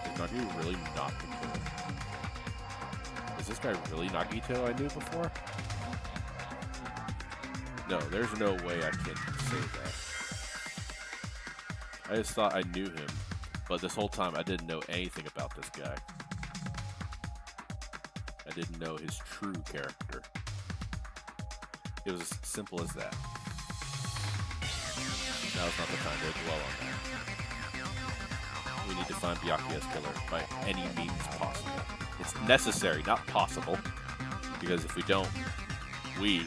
Is Nagito really Nagito? Is this guy really Nagito I knew before? No, there's no way I can say that. I just thought I knew him, but this whole time I didn't know anything about this guy. I didn't know his true character. It was as simple as that. Now's not the time to dwell on that. We need to find Byakuya's killer by any means possible. It's necessary, not possible. Because if we don't, we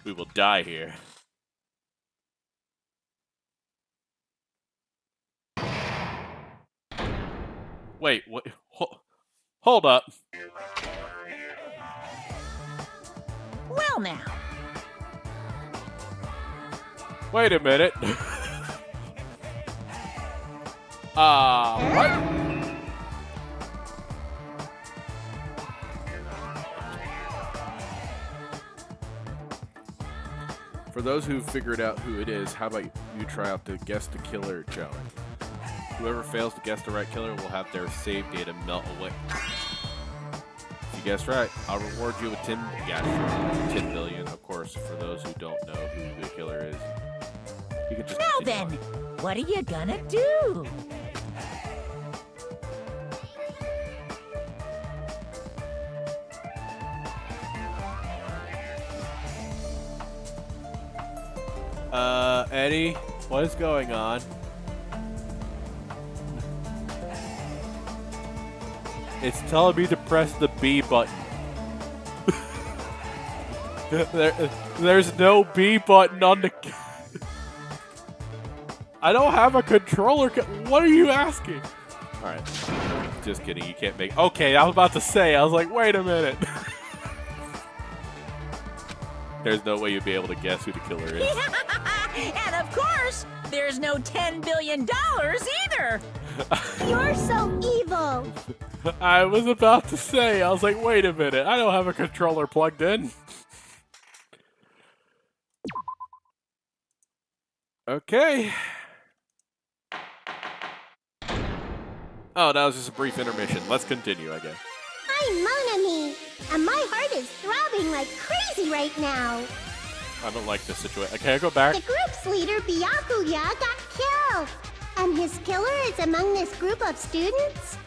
will die here. Wait, what? Hold up. Well now. Wait a minute. What? For those who figured out who it is, how about you try out the Guess the Killer challenge? Whoever fails to guess the right killer will have their save data melt away. If you guess right, I'll reward you with 10 billion. Of course, for those who don't know who the killer is, you can just Now continue then, on. what are you gonna do? Eddie, what is going on? It's telling me to press the B button. There's no B button on the... I don't have a controller. What are you asking? Alright. Just kidding. You can't make... Okay, I was about to say. I was like, wait a minute. There's no way you'd be able to guess who the killer is. And of course, there's no $10 billion either. You're so evil. I was about to say, I was like, wait a minute, I don't have a controller plugged in. Okay. Oh, that was just a brief intermission. Let's continue, I guess. I'm Monami, and my heart is throbbing like crazy right now. I don't like this situation. Okay, I go back. The group's leader, Byakuya, got killed. And his killer is among this group of students?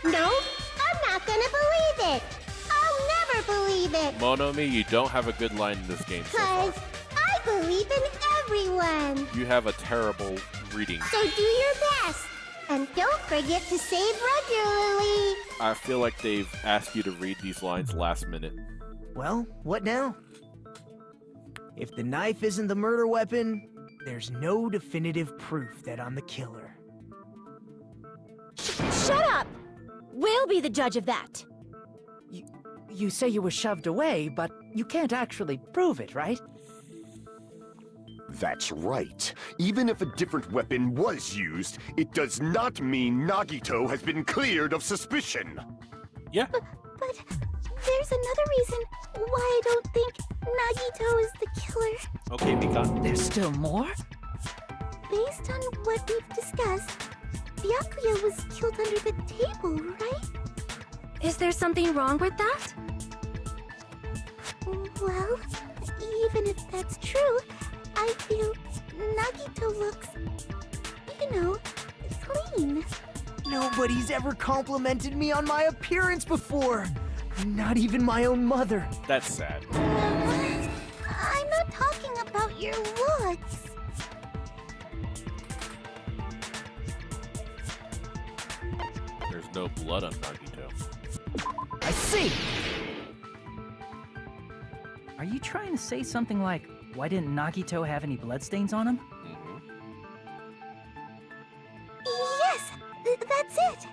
No, I'm not gonna believe it. I'll never believe it. Monomi, you don't have a good line in this game so far. Cause I believe in everyone. You have a terrible reading. So do your best. And don't forget to save regularly. I feel like they've asked you to read these lines last minute. Well, what now? If the knife isn't the murder weapon, there's no definitive proof that I'm the killer. Shut up! We'll be the judge of that. You say you were shoved away, but you can't actually prove it, right? That's right. Even if a different weapon was used, it does not mean Nagito has been cleared of suspicion. Yeah. But there's another reason why I don't think Nagito is the killer. Okay, Mika. There's still more? Based on what we've discussed, Byakuya was killed under the table, right? Is there something wrong with that? Well, even if that's true, I feel Nagito looks, clean. Nobody's ever complimented me on my appearance before. Not even my own mother. That's sad. I'm not talking about your looks. There's no blood on Nagito. I see! Are you trying to say something like, why didn't Nagito have any bloodstains on him? Yes, that's it.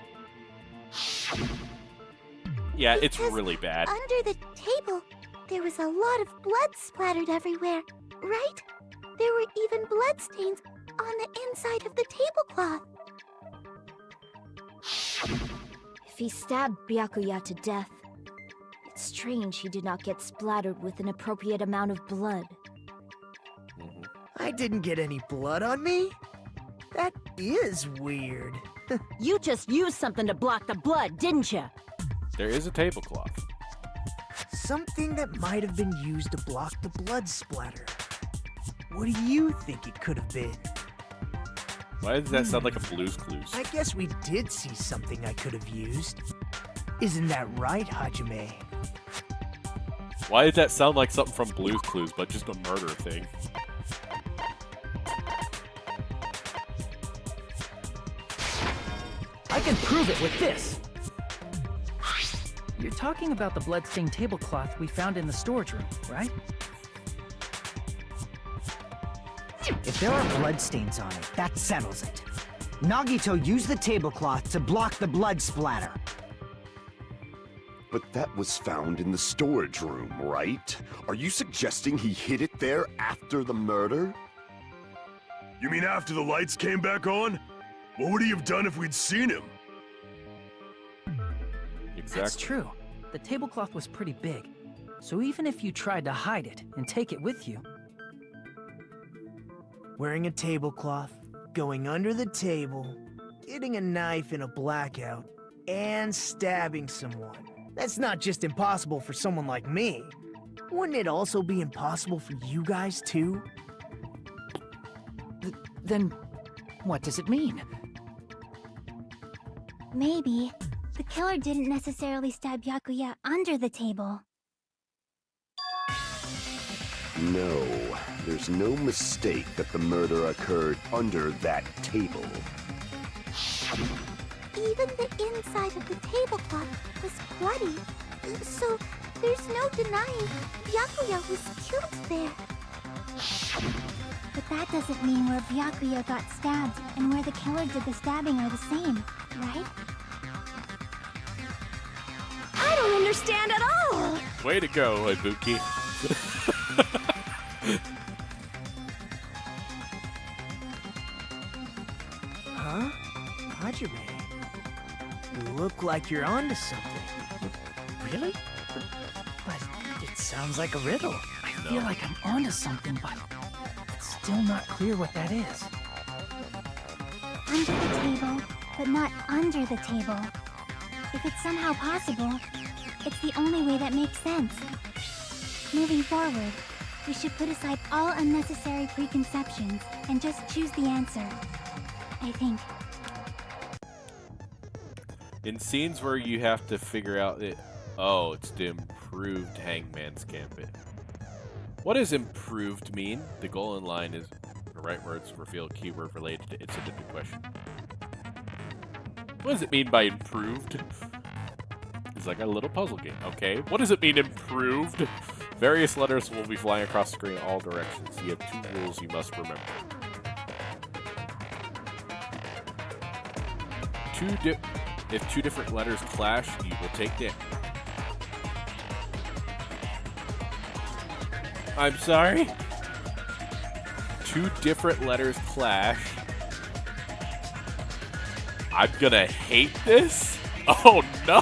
Yeah, it's Because really bad. Under the table, there was a lot of blood splattered everywhere, right? There were even bloodstains on the inside of the tablecloth. If he stabbed Byakuya to death, it's strange he did not get splattered with an appropriate amount of blood. I didn't get any blood on me? That is weird. You just used something to block the blood, didn't you? There is a tablecloth. Something that might have been used to block the blood splatter. What do you think it could have been? Why does that sound like a Blue's Clues? I guess we did see something I could have used. Isn't that right, Hajime? Why does that sound like something from Blue's Clues, but just a murder thing? I can prove it with this! You're talking about the bloodstained tablecloth we found in the storage room, right? If there are bloodstains on it, that settles it. Nagito used the tablecloth to block the blood splatter. But that was found in the storage room, right? Are you suggesting he hid it there after the murder? You mean after the lights came back on? What would he have done if we'd seen him? Exactly. That's true. The tablecloth was pretty big, so even if you tried to hide it and take it with you... Wearing a tablecloth, going under the table, getting a knife in a blackout, and stabbing someone. That's not just impossible for someone like me. Wouldn't it also be impossible for you guys too? Then, what does it mean? Maybe the killer didn't necessarily stab Byakuya under the table. No, there's no mistake that the murder occurred under that table. Even the inside of the tablecloth was bloody, so there's no denying Byakuya was killed there. But that doesn't mean where Byakuya got stabbed and where the killer did the stabbing are the same, right? I don't understand at all! Way to go, Ibuki. Huh? Hajime, you look like you're onto something. Really? But it sounds like a riddle. I feel like I'm onto something, but it's still not clear what that is. Under the table, but not under the table. If it's somehow possible, it's the only way that makes sense. Moving forward, we should put aside all unnecessary preconceptions and just choose the answer. I think. In scenes where you have to figure out it, oh, it's the improved Hangman's Gambit. What does improved mean? The goal in line is the right words reveal keyword related to it's a different question. What does it mean by improved? It's like a little puzzle game. Okay, what does it mean improved? Various letters will be flying across the screen in all directions. You have two rules you must remember. If two different letters clash, you will take damage. I'm sorry? Two different letters clash. I'm gonna hate this? Oh no!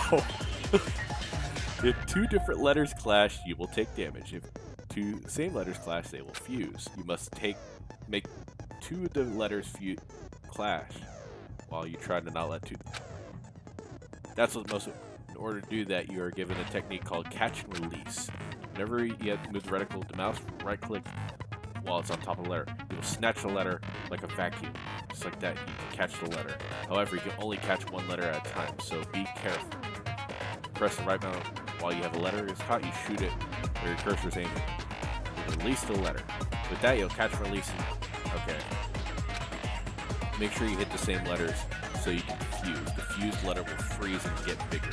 If two different letters clash, you will take damage. If two same letters clash, they will fuse. You must make two of the letters clash while you try to not let two. That's what most. In order to do that, you are given a technique called catch and release. Whenever you have to move the reticle of the mouse, right-click while it's on top of the letter. You will snatch the letter like a vacuum. Just like that, you can catch the letter. However, you can only catch one letter at a time, so be careful. Press the right mouse while you have a letter is caught, you shoot it where your cursor is aiming. You release the letter. With that, you'll catch and release it. Okay. Make sure you hit the same letters so you can fuse. The fused letter will freeze and get bigger.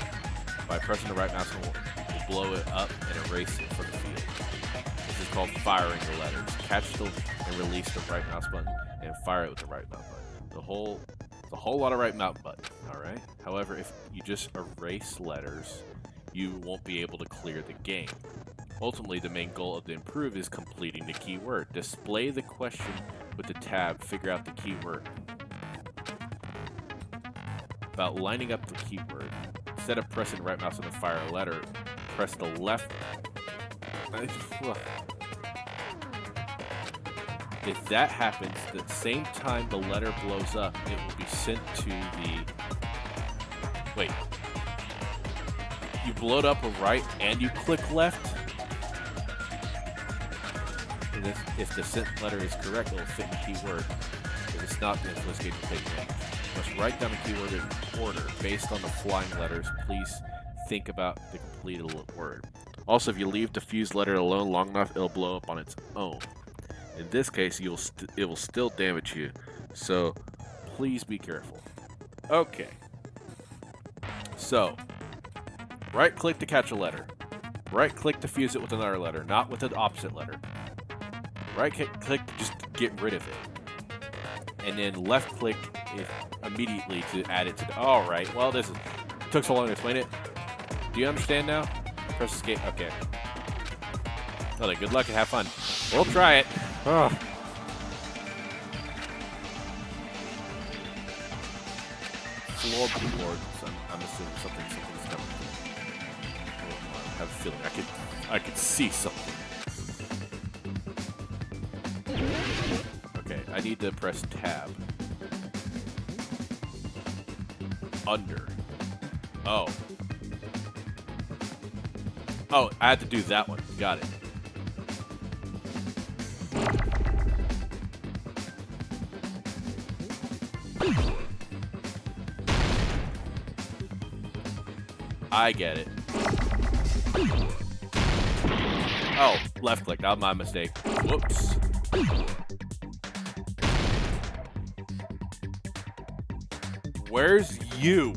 By pressing the right mouse, will blow it up and erase it from the field. This is called firing the letters. Catch and release the right mouse button and fire it with the right mouse button. The whole lot of right mouse buttons, alright? However, if you just erase letters, you won't be able to clear the game. Ultimately, the main goal of the improve is completing the keyword. Display the question with the tab, figure out the keyword. About lining up the keyword. Instead of pressing right mouse on the fire letter, press the left. If that happens, the same time the letter blows up, it will be sent to the... Wait. You blow it up a right and you click left? And if the sent letter is correct, it will fit the keyword. If it's not, then let's get to take it. Let's write down the keyword in order. Based on the flying letters, please think about the completed word. Also, if you leave the fused letter alone long enough, it'll blow up on its own. In this case, it will still damage you, so please be careful. Okay. So, right-click to catch a letter. Right-click to fuse it with another letter, not with the opposite letter. Right-click to just get rid of it. And then left-click immediately to add it to the... Alright, well, this took so long to explain it. Do you understand now? Press escape. Okay. Well, good luck and have fun. We'll try it. Oh. Floorboard. I'm assuming something's coming. I have a feeling I could see something. Okay, I need to press tab. Under. Oh. Oh, I had to do that one. Got it. I get it. Oh, left click. That was my mistake. Whoops. Where's you?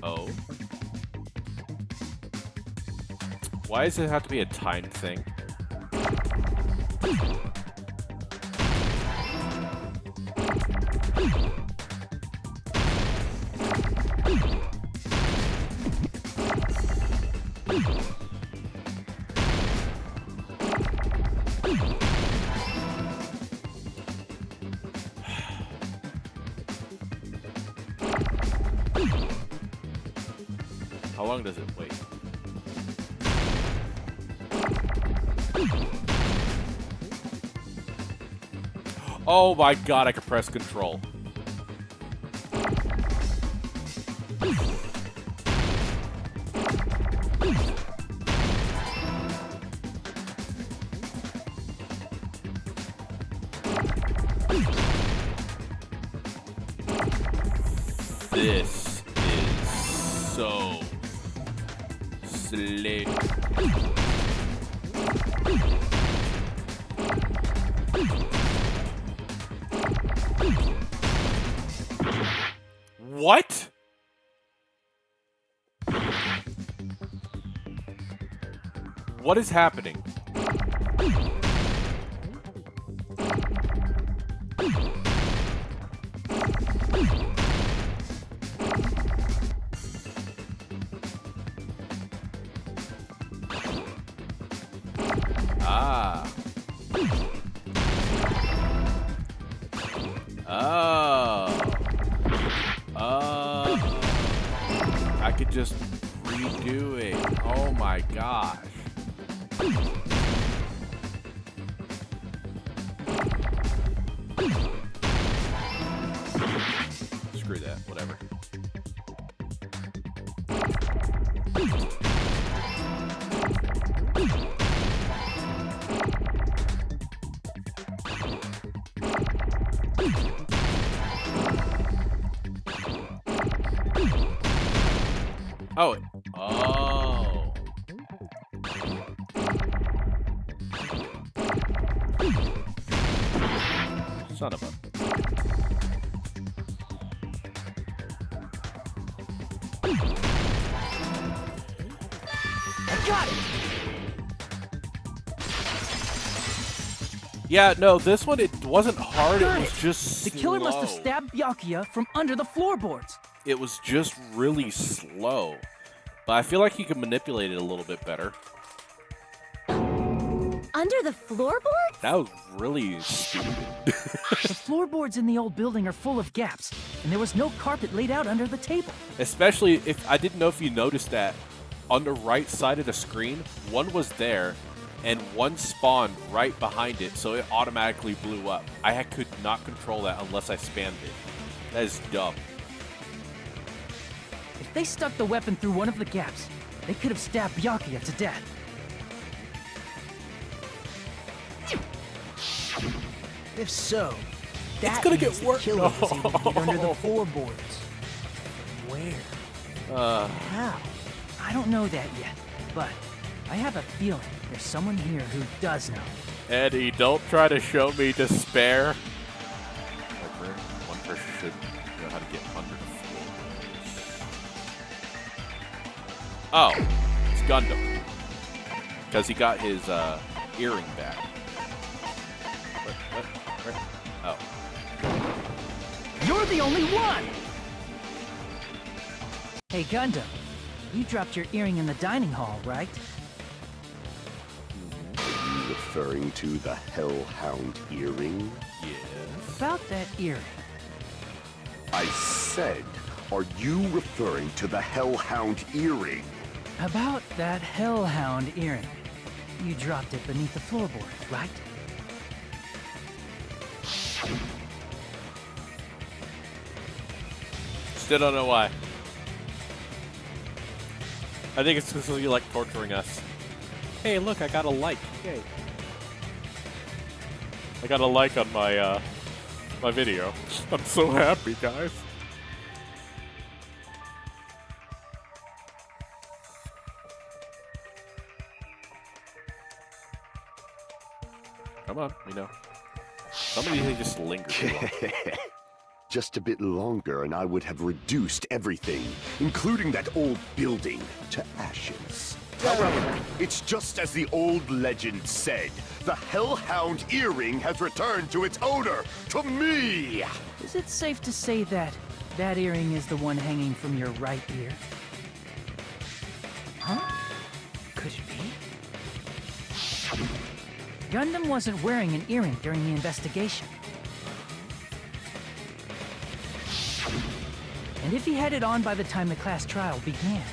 Oh. Why does it have to be a timed thing? How long does it wait? Oh my god, I can press control. This is so slick. What? What is happening? Ah. Oh. I could just redo it. Oh my gosh. Screw that, whatever. Oh. Oh. Son of a... I got it! Yeah, no, this one, it wasn't hard, it was just The killer must have slow. stabbed Byakuya from under the floorboards. It was just really slow. But I feel like he could manipulate it a little bit better. Under the floorboard? That was really stupid. The floorboards in the old building are full of gaps, and there was no carpet laid out under the table. Especially if, I didn't know if you noticed that on the right side of the screen, one was there, and one spawned right behind it, so it automatically blew up. I could not control that unless I spammed it. That is dumb. If they stuck the weapon through one of the gaps, they could have stabbed Byakuya to death. If so, that gonna get means the worse. killer was able to get under the floorboards. Where? How? I don't know that yet, but I have a feeling there's someone here who does know. Eddie, don't try to show me despair. One person should know how to get under the floor. Oh, it's Gundam. Because he got his earring back. What? Oh. You're the only one! Hey, Gundam, you dropped your earring in the dining hall, right? Are you referring to the Hellhound earring? Yes. About that earring. I said, are you referring to the Hellhound earring? About that Hellhound earring. You dropped it beneath the floorboard, right? Still don't know why. I think it's because you like torturing us. Hey, look, I got a like. Yay. I got a like on my my video. I'm so happy, guys. Come on, we know. Some of these things just linger too long. Just a bit longer and I would have reduced everything, including that old building, to ashes. However, it's just as the old legend said. The Hellhound earring has returned to its owner, to me! Is it safe to say that that earring is the one hanging from your right ear? Huh? Could it be? Gundam wasn't wearing an earring during the investigation. And if he had it on by the time the class trial began,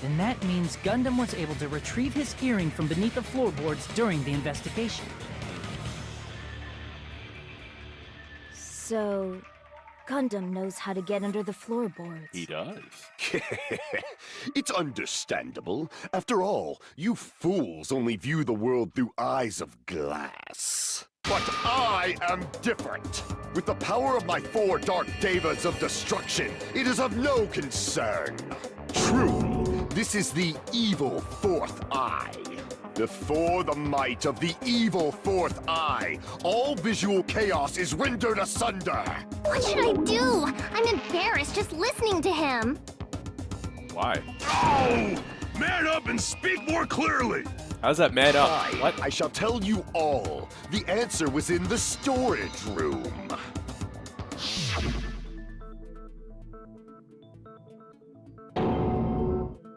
then that means Gundam was able to retrieve his earring from beneath the floorboards during the investigation. So, Gundam knows how to get under the floorboards. He does. It's understandable. After all, you fools only view the world through eyes of glass. But I am different. With the power of my 4 Dark Devas of Destruction, it is of no concern. Truly, this is the evil 4th eye. Before the might of the evil 4th eye, all visual chaos is rendered asunder. What should I do? I'm embarrassed just listening to him. Why? Oh! Man up and speak more clearly! How's that man up? What? I shall tell you all. The answer was in the storage room.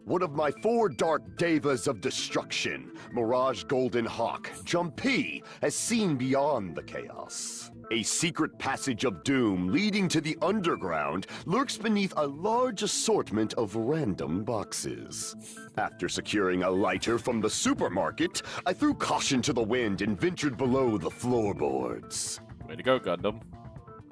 One of my 4 Dark Devas of Destruction, Mirage Golden Hawk, Jumpy, has seen beyond the chaos. A secret passage of doom leading to the underground lurks beneath a large assortment of random boxes. After securing a lighter from the supermarket, I threw caution to the wind and ventured below the floorboards. Way to go, Gundam.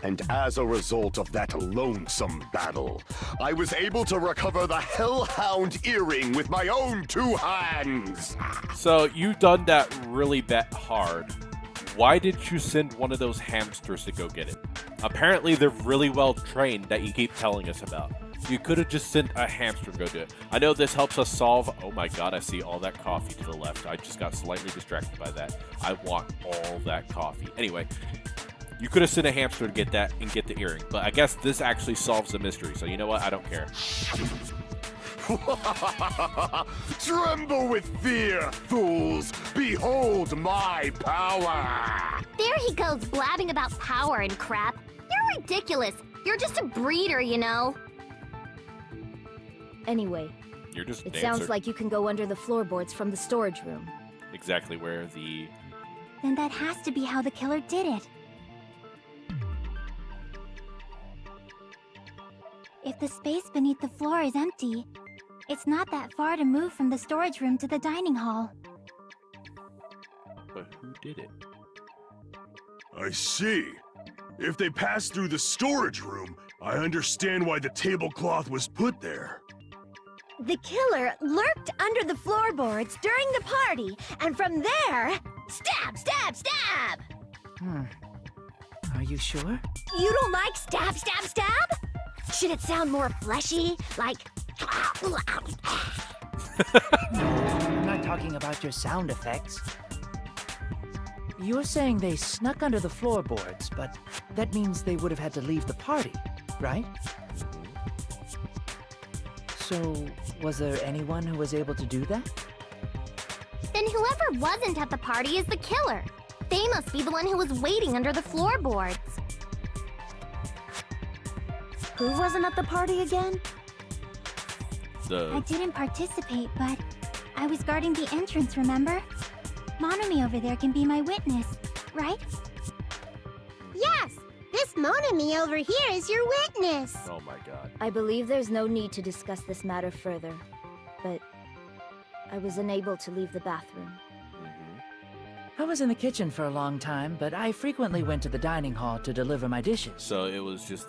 And as a result of that lonesome battle, I was able to recover the Hellhound earring with my own 2 hands. So you done that really that hard. Why didn't you send one of those hamsters to go get it? Apparently they're really well trained that you keep telling us about. You could have just sent a hamster to go do it. I know this helps us solve... Oh my god, I see all that coffee to the left. I just got slightly distracted by that. I want all that coffee. Anyway, you could have sent a hamster to get that and get the earring. But I guess this actually solves the mystery. So you know what? I don't care. Tremble with fear, fools! Behold my power! There he goes blabbing about power and crap. You're ridiculous. You're just a breeder, you know. Anyway, You're just a it dancer. sounds like you can go under the floorboards from the storage room. Exactly where the... Then that has to be how the killer did it. If the space beneath the floor is empty, it's not that far to move from the storage room to the dining hall. But who did it? I see. If they passed through the storage room, I understand why the tablecloth was put there. The killer lurked under the floorboards during the party, and from there, stab, stab, stab! Are you sure? You don't like stab, stab, stab? Should it sound more fleshy? Like... I'm not talking about your sound effects. You're saying they snuck under the floorboards, but that means they would have had to leave the party, right? So, was there anyone who was able to do that? Then whoever wasn't at the party is the killer. They must be the one who was waiting under the floorboards. Who wasn't at the party again? I didn't participate, but I was guarding the entrance, remember? Monomi over there can be my witness, right? Yes! This Monomi over here is your witness! Oh my god. I believe there's no need to discuss this matter further, but I was unable to leave the bathroom. I was in the kitchen for a long time, but I frequently went to the dining hall to deliver my dishes. So it was just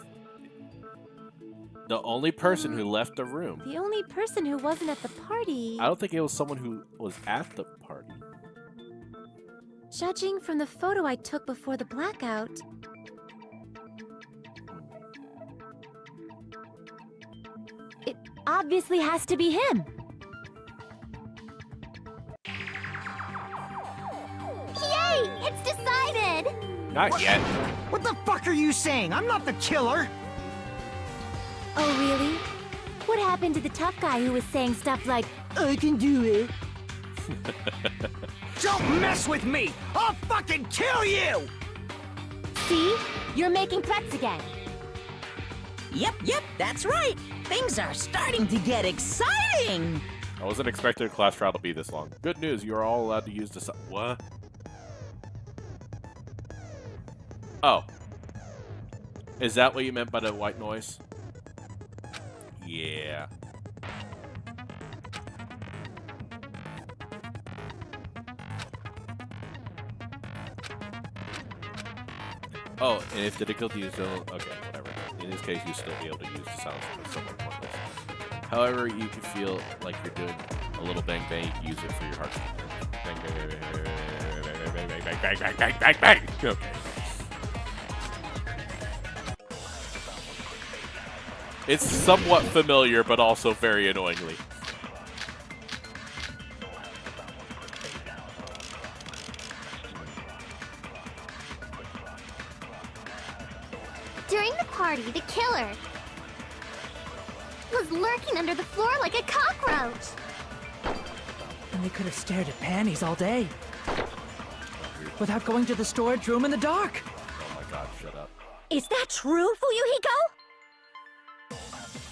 the only person who left the room. The only person who wasn't at the party... I don't think it was someone who was at the party. Judging from the photo I took before the blackout... It obviously has to be him. Yay! It's decided! Not yet. What the fuck are you saying? I'm not the killer! Oh, really? What happened to the tough guy who was saying stuff like, I can do it? Don't mess with me! I'll fucking kill you! see? You're making threats again. Yep, that's right. Things are starting to get exciting. I wasn't expecting a class trial to be this long. Good news, you are all allowed to use this. What? Oh. Is that what you meant by the white noise? Yeah. Oh, and if the difficulty is still... Okay, whatever. In this case, you'll still be able to use the sounds somewhat pointless. However, you can feel like you're doing a little bang bang, you can use it for your heart. Bang bang bang bang bang bang bang bang bang bang bang. Okay. It's somewhat familiar, but also very annoyingly. During the party, the killer was lurking under the floor like a cockroach. And they could have stared at panties all day. Without going to the storage room in the dark. Oh my god, shut up. Is that true, Fuyuhiko?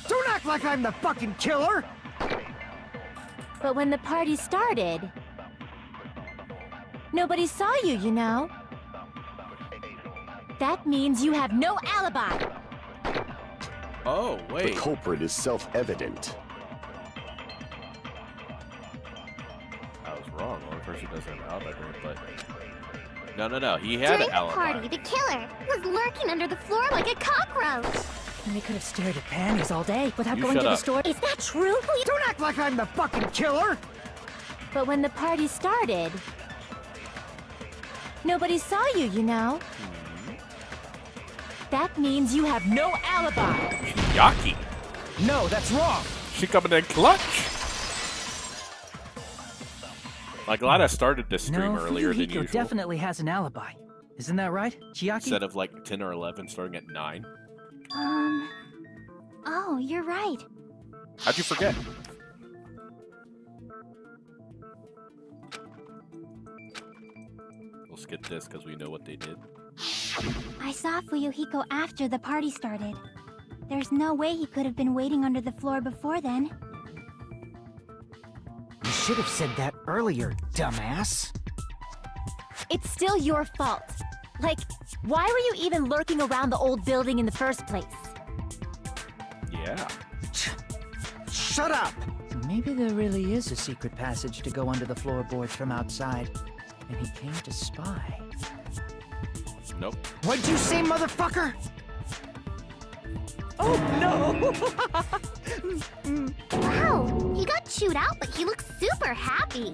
Don't act like I'm the fucking killer! But when the party started, nobody saw you, you know? That means you have no alibi. Oh, wait. The culprit is self-evident. I was wrong. The only person who doesn't have an alibi, but... No. He had During an alibi. the party, the killer was lurking under the floor like a cockroach. And they could have stared at panties all day without You going shut to the up. store. Is that true? Don't act like I'm the fucking killer! But when the party started, nobody saw you, you know? That means you have no alibi. Yaki. No, that's wrong! She coming in clutch. I'm glad I started this stream No, earlier than Fuyuhiko usual. definitely has an alibi. Isn't that right, Chiaki? Instead of like 10 or 11, starting at 9. Oh, you're right. How'd you forget? We'll skip this because we know what they did. I saw Fuyuhiko after the party started. There's no way he could have been waiting under the floor before then. You should have said that earlier, dumbass. It's still your fault. Like, why were you even lurking around the old building in the first place? Yeah. Shut up! Maybe there really is a secret passage to go under the floorboards from outside, and he came to spy. Nope. What'd you say, motherfucker? Oh no! Wow, he got chewed out, but he looks super happy.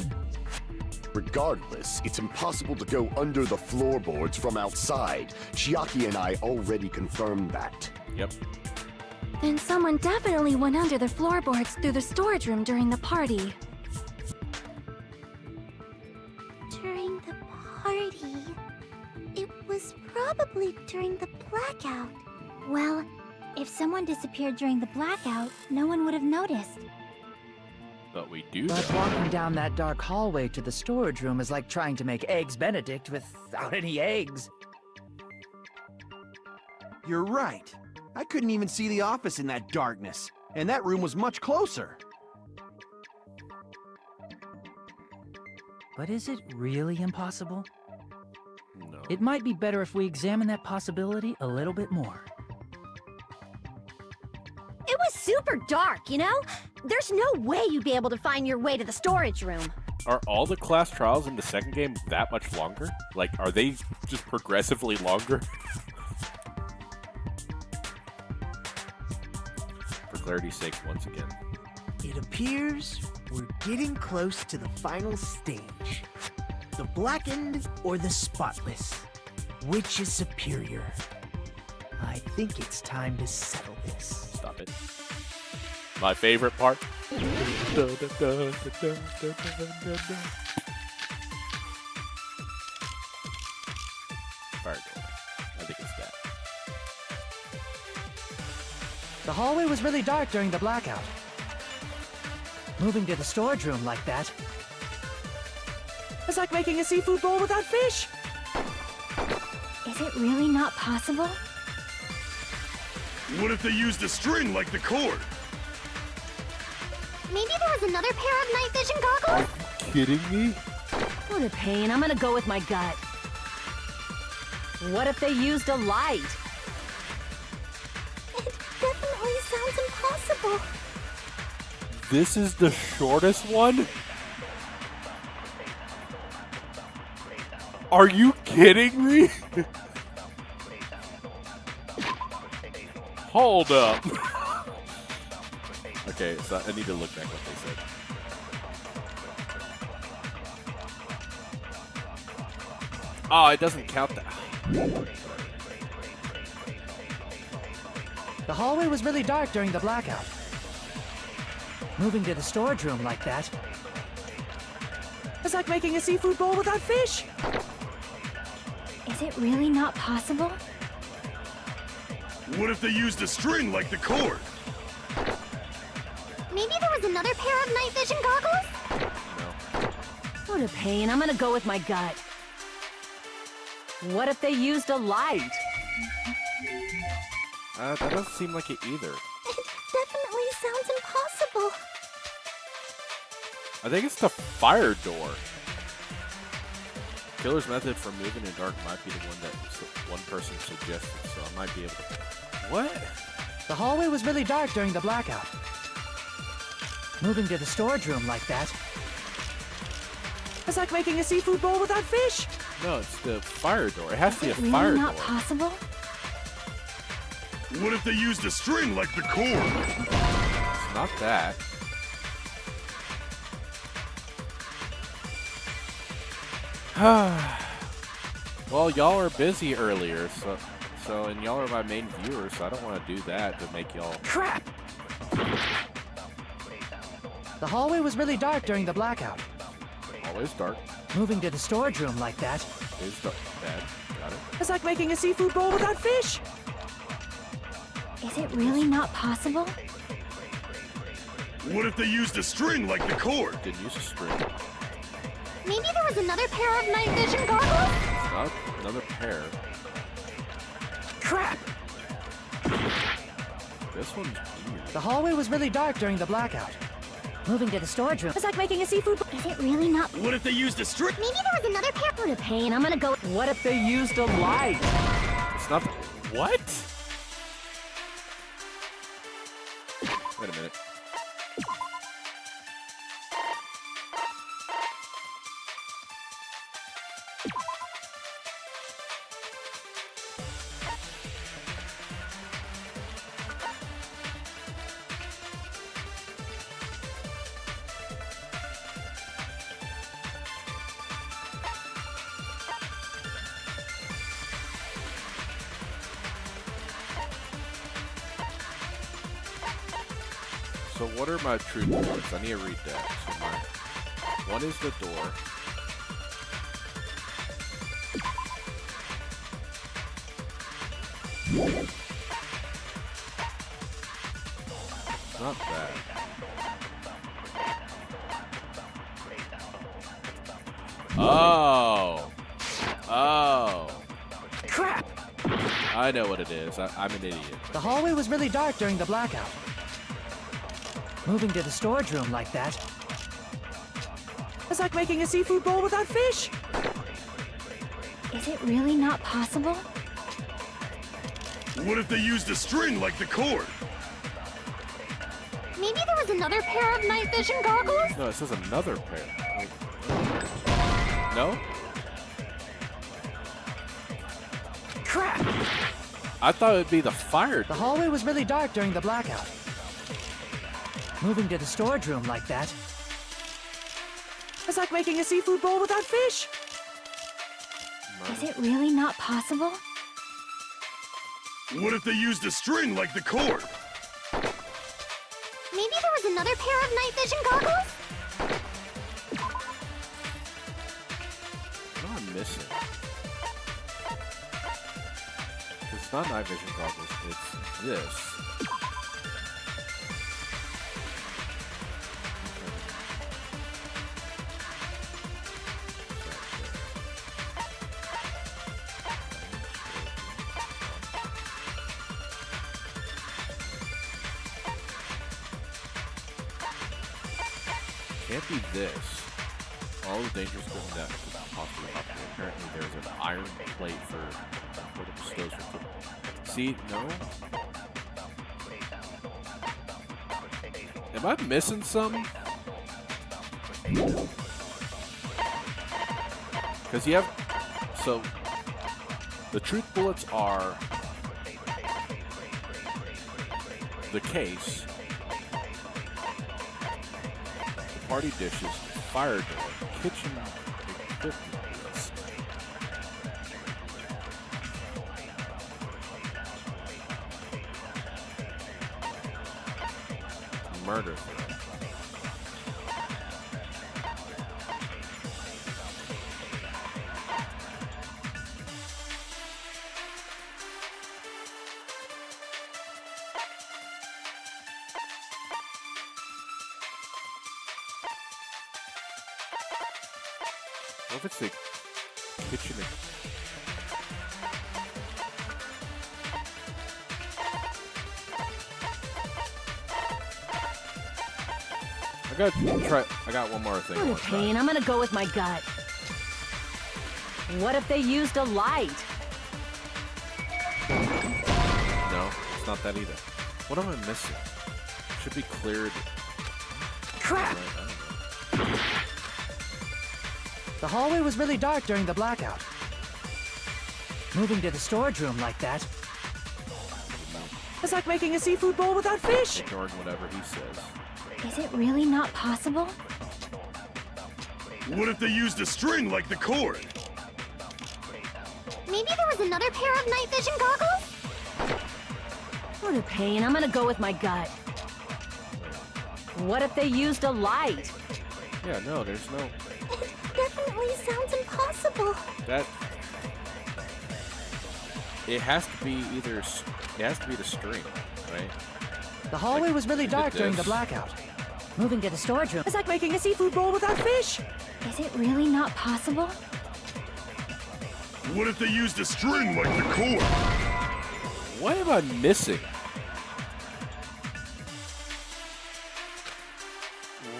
Regardless, it's impossible to go under the floorboards from outside. Chiaki and I already confirmed that. Yep. Then someone definitely went under the floorboards through the storage room during the party. During the party? It was probably during the blackout. Well, if someone disappeared during the blackout, no one would have noticed. But we do But know. walking down that dark hallway to the storage room is like trying to make Eggs Benedict without any eggs. You're right. I couldn't even see the office in that darkness, and that room was much closer. But is it really impossible? No. It might be better if we examine that possibility a little bit more. It was super dark, you know? There's no way you'd be able to find your way to the storage room. Are all the class trials in the second game that much longer? Like, are they just progressively longer? For clarity's sake, once again. It appears we're getting close to the final stage. The blackened or the spotless? Which is superior? I think it's time to settle this. Stop it. My favorite part. Fire door. I think it's that. The hallway was really dark during the blackout. Moving to the storage room like that. It's like making a seafood bowl without fish. Is it really not possible? What if they used a string like the cord? Maybe there was another pair of night vision goggles? Kidding me? What a pain. I'm gonna go with my gut. What if they used a light? It definitely sounds impossible. This is the shortest one? Are you kidding me? Hold up. Okay, so I need to look back what they said. Oh, it doesn't count that. The hallway was really dark during the blackout. Moving to the storage room like that. It's like making a seafood bowl without fish. Is it really not possible? What if they used a string like the cord? Maybe there was another pair of night vision goggles? What a pain. I'm gonna go with my gut. What if they used a light? That doesn't seem like it either. It definitely sounds impossible. I think it's the fire door. Killer's method for moving in dark might be the one that one person suggested, so I might be able to... What? The hallway was really dark during the blackout. Moving to the storage room like that. It's like making a seafood bowl without fish. No, it's the fire door. It has to be a Really fire not door. possible? What if they used a string like the cord? It's not that. Well, y'all are busy earlier, and y'all are my main viewers, so I don't want to do that to make y'all... Crap! The hallway was really dark during the blackout. Always dark. Moving to the storage room like that. Is dark. Bad. Got it. It's like making a seafood bowl without fish. Is it really not possible? What if they used a string like the cord? Didn't use a string. Maybe there was another pair of night vision goggles? Not another pair. Crap! This one's weird. The hallway was really dark during the blackout. Moving to the storage room. It's like making a seafood. Is it really not? What if they used a string? Maybe there was another pair. What a pain. I'm gonna go. What if they used a light? It's not. What? Wait a minute. So what are my truth words? I need to read that. So one is the door. It's not bad. Oh. Oh. Crap! I know what it is. I'm an idiot. The hallway was really dark during the blackout. Moving to the storage room like that. It's like making a seafood bowl without fish. Is it really not possible? What if they used a string like the cord? Maybe there was another pair of night vision goggles? No, it says another pair. No? Crap! I thought it'd be the fire. The hallway was really dark during the blackout. Moving to the storage room like that. It's like making a seafood bowl without fish. Is it really not possible? What if they used a string like the cord? Maybe there was another pair of night vision goggles? What am I missing? It's not night vision goggles, it's this. Can't be this. All the dangerous equipment that could possibly happen. Apparently there's an iron plate for portable stoves for cooking. See, no? Am I missing something? Because you have... So, the truth bullets are the case, the party dishes, fire door, kitchen equipment list. Murder threat. What if it's the kitchen? I got one more thing. What a pain. I'm gonna go with my gut. What if they used a light? No, it's not that either. What am I missing? Should be cleared. Crap! The hallway was really dark during the blackout. Moving to the storage room like that. It's like making a seafood bowl without fish. Ignoring whatever he says. Is it really not possible? What if they used a string like the cord? Maybe there was another pair of night vision goggles? What a pain. I'm gonna go with my gut. What if they used a light? Yeah, no, there's no... It definitely sounds impossible. That... It has to be either... It has to be the string, right? The hallway Like, was really dark during the this. blackout. Moving to the storage room. It's like making a seafood bowl without fish. Is it really not possible? What if they used a string like the cord? What am I missing?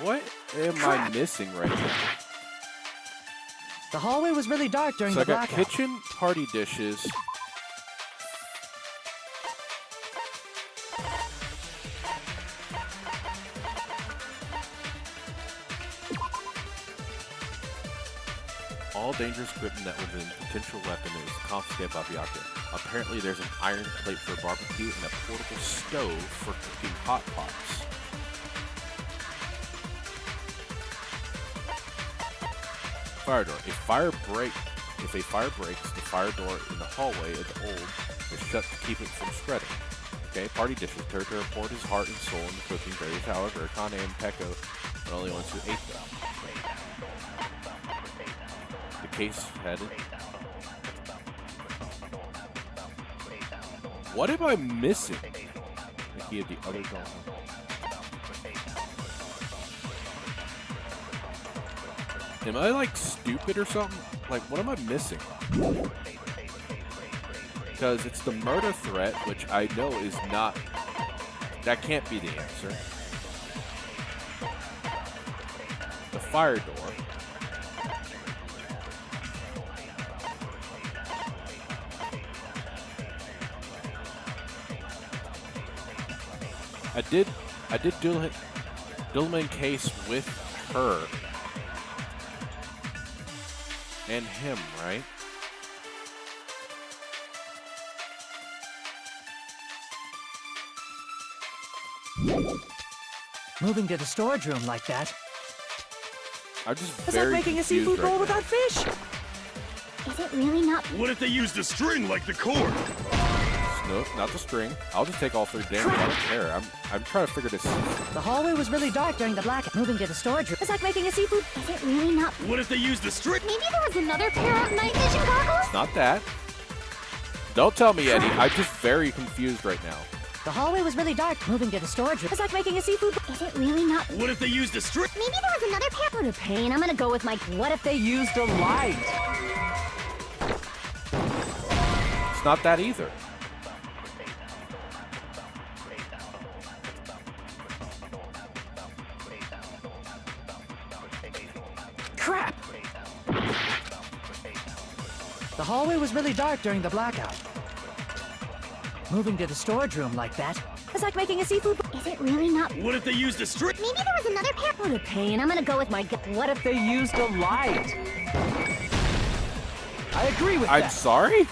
What am I missing right now? The hallway was really dark during So the I got blackout. kitchen, party dishes. All dangerous equipment that was a potential weapon is confiscated by Byakuya. Apparently there's an iron plate for a barbecue and a portable stove for cooking hot pots. Fire door. If a fire breaks, the fire door in the hallway of the old is shut to keep it from spreading. Okay, party dishes. Turtle poured his heart and soul into cooking berries. However, Akane and Peko are the only ones who ate them. The case had it. What am I missing? The key of the other door. Am I like stupid or something? Like, what am I missing? Because it's the murder threat, which I know is not. That can't be the answer. The fire door. I did Dillman case with her and him, right? Moving to the storage room like that. I'm just It's very like making a confused seafood right bowl now. without fish. Is it really not? What if they used a string like the cord? Nope, not the string. I'll just take all 3 damage. I don't care. I'm trying to figure this. The hallway was really dark during the blackout. Moving to the storage room. It's like making a seafood. Is it really not? What if they used a string? Maybe there was another pair of night vision goggles? It's not that. Don't tell me, Eddie. I'm just very confused right now. The hallway was really dark. Moving to the storage room. It's like making a seafood. Is it really not? What if they used a string? Maybe there was another pair. What a pain. I'm gonna go with my. What if they used a light? It's not that either. Crap! The hallway was really dark during the blackout. Moving to the storage room like that. It's like making a seafood. Is it really not? What if they used a string? Maybe there was another pair. What a pain. I'm gonna go with my. What if they used a light? I agree with I'm that. sorry?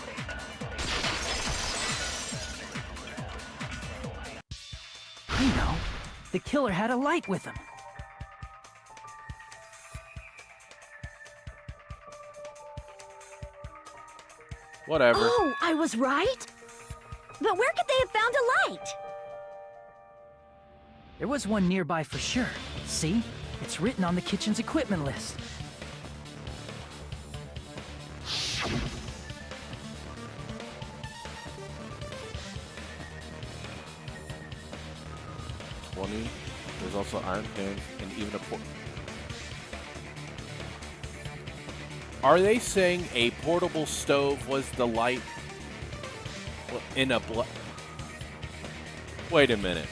I know. The killer had a light with him. Whatever. Oh, I was right? But where could they have found a light? There was one nearby for sure. See? It's written on the kitchen's equipment list. There's also iron pans and even a Are they saying a portable stove was the light in a Wait a minute.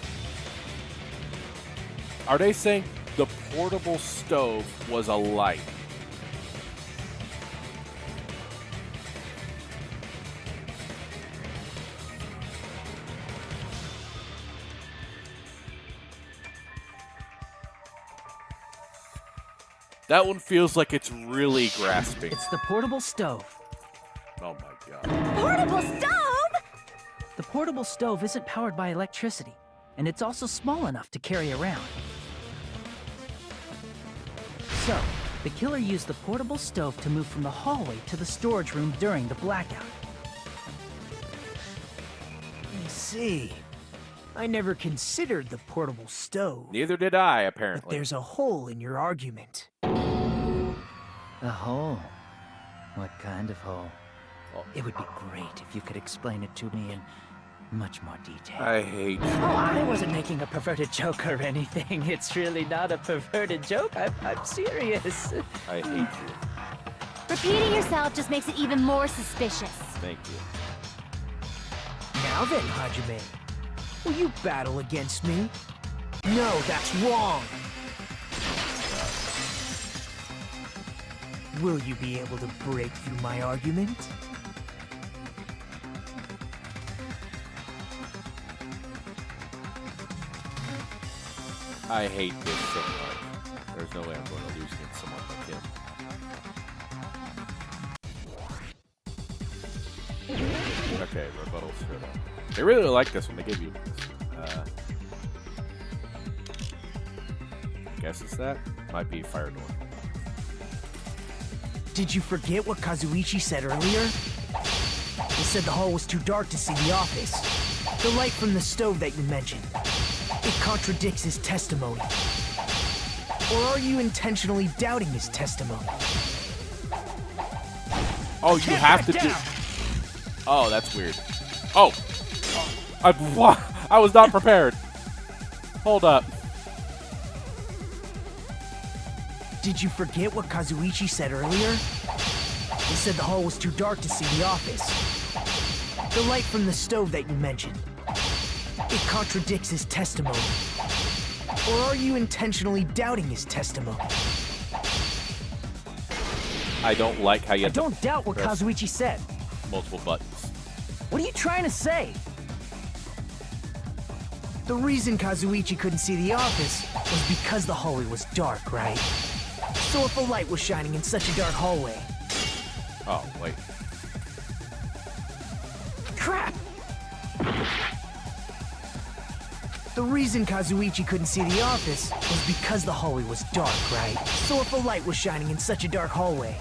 Are they saying the portable stove was a light? That one feels like it's really grasping. It's the portable stove. Oh my god. Portable stove? The portable stove isn't powered by electricity, and it's also small enough to carry around. So, the killer used the portable stove to move from the hallway to the storage room during the blackout. I see. I never considered the portable stove. Neither did I, But apparently. there's a hole in your argument. A hole? What kind of hole? It would be great if you could explain it to me in much more detail. I hate you. Oh, I wasn't making a perverted joke or anything. It's really not a perverted joke. I'm serious. I hate you. Repeating yourself just makes it even more suspicious. Thank you. Now then, Hajime, will you battle against me? No, that's wrong. Will you be able to break through my argument? I hate this so much. There's no way I'm going to lose against someone like him. Okay, rebuttal straight up. They really like this when they give you this. I guess it's that. Might be fire door. Did you forget what Kazuichi said earlier? He said the hall was too dark to see the office. The light from the stove that you mentioned. It contradicts his testimony. Or are you intentionally doubting his testimony? Oh, you have to do... Oh, that's weird. Oh! I was not prepared. Hold up. Did you forget what Kazuichi said earlier? He said the hall was too dark to see the office. The light from the stove that you mentioned. It contradicts his testimony. Or are you intentionally doubting his testimony? I don't like how you have I don't doubt what press Kazuichi said. multiple buttons. What are you trying to say? The reason Kazuichi couldn't see the office was because the hallway was dark, right? So if a light was shining in such a dark hallway... Oh, wait. Crap! The reason Kazuichi couldn't see the office was because the hallway was dark, right? So if a light was shining in such a dark hallway,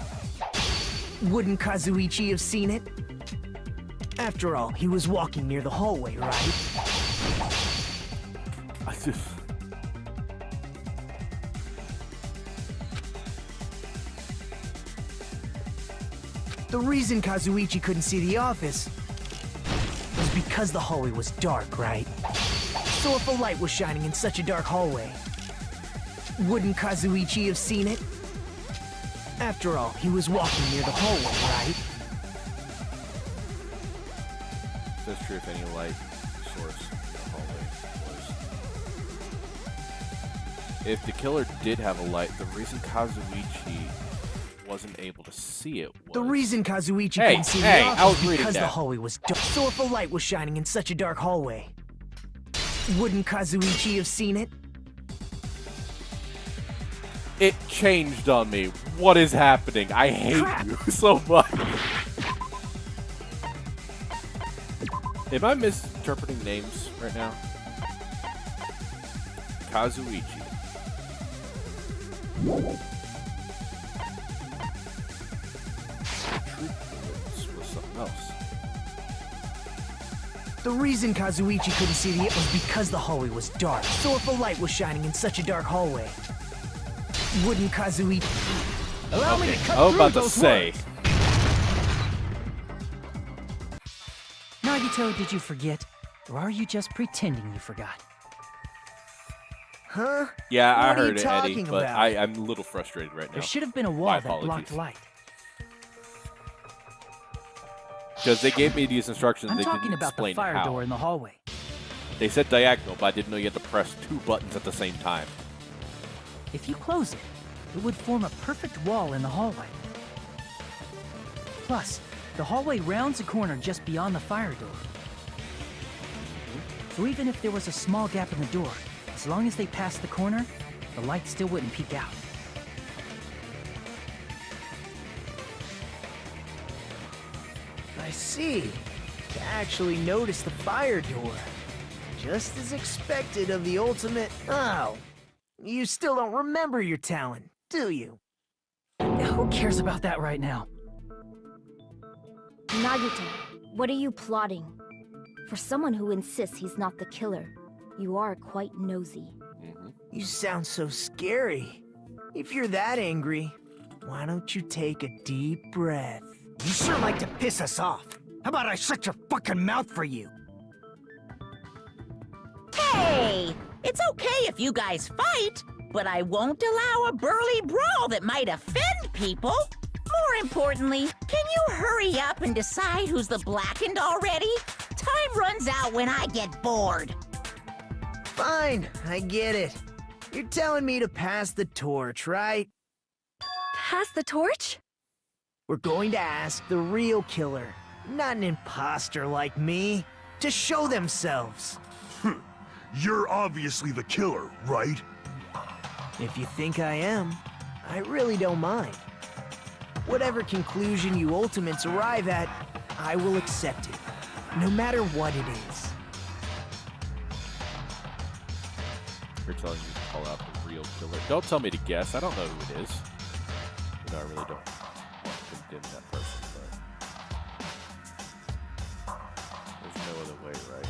wouldn't Kazuichi have seen it? After all, he was walking near the hallway, right? The reason Kazuichi couldn't see the office was because the hallway was dark, right? So if a light was shining in such a dark hallway, wouldn't Kazuichi have seen it? After all, he was walking near the hallway, right? That's true if any light source in the hallway was... If the killer did have a light, the reason Kazuichi wasn't able to see it was... The reason Kazuichi couldn't see the office was because the hallway was dark. So if a light was shining in such a dark hallway, wouldn't Kazuichi have seen it? It changed on me. What is happening? I hate you so much. Am I misinterpreting names right now? Kazuichi. Was something else. The reason Kazuichi couldn't see the was because the hallway was dark. So if a light was shining in such a dark hallway, wouldn't Kazuichi... Allow me to cut I was through about to those say. words. Nagito, did you forget? Or are you just pretending you forgot? Huh? Yeah, I What are you heard it, Eddie, talking but about? I'm a little frustrated right now. There should have been a My wall that apologies. blocked light. Because they gave me these instructions, I'm they talking didn't about the explain fire how. door in the hallway. They said diagonal, but I didn't know you had to press 2 buttons at the same time. If you close it, it would form a perfect wall in the hallway. Plus, the hallway rounds a corner just beyond the fire door. So even if there was a small gap in the door, as long as they passed the corner, the light still wouldn't peek out. I see. You actually noticed the fire door. Just as expected of the ultimate... Oh, you still don't remember your talent, do you? Who cares about that right now? Nagito, what are you plotting? For someone who insists he's not the killer, you are quite nosy. You sound so scary. If you're that angry, why don't you take a deep breath? You sure like to piss us off. How about I shut your fucking mouth for you? Hey! It's okay if you guys fight, but I won't allow a burly brawl that might offend people. More importantly, can you hurry up and decide who's the blackened already? Time runs out when I get bored. Fine, I get it. You're telling me to pass the torch, right? Pass the torch? We're going to ask the real killer, not an imposter like me, to show themselves. You're obviously the killer, right? If you think I am, I really don't mind. Whatever conclusion you ultimates arrive at, I will accept it, no matter what it is. You're telling me to call out the real killer. Don't tell me to guess. I don't know who it is. You know, I really don't want to condemn that person, but there's no other way, right?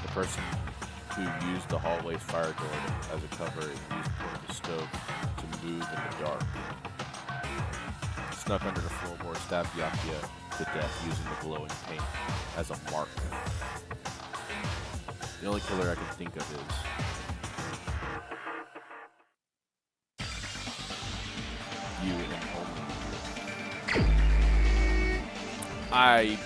The person who used the hallway's fire door as a cover and used part of the stove to move in the dark. Snuck under the floorboard, stabbed Byakuya to death using the glowing paint as a mark. The only killer I can think of is you and only you.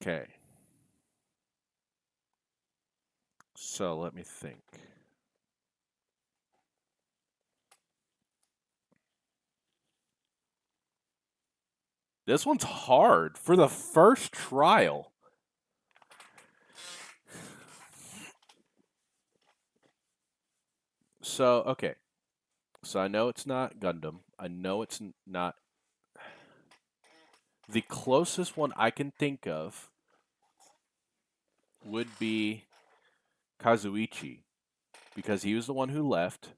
Okay. So let me think. This one's hard for the first trial. So, okay. So I know it's not Gundam. I know it's not. The closest one I can think of would be Kazuichi, because he was the one who left.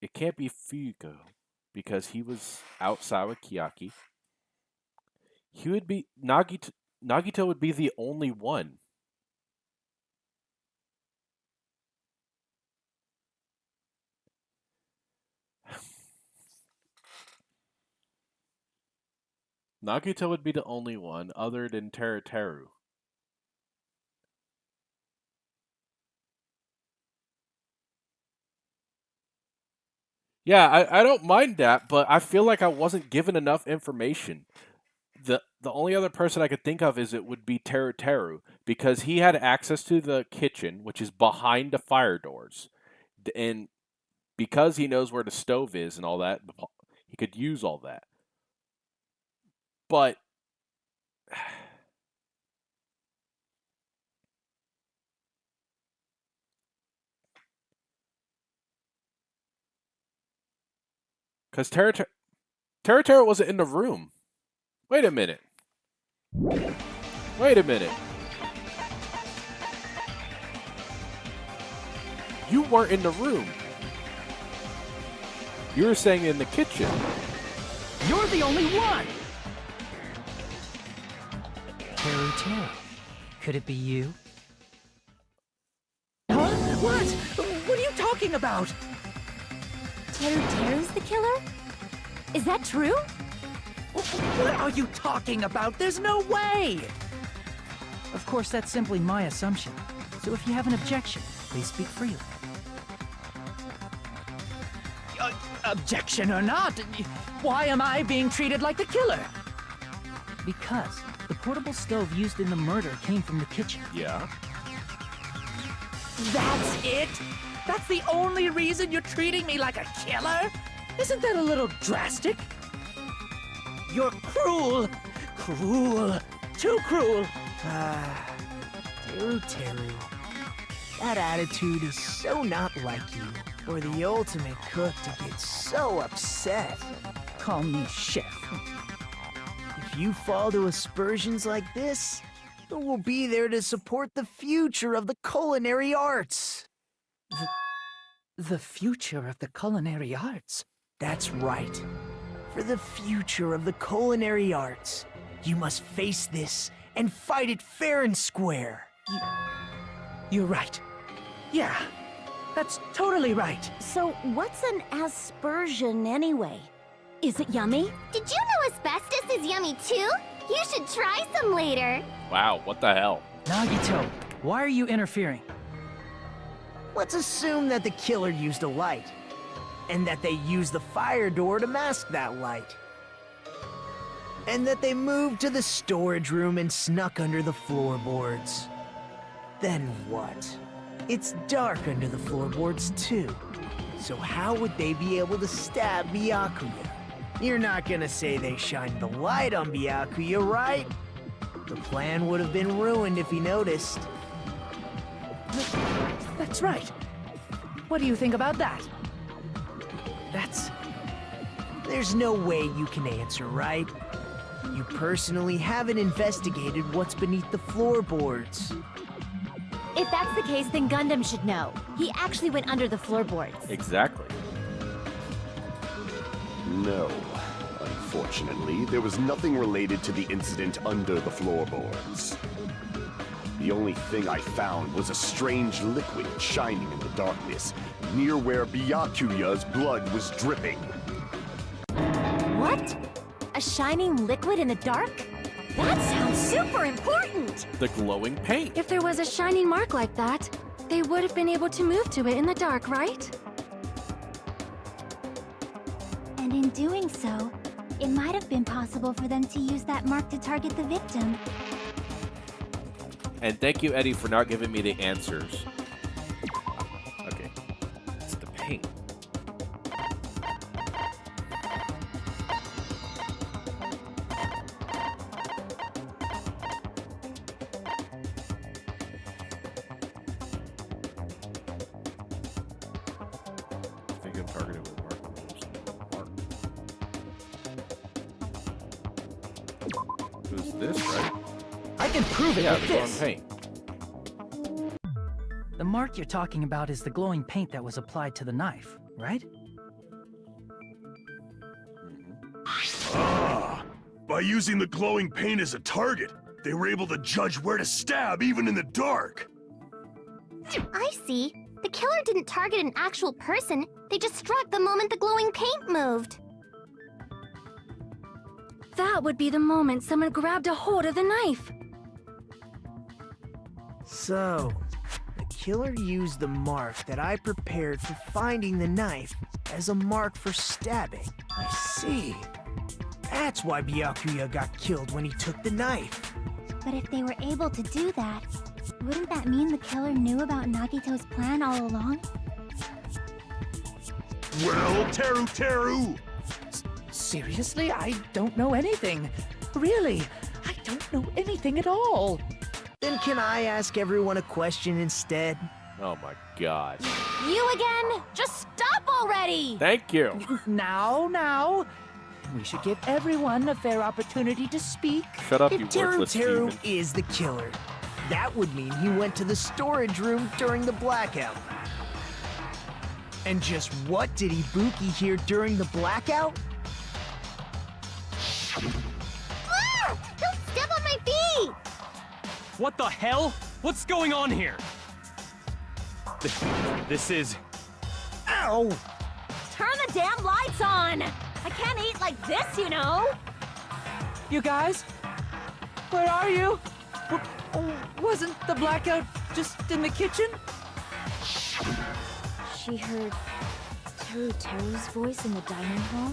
It can't be Fuko, because he was outside with Kiyaki. He would be Nagito. Nagito would be the only one. Nagito would be the only one other than Teruteru. Yeah, I don't mind that, but I feel like I wasn't given enough information. The only other person I could think of is it would be Teruteru, because he had access to the kitchen, which is behind the fire doors. And because he knows where the stove is and all that, he could use all that. But because Teruteru wasn't in the room. Wait a minute. Wait a minute. You weren't in the room. You were saying in the kitchen. You're the only one! Teru, could it be you? Huh? What? What are you talking about? Teru's the killer? Is that true? What are you talking about? There's no way! Of course, that's simply my assumption. So if you have an objection, please speak freely. Objection or not, why am I being treated like the killer? Because the portable stove used in the murder came from the kitchen. Yeah. That's it? That's the only reason you're treating me like a killer? Isn't that a little drastic? You're cruel. Cruel. Too cruel. Teru. That attitude is so not like you, for the ultimate cook to get so upset. Call me chef. If you fall to aspersions like this, who will be there to support the future of the culinary arts? The future of the culinary arts? That's right. For the future of the culinary arts, you must face this and fight it fair and square. You're right. Yeah, that's totally right. So, what's an aspersion anyway? Is it yummy? Did you know asbestos is yummy too? You should try some later. Wow, what the hell? Nagito, why are you interfering? Let's assume that the killer used a light, and that they used the fire door to mask that light. And that they moved to the storage room and snuck under the floorboards. Then what? It's dark under the floorboards too. So how would they be able to stab Byakuya? You're not gonna say they shined the light on Byakuya, right? The plan would have been ruined if he noticed. That's right. What do you think about that? There's no way you can answer, right? You personally haven't investigated what's beneath the floorboards. If that's the case, then Gundam should know. He actually went under the floorboards. Exactly. No. Unfortunately, there was nothing related to the incident under the floorboards. The only thing I found was a strange liquid shining in the darkness, near where Byakuya's blood was dripping. What? A shining liquid in the dark? That sounds super important! The glowing paint. If there was a shining mark like that, they would have been able to move to it in the dark, right? And in doing so, it might have been possible for them to use that mark to target the victim. And thank you, Eddie, for not giving me the answers. Okay. It's the paint. I think I'm targeted with mark. It was this, right? I can prove it Yeah, with the glowing this. paint. The mark you're talking about is the glowing paint that was applied to the knife, right? Ah! By using the glowing paint as a target, they were able to judge where to stab even in the dark. I see. The killer didn't target an actual person. They just struck the moment the glowing paint moved. That would be the moment someone grabbed a hold of the knife. So, the killer used the mark that I prepared for finding the knife as a mark for stabbing. I see. That's why Byakuya got killed when he took the knife. But if they were able to do that, wouldn't that mean the killer knew about Nagito's plan all along? Well, Teru! Seriously? I don't know anything. Really, I don't know anything at all. Then can I ask everyone a question instead? Oh my god. You again? Just stop already! Thank you. Now. We should give everyone a fair opportunity to speak. Shut up, If you Teru worthless Steven. is the killer, that would mean he went to the storage room during the blackout. And just what did Ibuki hear during the blackout? Ah! Don't step on my feet! What the hell? What's going on here? This is... Ow! Turn the damn lights on! I can't eat like this, you know! You guys? Where are you? Wasn't the blackout just in the kitchen? She heard Teru's voice in the dining hall?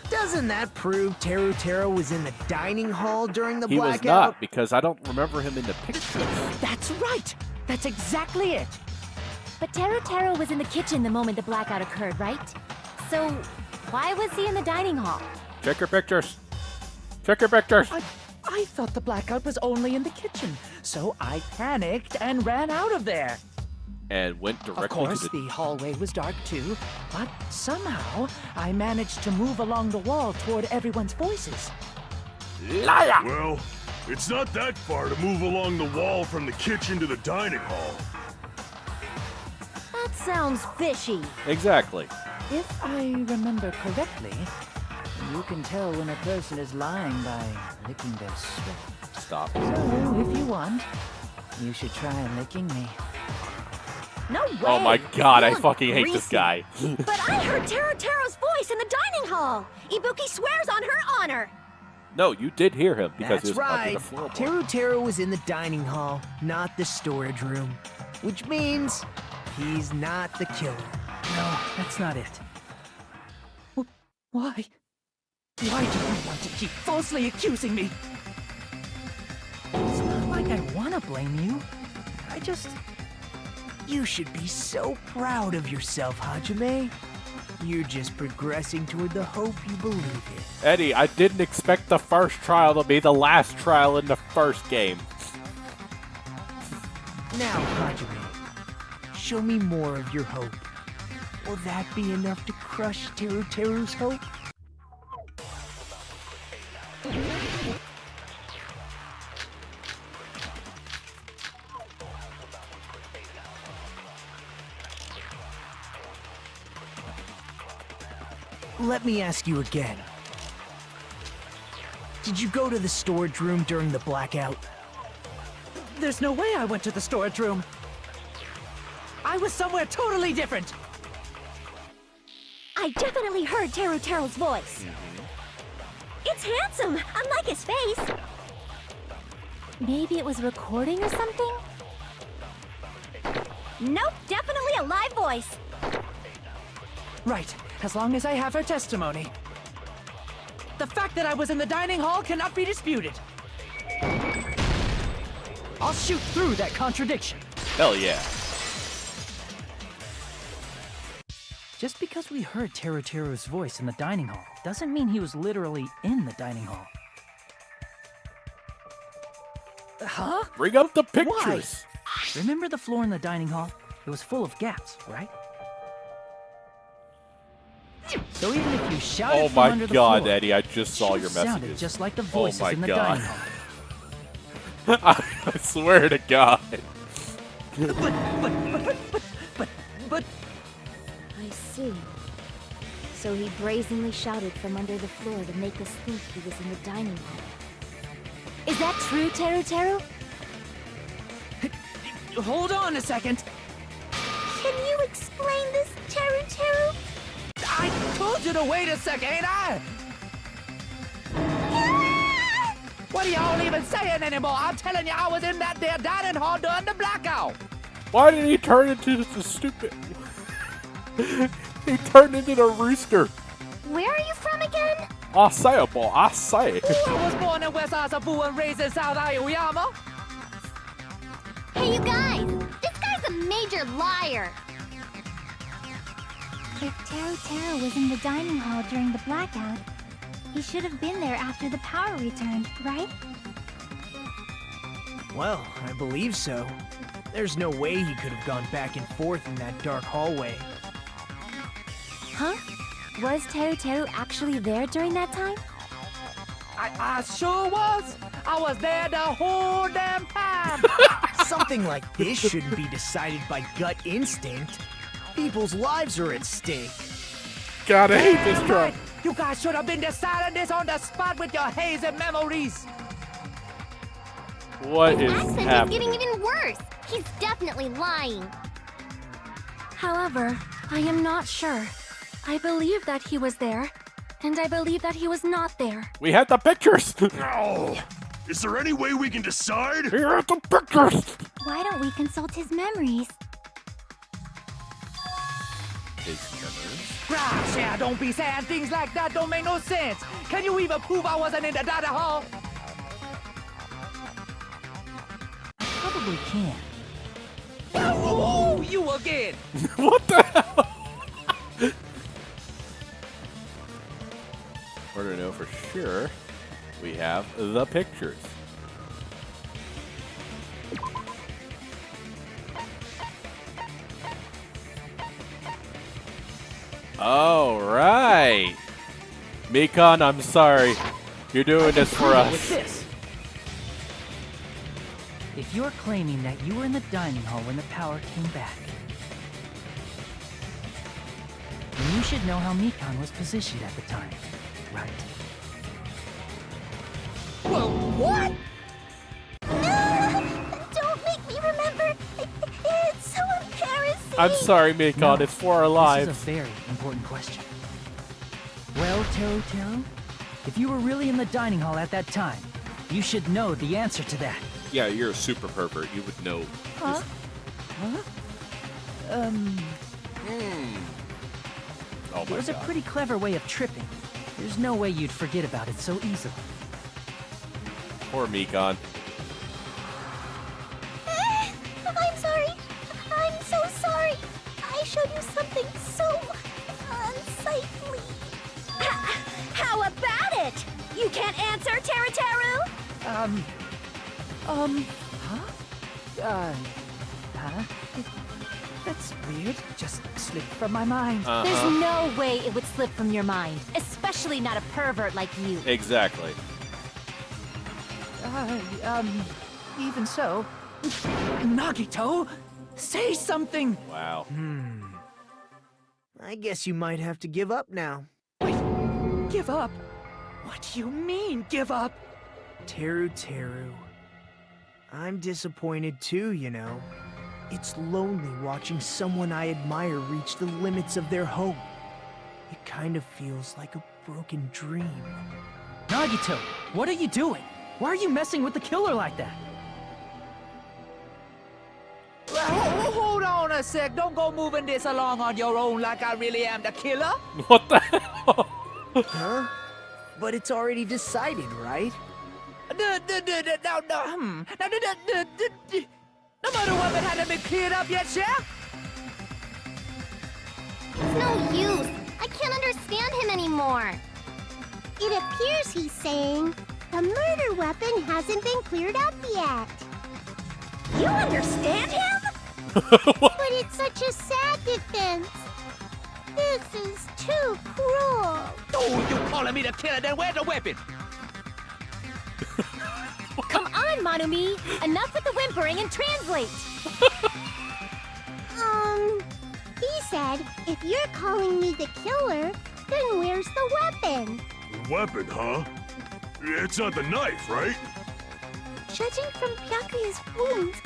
Doesn't that prove Teru was in the dining hall during the He blackout? was not, because I don't remember him in the pictures. That's right! That's exactly it! But Teru was in the kitchen the moment the blackout occurred, right? So, why was he in the dining hall? Check your pictures. Check your pictures. I thought the blackout was only in the kitchen, so I panicked and ran out of there. And went directly Of course, to the... the hallway was dark too, but somehow I managed to move along the wall toward everyone's voices. Liar! Well, it's not that far to move along the wall from the kitchen to the dining hall. That sounds fishy. Exactly. If I remember correctly, You can tell when a person is lying by licking their sweat. Stop. So, if you want, you should try licking me. No way! Oh my god, I You look fucking hate this greasy. guy. But I heard Teruteru's voice in the dining hall. Ibuki swears on her honor. No, you did hear him because he That's was up in right. the floorboard. Teruteru was in the dining hall, not the storage room. Which means he's not the killer. No, that's not it. Why? Why do you want to keep falsely accusing me? It's not like I want to blame you. I just... You should be so proud of yourself, Hajime. You're just progressing toward the hope you believe in. Eddie, I didn't expect the first trial to be the last trial in the first game. Now, Hajime, show me more of your hope. Will that be enough to crush Teruteru's hope? Let me ask you again. Did you go to the storage room during the blackout? There's no way I went to the storage room. I was somewhere totally different. I definitely heard Teruteru's voice. It's handsome, unlike his face. Maybe it was recording or something? Nope, definitely a live voice. Right, as long as I have her testimony. The fact that I was in the dining hall cannot be disputed. I'll shoot through that contradiction. Hell yeah. Just because we heard Teruteru's voice in the dining hall doesn't mean he was literally in the dining hall. Huh? Bring up the pictures. Remember the floor in the dining hall? It was full of gaps, right? So even if you shouted Oh from my under the god, floor, Eddie, I just saw your it sounded messages. just like the Oh voices my in the god. dining hall. I swear to god. But... I see. So he brazenly shouted from under the floor to make us think he was in the dining hall. Is that true, Teruteru? Hold on a second. Can you explain this, Teruteru? I told you to wait a second, ain't I? What are y'all even saying anymore? I'm telling you, I was in that there dining hall during the blackout. Why did he turn into the stupid... He turned into the rooster. Where are you from again? I say it, boy. I say it. I was born in West Asabu and raised in South Aoyama. Hey, you guys! This guy's a major liar! If Teruteru was in the dining hall during the blackout, he should have been there after the power returned, right? Well, I believe so. There's no way he could have gone back and forth in that dark hallway. Huh? Was Teruteru actually there during that time? I sure was. I was there the whole damn time. Something like this shouldn't be decided by gut instinct. People's lives are at stake. Gotta hate this Damn truck. right. You guys should have been deciding this on the spot with your hazy memories. What His is accent is happening? getting even worse. He's definitely lying. However, I am not sure. I believe that he was there, and I believe that he was not there. We had the pictures. Oh, is there any way we can decide? Here are the pictures. Why don't we consult his memories? His memories. Gosh, yeah, don't be saying things like that. Don't make no sense. Can you even prove I wasn't in the dining hall? Probably can. Oh, you again. What the hell? In order to know for sure, we have the pictures. All right. Mikon, I'm sorry. You're doing this for With us. this. If you're claiming that you were in the dining hall when the power came back, then you should know how Mikon was positioned at the time, right? Well, what? Don't make me remember. It's so embarrassing. I'm sorry, Makon. No, it's for our lives. This is a very important question. Well, Taro, if you were really in the dining hall at that time, you should know the answer to that. Yeah, you're a super pervert. You would know. Huh? Huh? Oh It my was god. a pretty clever way of tripping. There's no way you'd forget about it so easily. Poor Makon. I'm sorry. I'm so sorry. I showed you something so unsightly. How about it? You can't answer, Teru? Huh? That's weird. Just slipped from my mind. There's no way it would slip from your mind, especially not a pervert like you. Exactly. Even so. Nagito, say something! Wow. I guess you might have to give up now. Give up? What do you mean, give up? Teru. I'm disappointed too, you know. It's lonely watching someone I admire reach the limits of their hope. It kind of feels like a broken dream. Nagito, what are you doing? Why are you messing with the killer like that? Hold on a sec. Don't go moving this along on your own like I really am the killer. What the hell? Huh? But it's already decided, right? No murder weapon hasn't been cleared up yet, Chef? It's no use. I can't understand him anymore. It appears he's saying the murder weapon hasn't been cleared up yet. You understand him? But it's such a sad defense. This is too cruel. Oh, you calling me the killer? Then where's the weapon? Come on, Monumi! Enough with the whimpering and translate! He said, if you're calling me the killer, then where's the weapon? Weapon, huh? It's not the knife, right? Judging from Byakuya's wounds,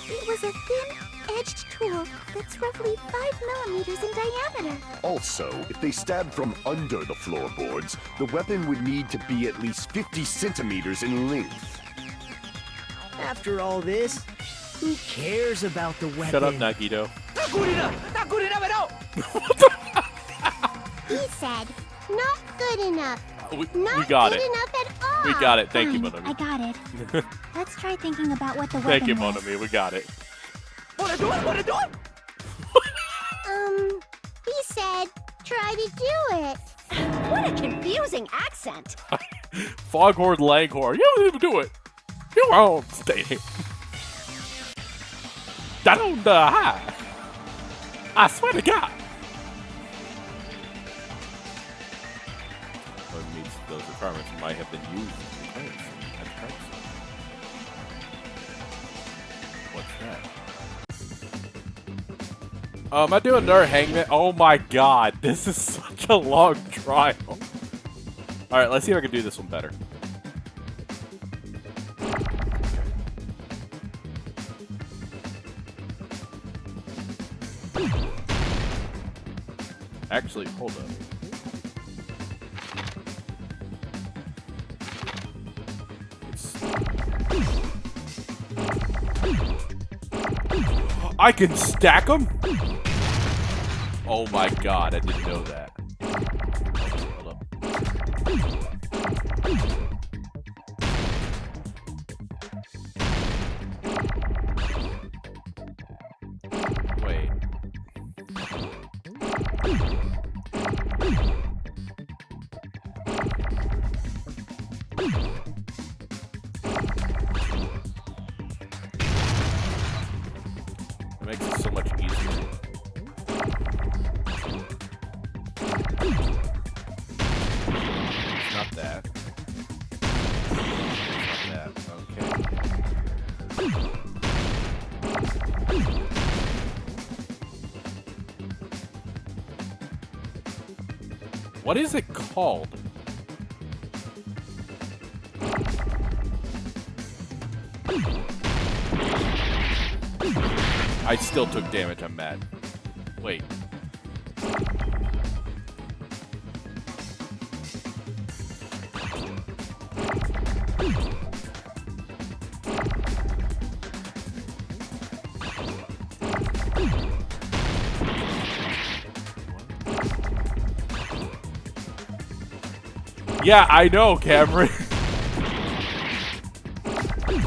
it was a thin-edged tool that's roughly 5 millimeters in diameter. Also, if they stabbed from under the floorboards, the weapon would need to be at least 50 centimeters in length. After all this, who cares about the weapon? Shut up, Nagito. Not good enough! Not good enough at all! He said, not good enough. We Not got good it. enough at all. We got it. Thank you, Fine, Monami. I got it. Let's try thinking about what the weapon Thank you, was. Monami. We got it. Wanna do it? Wanna do it? He said, try to do it. What a confusing accent. Foghorn Langhorn. You don't even do it. You won't stay here. Down the high. I swear to God. What means those requirements might have been used in place. What's that? Am I doing another hangman? Oh my god, this is such a long trial. Alright, let's see if I can do this one better. Actually, hold up. I can stack them? Oh my god, I didn't know that. Hold up. Wait. It makes it so much easier. It's not that. It's not that. Okay. What is it called? I still took damage, I'm mad. Wait. Yeah, I know, Cameron.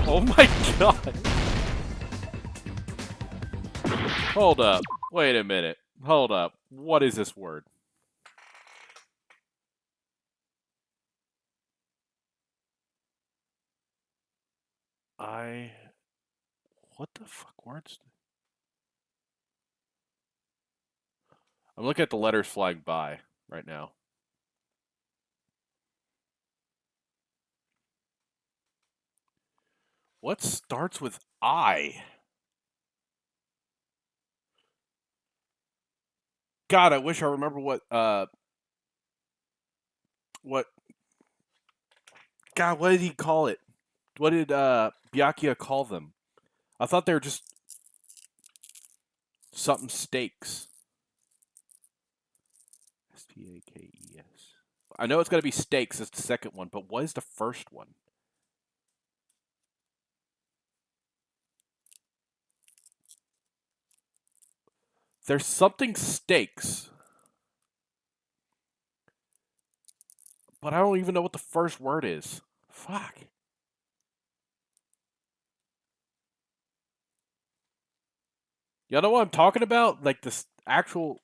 Oh my god. Hold up. Wait a minute. Hold up. What is this word? What the fuck words? I'm looking at the letters flying by right now. What starts with I? God, I wish I remember what God, what did he call it? What did Byakuya call them? I thought they were just something steaks. S-T-A-K-E-S. I know it's got to be steaks as the second one, but what is the first one? There's something steaks. But I don't even know what the first word is. Fuck. You know what I'm talking about? Like this actual...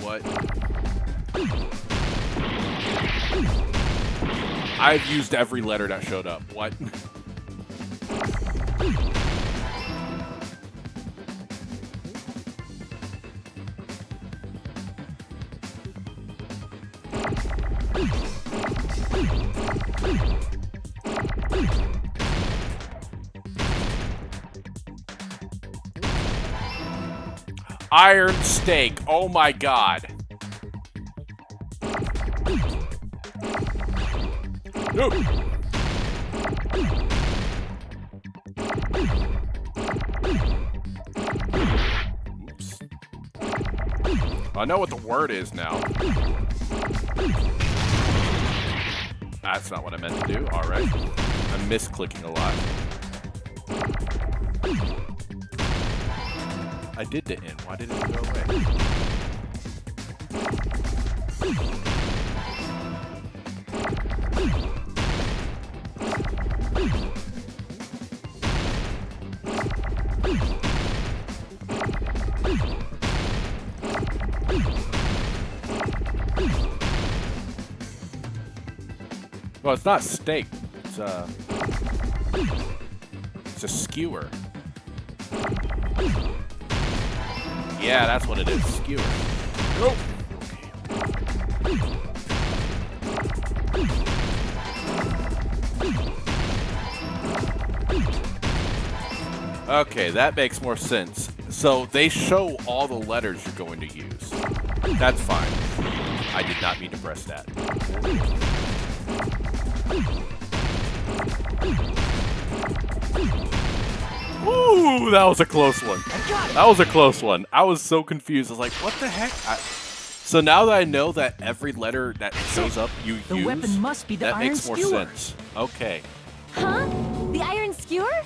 What? I've used every letter that showed up. What? Iron steak. Oh my god. No. Oops. I know what the word is now. That's not what I meant to do. All right. I'm misclicking a lot. I did the end. Why did it go away? Well, it's not steak. It's a skewer. Yeah, that's what it is. Skewer. Nope. Okay, that makes more sense. So they show all the letters you're going to use. That's fine. I did not mean to press that. Ooh, that was a close one. That was a close one. I was so confused. I was like, what the heck? So now that I know that every letter that shows up you use, the weapon must be the that iron makes more skewer. sense. Okay. Huh? The iron skewer?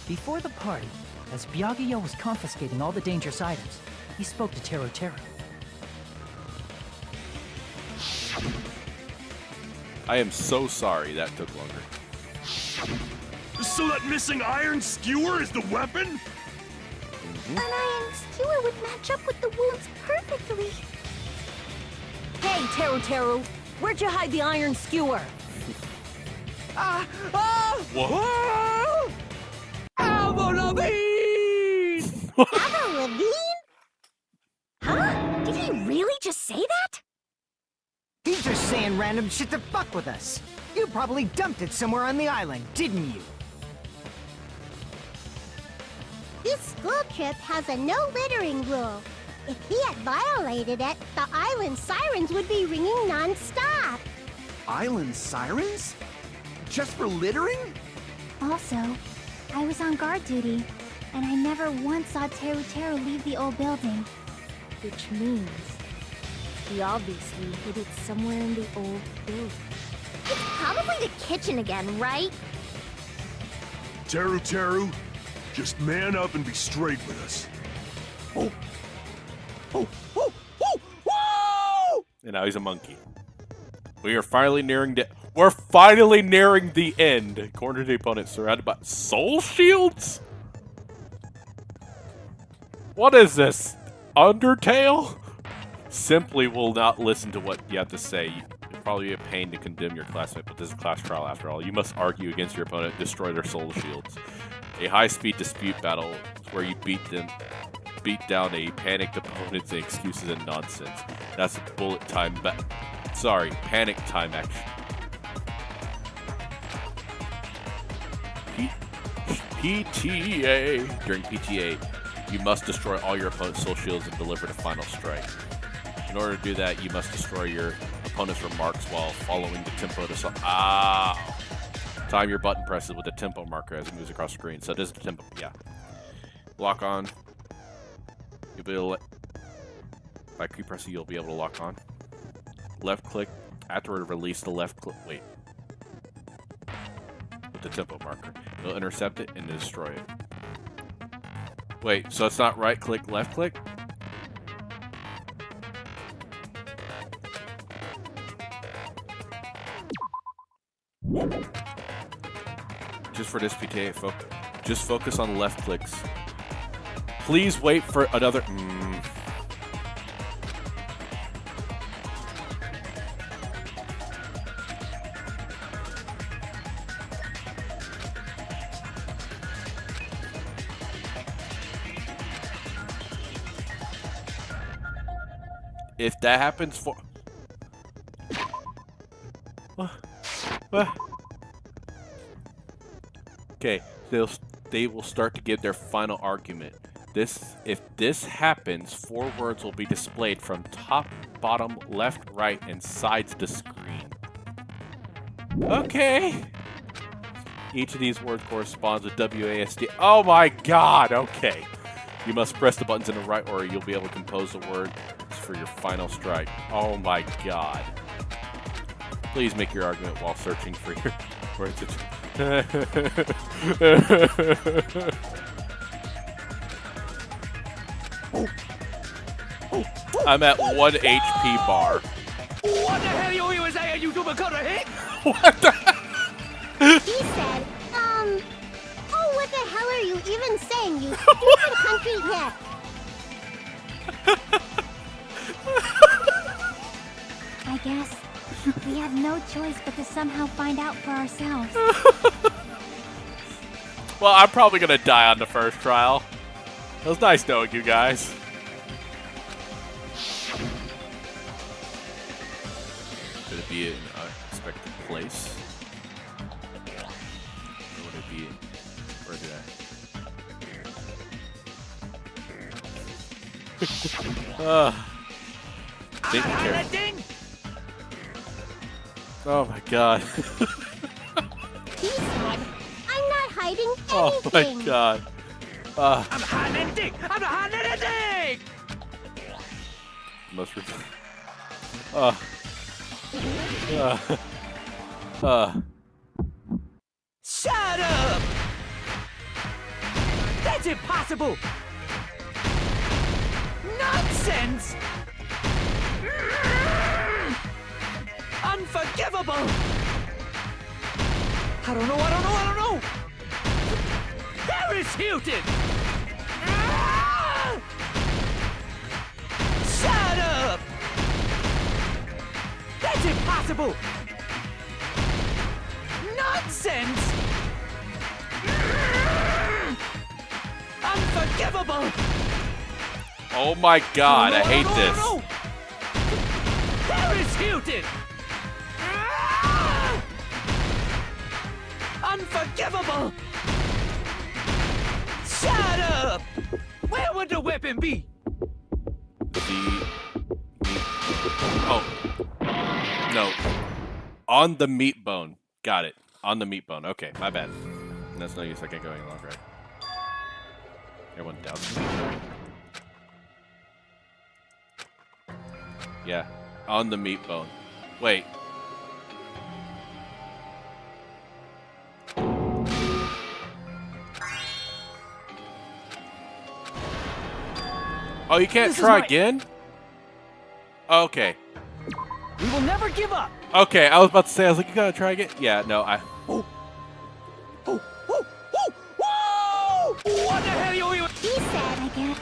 Before the party, as Byakuya was confiscating all the dangerous items, he spoke to Tero Tero. I am so sorry that took longer. So that missing iron skewer is the weapon? An iron skewer would match up with the wounds perfectly. Hey, Tero, where'd you hide the iron skewer? What? Avril Lavigne? Huh? Did he really just say that? He's just saying random shit to fuck with us. You probably dumped it somewhere on the island, didn't you? This school trip has a no littering rule. If he had violated it, the island sirens would be ringing non-stop. Island sirens? Just for littering? Also, I was on guard duty, and I never once saw Teru Teru leave the old building. Which means he obviously hid it somewhere in the old building. It's probably the kitchen again, right? Teru Teru, just man up and be straight with us. Oh! Oh! Oh! Oh! Whoa! And now he's a monkey. We are finally nearing the... We're finally nearing the end. Corner to the opponent surrounded by soul shields? What is this? Undertale? Simply will not listen to what you have to say. It'll probably be a pain to condemn your classmate, but this is a class trial after all. You must argue against your opponent, destroy their soul shields. A high-speed dispute battle is where you beat down a panicked opponent's excuses and nonsense. That's a bullet time panic time action. PTA. During PTA, you must destroy all your opponent's soul shields and deliver the final strike. In order to do that, you must destroy your opponent's remarks while following the tempo to time your button presses with the tempo marker as it moves across the screen. So this is the tempo, yeah. Lock on. You'll be able to, by key pressing, you'll be able to lock on. Left click. Afterward, release the left click. Wait. With the tempo marker. It'll intercept it and destroy it. Wait, so it's not right click, left click? Just for this PTA, just focus on left clicks. Please wait for another... If that happens for... Okay, they will start to give their final argument. If this happens, 4 words will be displayed from top, bottom, left, right, and sides of the screen. Okay. Each of these words corresponds with WASD. Oh my god, okay. You must press the buttons in the right order. You'll be able to compose the words for your final strike. Oh my god. Please make your argument while searching for your words. I'm at 1 HP bar. What the hell you even saying, you stupid cutter, hey? What the He said, oh, what the hell are you even saying, you stupid country hick? I guess we have no choice but to somehow find out for ourselves. Well, I'm probably gonna die on the first trial. It was nice knowing you guys. Could it be an unexpected place? Or would it be... Where did I... Oh my god. He said, I'm not hiding anything. Oh my god. I'm hiding anything! I'm not hiding anything! Most Shut up! That's impossible! Nonsense! Unforgivable! I don't know! Paris Hilton! Ah! Shut up! That's impossible! Nonsense! Unforgivable! Oh my god, I hate this. No. There is Hilton! Ah! Unforgivable! Shut up! Where would the weapon be? Oh. No. On the meat bone. Got it. On the meat bone. Okay, my bad. That's no use. I can't go any longer. Everyone doubts me. Yeah. On the meat bone. Wait. Oh, you can't try again? Okay. We will never give up. Okay, I was about to say, I was like, you gotta try again? Yeah, no, I... Whoa! What the hell are you... He said, I guess.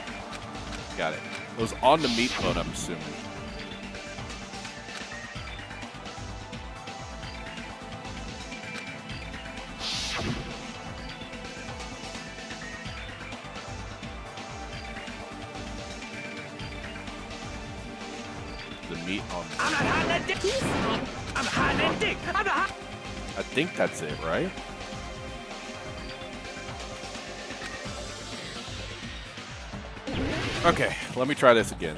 Got it. It was on the meat bone, I'm assuming. The meat on the... I'm not hiding that dick. I'm hiding that dick. I'm not hiding... I think that's it, right? Okay, let me try this again.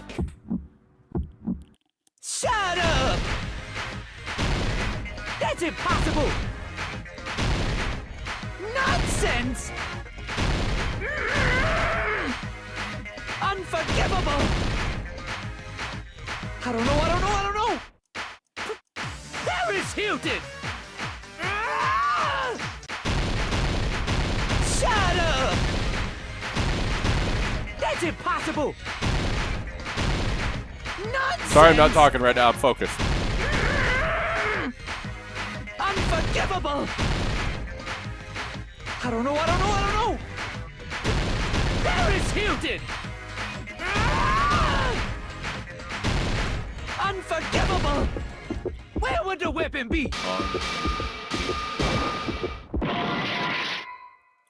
Shut up! That's impossible! Nonsense! Unforgivable! I don't know! There is Hilton! Shut up! That's impossible! Nonsense! Sorry, I'm not talking right now. I'm focused. Unforgivable! I don't know! There is Hilton! Unforgivable! Where would the weapon be?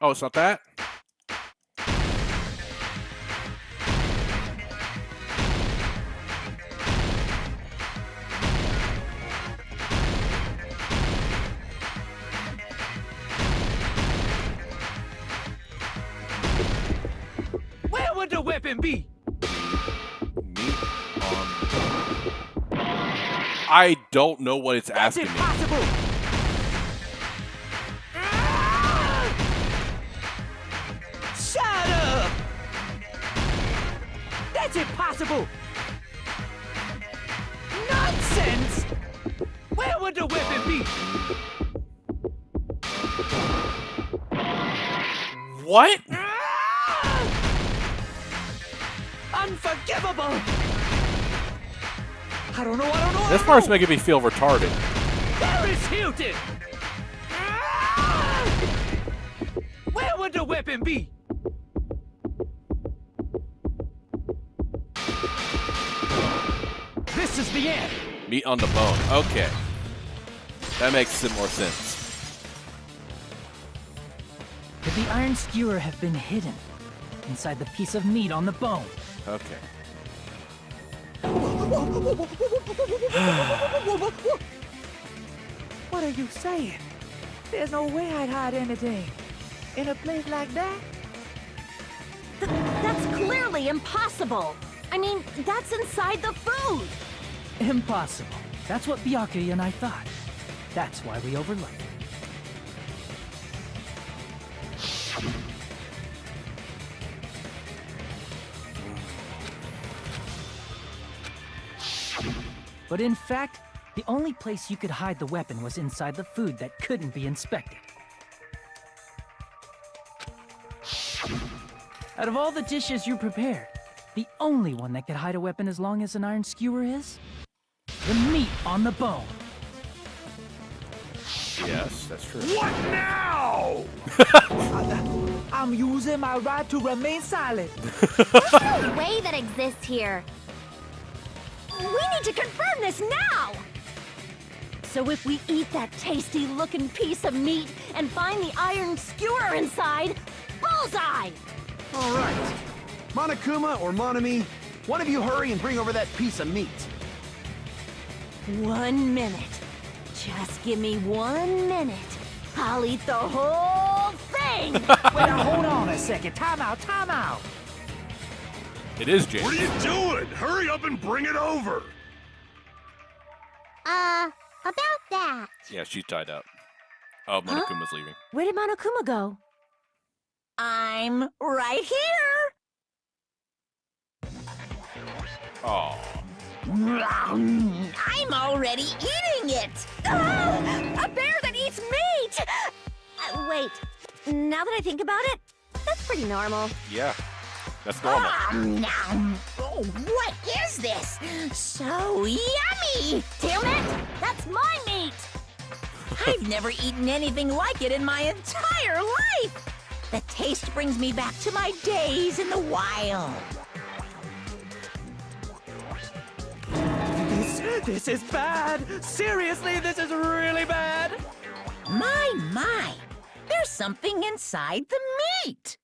Oh, it's not that? Where would the weapon be? I don't know what it's asking me. Impossible! Shut up! That's impossible! Nonsense! Where would the weapon be? What? Unforgivable! I don't know. This part's making me feel retarded. There is Hilton! Where would the weapon be? This is the end! Meat on the bone. Okay. That makes some more sense. Could the iron skewer have been hidden inside the piece of meat on the bone? Okay. What are you saying? There's no way I'd hide anything in a place like that. That's clearly impossible. I mean, that's inside the food. Impossible. That's what Byakuya and I thought. That's why we overlooked it. But in fact, the only place you could hide the weapon was inside the food that couldn't be inspected. Out of all the dishes you prepared, the only one that could hide a weapon as long as an iron skewer is the meat on the bone. Yes, that's true. What now? I'm using my right to remain silent. There's no way that exists here. We need to confirm this now! So if we eat that tasty-looking piece of meat and find the iron skewer inside, bullseye! All right. Monokuma or Monami, one of you hurry and bring over that piece of meat. 1 minute. Just give me 1 minute. I'll eat the whole thing! Wait, now hold on a second. Time out, time out. It is James. What are you doing? Hurry up and bring it over! About that. Yeah, she's tied up. Oh, Monokuma's leaving. Where did Monokuma go? I'm right here! Oh. I'm already eating it! A bear that eats meat! Wait, now that I think about it, that's pretty normal. Yeah, that's normal. Oh, what is this? So yummy! Damn it! That's my meat! I've never eaten anything like it in my entire life! The taste brings me back to my days in the wild. This is bad! Seriously, this is really bad! My! There's something inside the meat!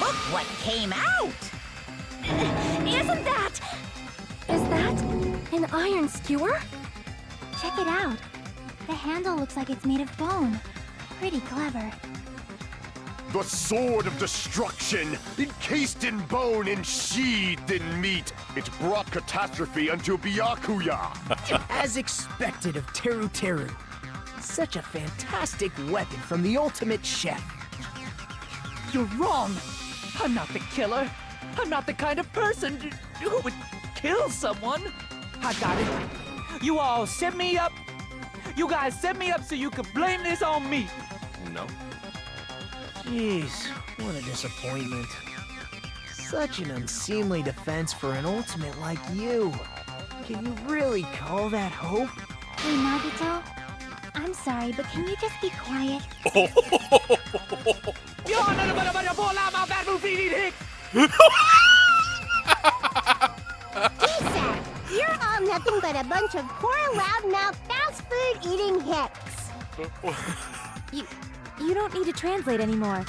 Look what came out! Isn't that... Is that an iron skewer? Check it out. The handle looks like it's made of bone. Pretty clever. The sword of destruction, encased in bone and sheathed in meat. It brought catastrophe unto Byakuya. As expected of Teru Teru. Such a fantastic weapon from the ultimate chef. You're wrong! I'm not the killer! I'm not the kind of person who would kill someone! I got it! You all set me up! You guys set me up so you could blame this on me! No. Jeez, what a disappointment. Such an unseemly defense for an ultimate like you. Can you really call that hope? Hey, Nagito. I'm sorry, but can you just be quiet? You're none but a poor loudmouth bad move eating hick! Lisa, you're all nothing but a bunch of poor loudmouth fast food eating hicks. You don't need to translate anymore.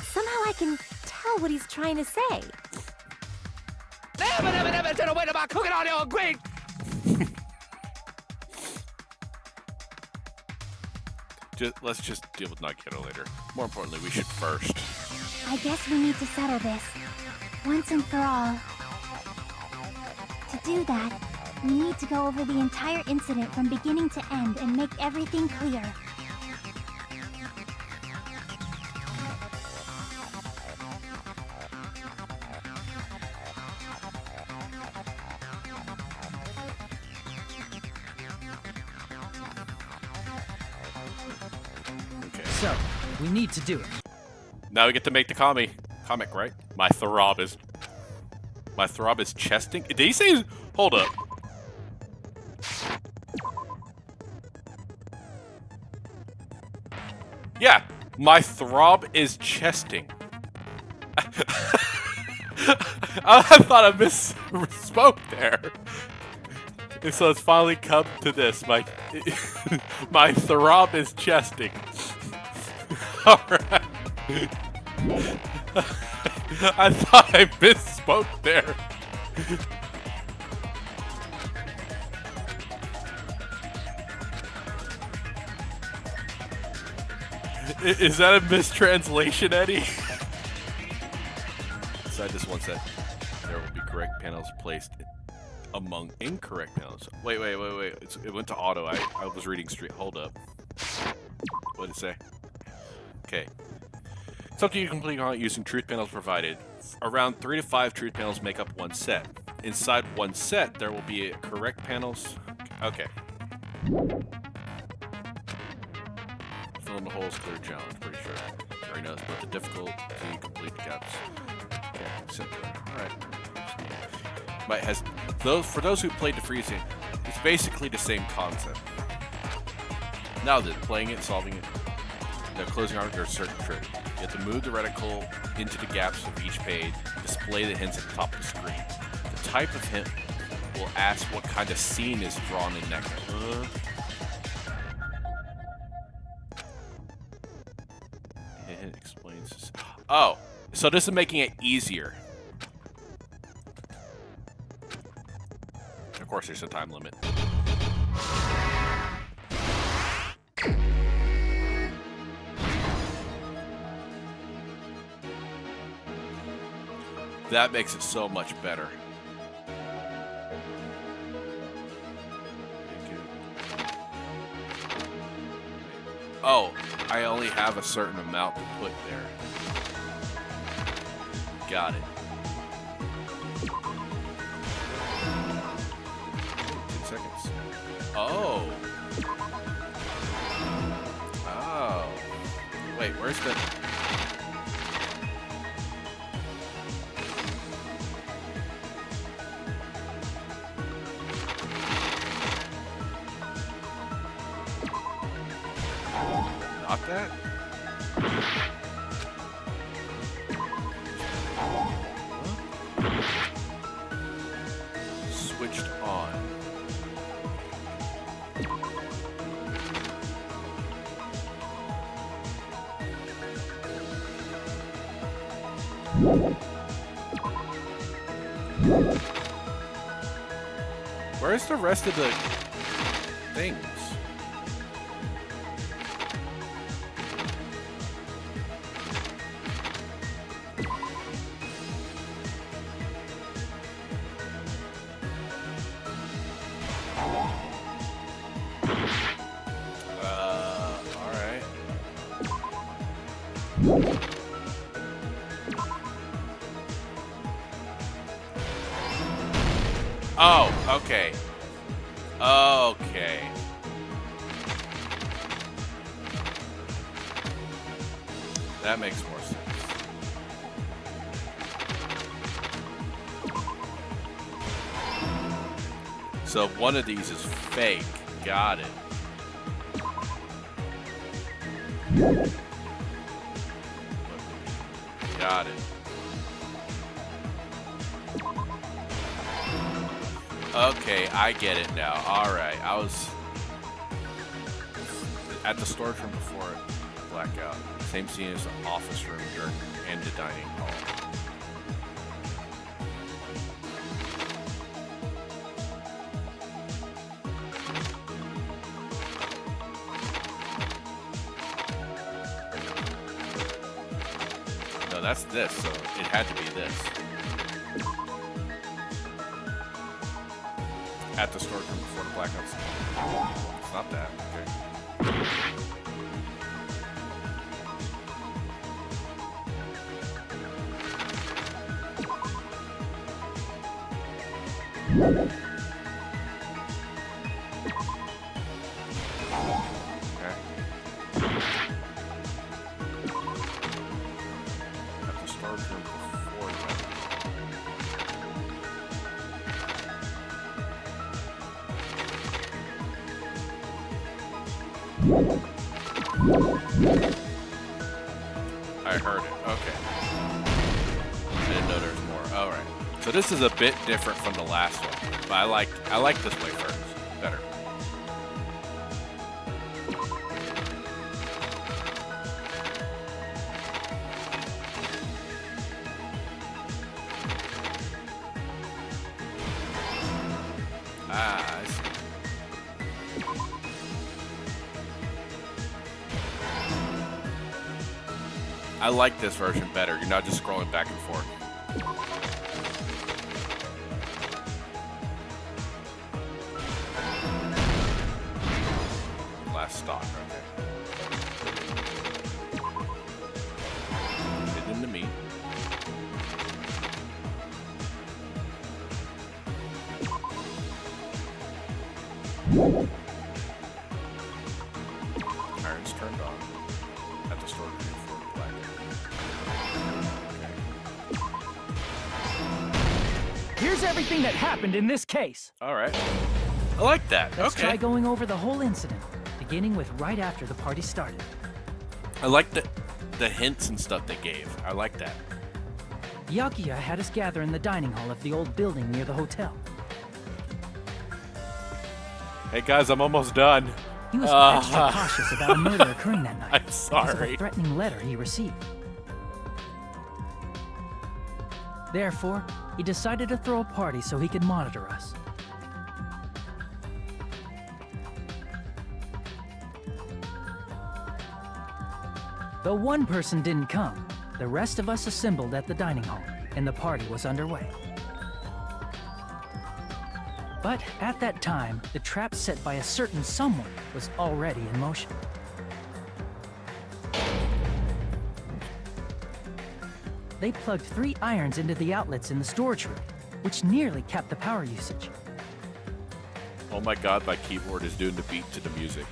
Somehow I can tell what he's trying to say. Never said a word about cooking on your grate! Let's just deal with Nagito later. More importantly, we should first. I guess we need to settle this. Once and for all. To do that, we need to go over the entire incident from beginning to end and make everything clear. So, we need to do it. Now we get to make the comic, right? My throb is chesting. Did he say? Hold up. Yeah, my throb is chesting. I thought I misspoke there. And so it's finally come to this. My throb is chesting. Alright. I thought I misspoke there. Is that a mistranslation, Eddie? Inside this one set, there will be correct panels placed among incorrect panels. Wait. It went to auto. I was reading straight. Hold up. What did it say? Okay. It's up to you to complete on using truth panels provided. Around 3 to 5 truth panels make up one set. Inside one set, there will be correct panels. Okay. Fill in the holes, clear challenge, pretty sure. Already knows, but the difficulty complete the gaps. Okay, simple. Alright. For those who played the freezing, it's basically the same concept. Now then, playing it, solving it, the closing arc, there's a certain trick. You have to move the reticle into the gaps of each page, display the hints at the top of the screen. The type of hint will ask what kind of scene is drawn in that. Hint explains. Oh, so this is making it easier. Of course, there's a time limit. That makes it so much better. Oh, I only have a certain amount to put there. Got it. 10 seconds. Oh. Oh. Wait, where's the... Not that? Switched on. Where's the rest of the things? Oh, okay. Okay. That makes more sense. So one of these is fake. Got it. Got it. Okay, I get it now. Alright, I was at the storage room before blackout. Same scene as the office room during and the dining hall. No, that's this, so it had to be this. At the storage room before the blackout scene. It's not that. Okay. At the storage room before that. I heard it. Okay. I didn't know there was more. All right. So this is a bit different from the last one, but I like this way first better. Ah, I see. I like this version better. You're not just scrolling back and forth. Last stock, okay. Hidden in the meat. Iron's turned on at the storage room for black. Here's everything that happened in this case. All right. I like that. Let's okay. try going over the whole incident, beginning with right after the party started. I like the hints and stuff they gave. I like that. Byakuya had us gather in the dining hall of the old building near the hotel. Hey guys, I'm almost done. He was extra cautious about a murder occurring that night. I'm Because of sorry. a threatening letter he received. Therefore, he decided to throw a party so he could monitor us. Though one person didn't come, the rest of us assembled at the dining hall, and the party was underway. But at that time, the trap set by a certain someone was already in motion. They plugged 3 irons into the outlets in the storage room, which nearly capped the power usage. Oh my god, my keyboard is doing the beat to the music.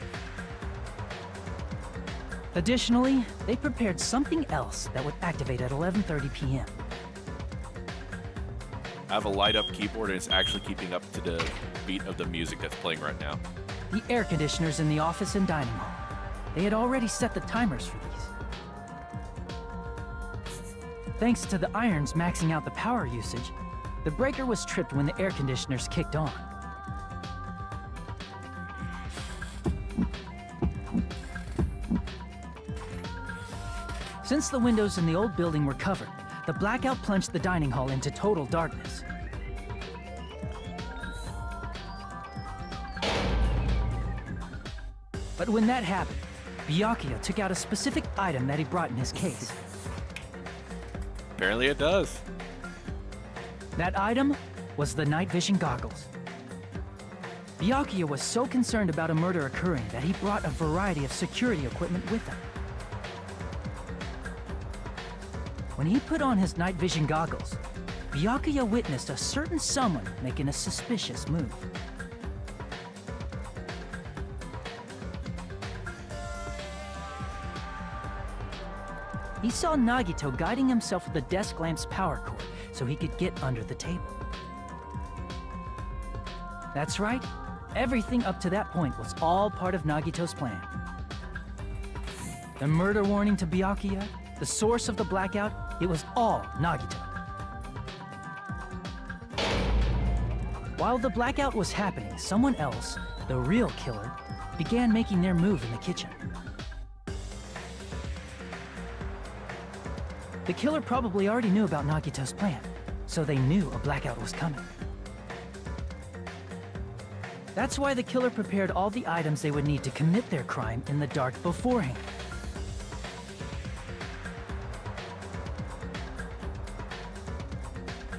Additionally, they prepared something else that would activate at 11:30 p.m. I have a light-up keyboard and it's actually keeping up to the beat of the music that's playing right now. The air conditioners in the office and dining hall. They had already set the timers for these. Thanks to the irons maxing out the power usage, the breaker was tripped when the air conditioners kicked on. Since the windows in the old building were covered, the blackout plunged the dining hall into total darkness. But when that happened, Byakuya took out a specific item that he brought in his case. Apparently it does. That item was the night vision goggles. Byakuya was so concerned about a murder occurring that he brought a variety of security equipment with him. When he put on his night vision goggles, Byakuya witnessed a certain someone making a suspicious move. He saw Nagito guiding himself with the desk lamp's power cord so he could get under the table. That's right, everything up to that point was all part of Nagito's plan. The murder warning to Byakuya, the source of the blackout, it was all Nagito. While the blackout was happening, someone else, the real killer, began making their move in the kitchen. The killer probably already knew about Nagito's plan, so they knew a blackout was coming. That's why the killer prepared all the items they would need to commit their crime in the dark beforehand.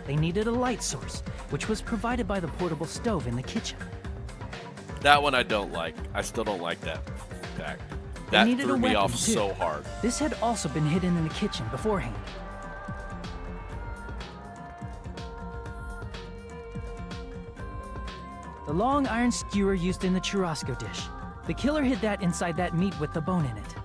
They needed a light source, which was provided by the portable stove in the kitchen. That one I don't like. I still don't like that fact. That threw me off so hard. This had also been hidden in the kitchen beforehand. The long iron skewer used in the churrasco dish. The killer hid that inside that meat with the bone in it.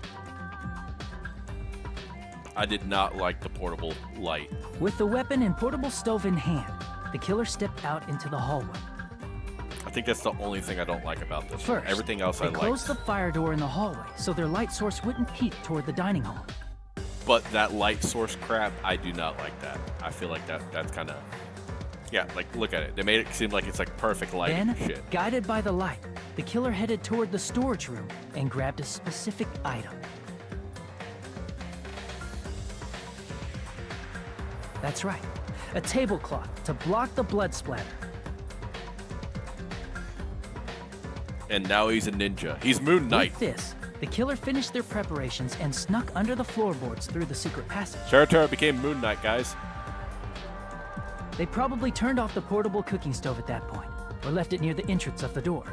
I did not like the portable light. With the weapon and portable stove in hand, the killer stepped out into the hallway. I think that's the only thing I don't like about this. First, everything else I they like. closed the fire door in the hallway so their light source wouldn't peek toward the dining hall. But that light source crap, I do not like that. I feel like that's kind of... Yeah, like, look at it. They made it seem like it's like perfect lighting Then, shit. guided by the light, the killer headed toward the storage room and grabbed a specific item. That's right, a tablecloth to block the blood splatter. And now he's a ninja. He's Moon Knight. With this, the killer finished their preparations and snuck under the floorboards through the secret passage. Tara became Moon Knight, guys. They probably turned off the portable cooking stove at that point, or left it near the entrance of the door.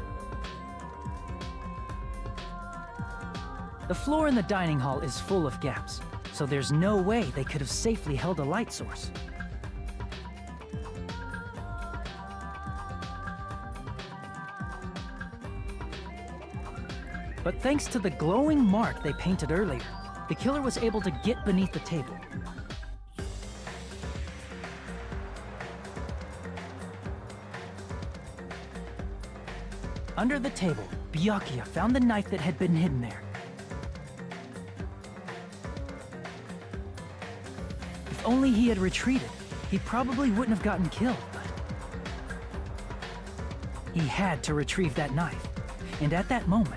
The floor in the dining hall is full of gaps, so there's no way they could have safely held a light source. But thanks to the glowing mark they painted earlier, the killer was able to get beneath the table. Under the table, Byakuya found the knife that had been hidden there. If only he had retreated, he probably wouldn't have gotten killed, but... he had to retrieve that knife, and at that moment...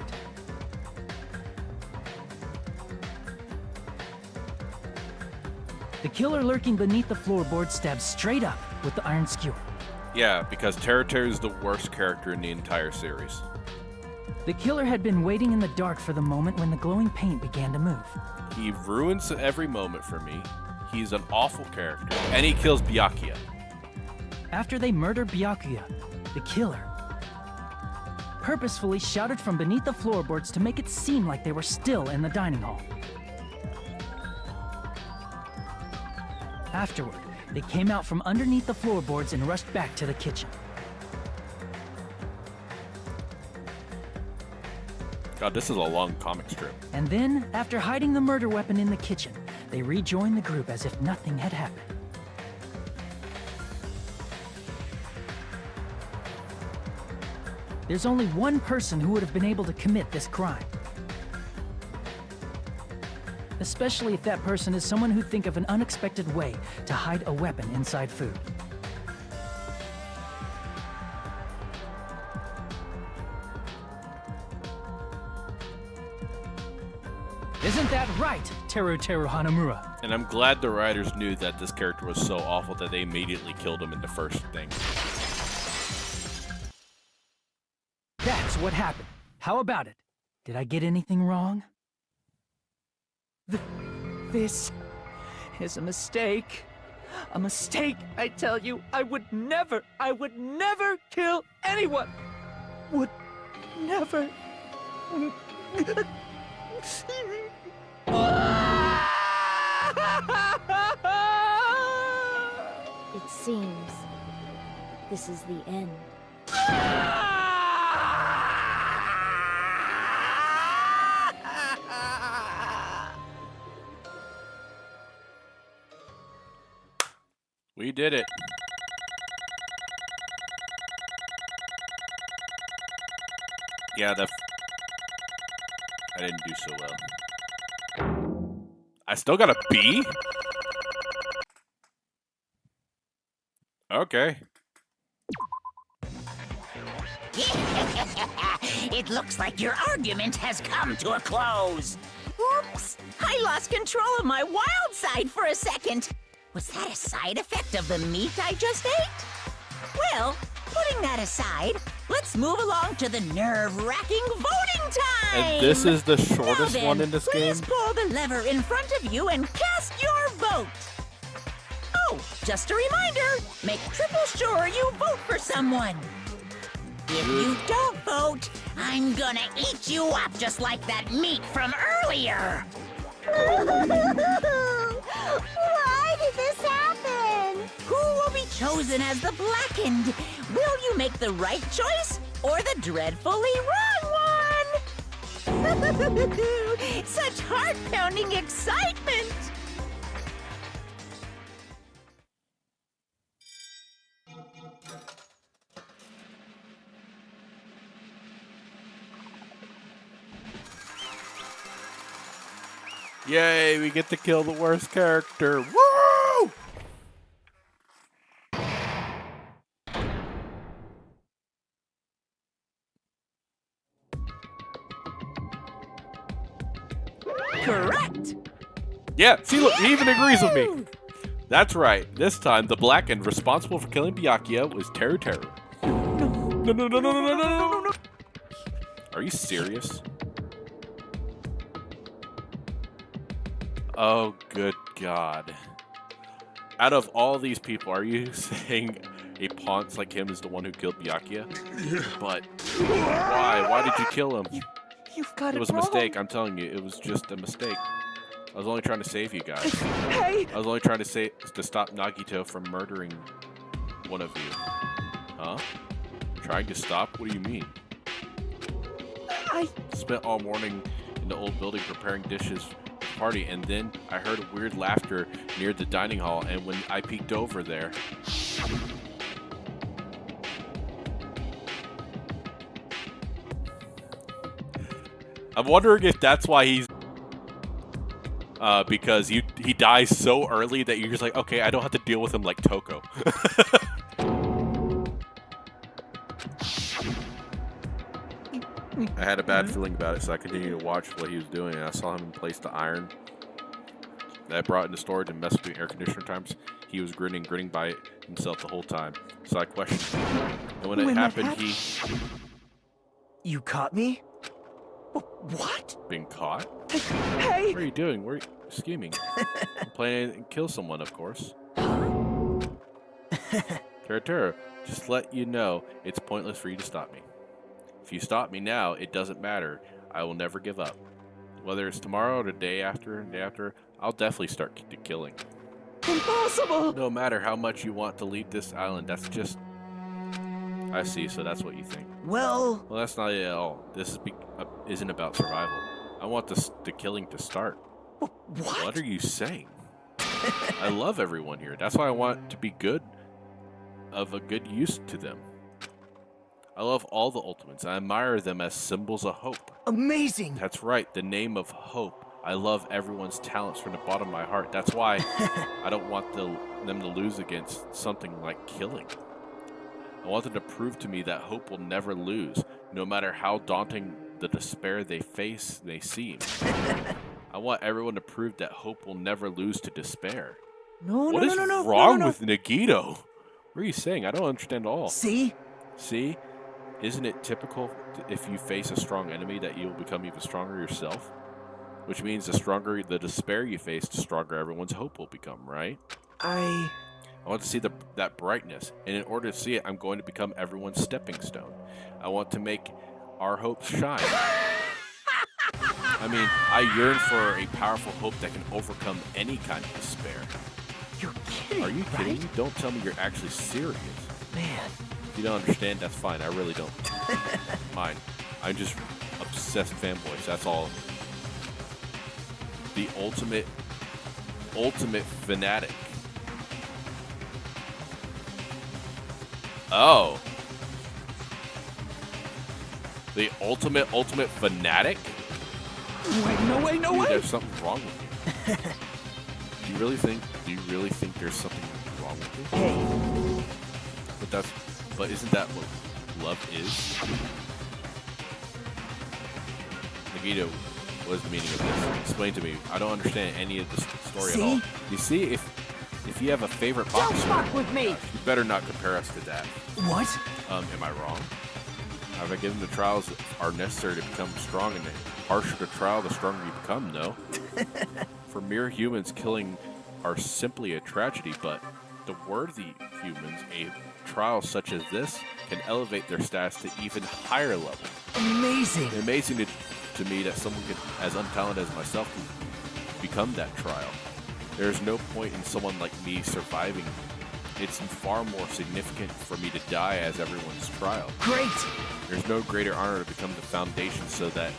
the killer lurking beneath the floorboard stabbed straight up with the iron skewer. Yeah, because Tara is the worst character in the entire series. The killer had been waiting in the dark for the moment when the glowing paint began to move. He ruins every moment for me. He's an awful character. And he kills Byakuya. After they murdered Byakuya, the killer purposefully shouted from beneath the floorboards to make it seem like they were still in the dining hall. Afterward, they came out from underneath the floorboards and rushed back to the kitchen. God, this is a long comic strip. And then, after hiding the murder weapon in the kitchen, they rejoined the group as if nothing had happened. There's only one person who would have been able to commit this crime. Especially if that person is someone who'd think of an unexpected way to hide a weapon inside food. Isn't that right, Teru Hanamura? And I'm glad the writers knew that this character was so awful that they immediately killed him in the first thing. That's what happened. How about it? Did I get anything wrong? This is a mistake. A mistake, I tell you. I would never kill anyone. Would never. It seems this is the end. We did it. Yeah, I didn't do so well. I still got a B? Okay. It looks like your argument has come to a close. Oops! I lost control of my wild side for a second. Was that a side effect of the meat I just ate? Well, putting that aside, let's move along to the nerve-wracking voting time! And this is the shortest one in this game? Please pull the lever in front of you and cast your vote. Oh, just a reminder, make triple sure you vote for someone. If you don't vote, I'm gonna eat you up just like that meat from earlier. Why did this happen? Who will be chosen as the Blackened? Will you make the right choice or the dreadfully wrong one? Such heart-pounding excitement! Yay, we get to kill the worst character. Woo! Correct! Yeah, see, look, he even agrees with me. That's right. This time, the Blackened responsible for killing Byakuya was Teru. No. Are you serious? Oh, good God. Out of all these people, are you saying a Ponce like him is the one who killed Byakuya? But why? Why did you kill him? You've got it was a mistake, I'm telling you. It was just a mistake. I was only trying to save you guys. Hey! I was only trying to stop Nagito from murdering one of you. Huh? Trying to stop? What do you mean? I spent all morning in the old building preparing dishes for the party, and then I heard a weird laughter near the dining hall, and when I peeked over there... I'm wondering if that's why he's... because he dies so early that you're just like, okay, I don't have to deal with him like Toko. I had a bad feeling about it, so I continued to watch what he was doing, and I saw him place the iron that I brought into storage and messed with the air conditioner times. He was grinning by himself the whole time, so I questioned him. And when it happened, he... You caught me? What? Being caught? Hey! What are you doing? Where are you scheming? I'm planning to kill someone, of course. Tera, just let you know, it's pointless for you to stop me. If you stop me now, it doesn't matter. I will never give up. Whether it's tomorrow or the day after, I'll definitely start the killing. Impossible! No matter how much you want to leave this island, that's just... I see, so that's what you think. Well, that's not it at all. This isn't about survival. I want the killing to start. What are you saying? I love everyone here. That's why I want to be good, of a good use to them. I love all the Ultimates. I admire them as symbols of hope. amazing! That's right, the name of hope. I love everyone's talents from the bottom of my heart. That's why I don't want them to lose against something like killing. I want them to prove to me that hope will never lose, no matter how daunting the despair they seem. I want everyone to prove that hope will never lose to despair. What is wrong with Nagito? What are you saying? I don't understand at all. See? See? Isn't it typical if you face a strong enemy that you'll become even stronger yourself? Which means the stronger the despair you face, the stronger everyone's hope will become, right? I want to see that brightness, and in order to see it, I'm going to become everyone's stepping stone. I want to make our hopes shine. I mean, I yearn for a powerful hope that can overcome any kind of despair. You're kidding, Are you kidding me? Don't tell me you're actually serious. Man. If you don't understand, that's fine. I really don't mind. I'm just obsessed fanboys. That's all. The ultimate fanatic. Oh. The ultimate fanatic? Wait, no way, no way! There's something wrong with you. Do you really think there's something wrong with you? Hey. But isn't that what love is? Nagito, what is the meaning of this? Explain to me. I don't understand any of this story at all. You see, if you have a favorite boxer, Don't fuck with me! you better not compare us to that. What? Am I wrong? Have I given the trials that are necessary to become strong, and the harsher the trial, the stronger you become, no? For mere humans, killing are simply a tragedy, but the worthy humans, a trial such as this, can elevate their status to even higher level. Amazing! Amazing to me that someone as untalented as myself can become that trial. There is no point in someone like me surviving. It's far more significant for me to die as everyone's trial. Great! There's no greater honor to become the foundation so that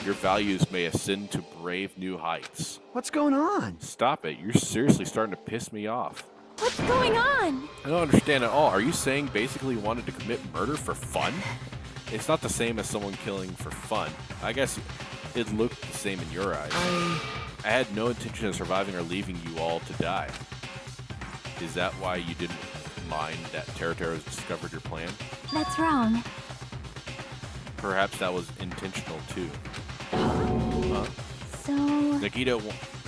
your values may ascend to brave new heights. What's going on? Stop it. You're seriously starting to piss me off. What's going on? I don't understand at all. Are you saying basically you wanted to commit murder for fun? It's not the same as someone killing for fun. I guess it looked the same in your eyes. I had no intention of surviving or leaving you all to die. Is that why you didn't mind that Tera discovered your plan? That's wrong. Perhaps that was intentional too. Huh? So... Nagito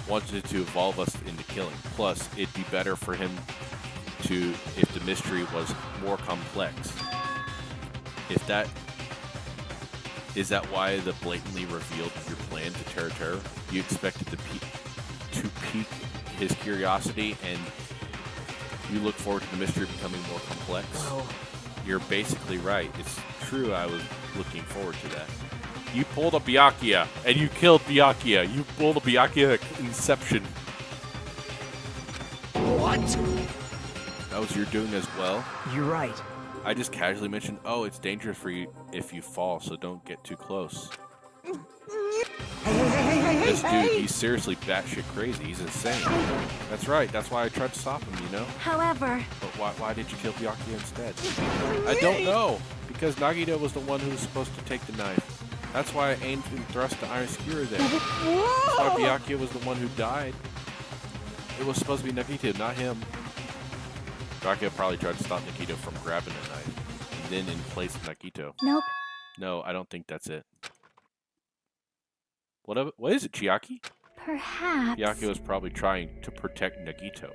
wanted to evolve us into killing. Plus, it'd be better for him if the mystery was more complex. Is that why the blatantly revealed your plan to Tera? You expected to pique his curiosity, and you look forward to the mystery becoming more complex? Well, you're basically right. It's true I was looking forward to that. You pulled a Byakuya, and you killed Byakuya. You pulled a Byakuya Inception. What? That was your doing as well? You're right. I just casually mentioned, oh, it's dangerous for you if you fall, so don't get too close. This dude, he's seriously batshit crazy. He's insane. That's right. That's why I tried to stop him, you know? However... But why did you kill Byakuya instead? I don't know. Because Nagito was the one who was supposed to take the knife. That's why I aimed and thrust the iron skewer there. That's why Byakuya was the one who died. It was supposed to be Nagito, not him. Byakuya probably tried to stop Nagito from grabbing the knife. And then in place of Nagito. Nope. No, I don't think that's it. What is it, Chiaki? Perhaps... Byakuya was probably trying to protect Nagito.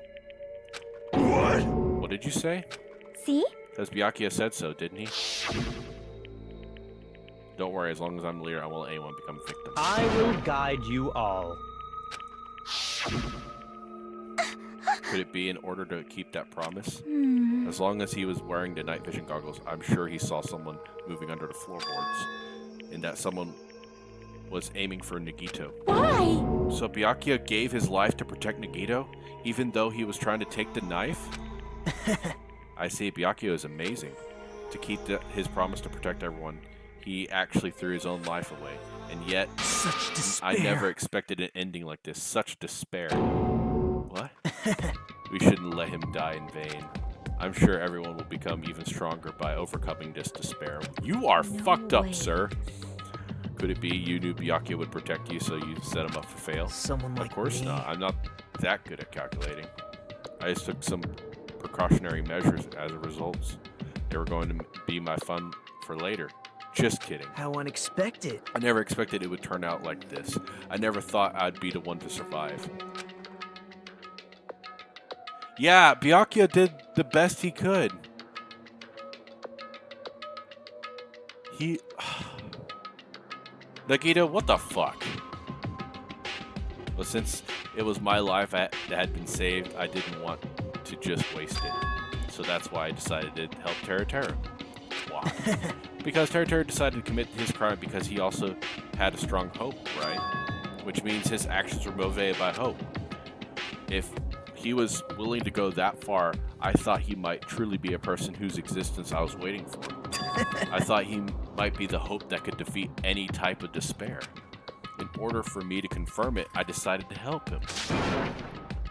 What? What did you say? See? Because Byakuya said so, didn't he? Don't worry, as long as I'm the leader, I won't let anyone become a victim. I will guide you all. Could it be in order to keep that promise? Hmm. As long as he was wearing the night vision goggles, I'm sure he saw someone moving under the floorboards, and that someone was aiming for Nagito. Why? So Byakuya gave his life to protect Nagito, even though he was trying to take the knife? I see, Byakuya is amazing. To keep his promise to protect everyone, he actually threw his own life away. And yet, Such despair. I never expected an ending like this. Such despair. What? We shouldn't let him die in vain. I'm sure everyone will become even stronger by overcoming this despair. You are fucked way. up, sir. Could it be you knew Byakuya would protect you, so you set him up for fail? Someone like Of course me. not. I'm not that good at calculating. I just took some precautionary measures as a result. They were going to be my fun for later. Just kidding. How unexpected. I never expected it would turn out like this. I never thought I'd be the one to survive. Yeah, Byakuya did the best he could. Nagito, what the fuck? But since it was my life that had been saved, I didn't want to just waste it. So that's why I decided to help Terra. Why? Because Terra decided to commit his crime because he also had a strong hope, right? Which means his actions were motivated by hope. If he was willing to go that far, I thought he might truly be a person whose existence I was waiting for. I thought he might be the hope that could defeat any type of despair. In order for me to confirm it, I decided to help him.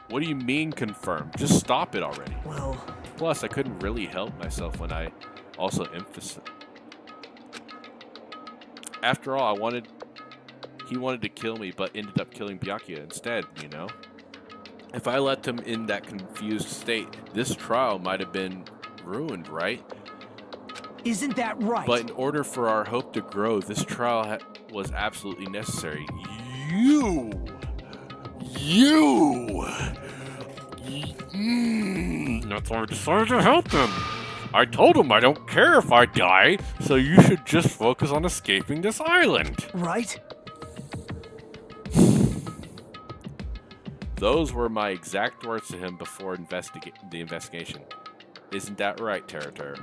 What do you mean confirm? Just stop it already. Well... Plus, I couldn't really help myself when I also emphasized. After all, he wanted to kill me, but ended up killing Byakuya instead, you know? If I left him in that confused state, this trial might have been ruined, right? Isn't that right? But in order for our hope to grow, this trial was absolutely necessary. You! That's why I decided to help him. I told him I don't care if I die, so you should just focus on escaping this island. Right? Those were my exact words to him before the investigation. Isn't that right, Terra?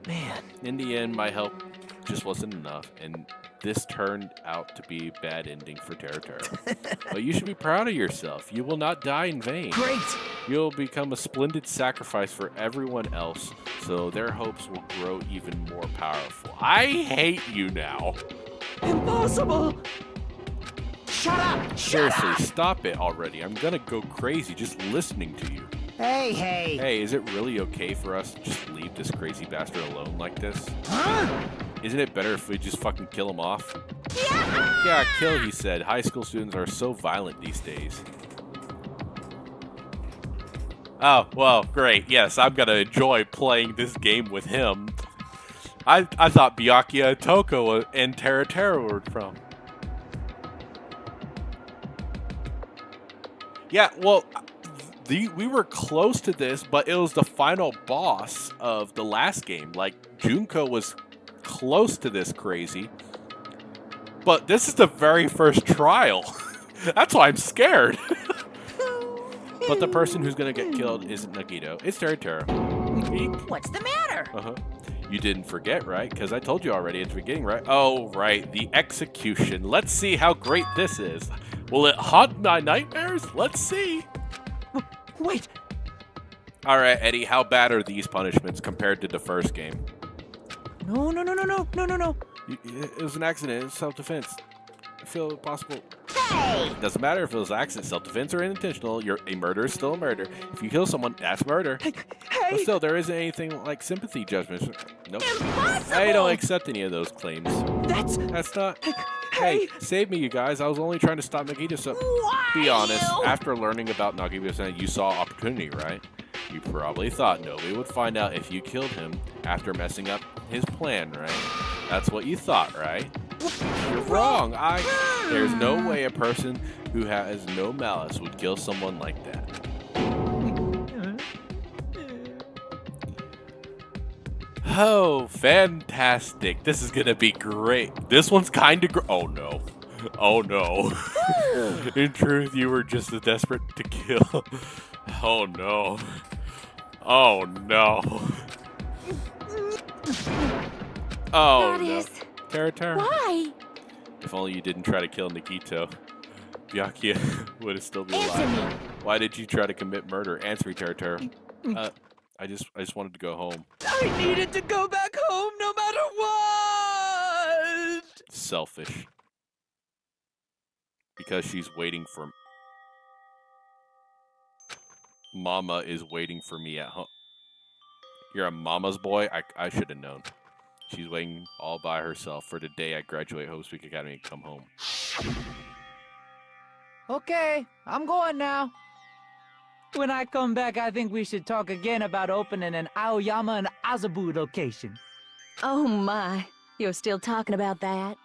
Man. In the end, my help just wasn't enough, and this turned out to be a bad ending for Terra. But you should be proud of yourself. You will not die in vain. Great! You'll become a splendid sacrifice for everyone else, so their hopes will grow even more powerful. I hate you now. Impossible! Shut up! Seriously, stop it already. I'm gonna go crazy just listening to you. Hey! Hey, is it really okay for us to just leave this crazy bastard alone like this? Huh? Isn't it better if we just fucking kill him off? Yeah, kill, he said. High school students are so violent these days. Oh, well, great. Yes, I'm gonna enjoy playing this game with him. I thought Byakuya, Toko, and Terra were from. Yeah, well, we were close to this, but it was the final boss of the last game. Like, Junko was close to this crazy. But this is the very first trial. That's why I'm scared. But the person who's going to get killed isn't Nagito. It's Terra. What's the matter? Uh-huh. You didn't forget, right? Because I told you already at the beginning, right? Oh, right. The execution. Let's see how great this is. Will it haunt my nightmares? Let's see. Wait. All right, Eddie. How bad are these punishments compared to the first game? No. It was an accident. It's self-defense. I feel possible. Hey! Doesn't matter if it was accident, self-defense, or intentional. A murder is still a murder. If you kill someone, that's murder. Hey! But still, there isn't anything like sympathy judgments. Nope. Impossible! I don't accept any of those claims. That's not. Hey, save me, you guys. I was only trying to stop Nagito. So, be honest. After learning about Nagito, you saw opportunity, right? You probably thought nobody would find out if you killed him after messing up his plan, right? That's what you thought, right? You're wrong. There's no way a person who has no malice would kill someone like that. Oh, fantastic. This is gonna be great. This one's kinda oh no. Oh no. In truth, you were just as desperate to kill. Oh no. Oh no. Oh no. Tara. Why? If only you didn't try to kill Nagito, Byakuya would have still been Answer alive. me. Why did you try to commit murder? Answer me, Tara. I just wanted to go home. I needed to go back home no matter what! Selfish. Because she's waiting for... Mama is waiting for me at home. You're a mama's boy? I should have known. She's waiting all by herself for the day I graduate Hope Speak Academy and come home. Okay, I'm going now. When I come back, I think we should talk again about opening an Aoyama and Azabu location. Oh my, you're still talking about that?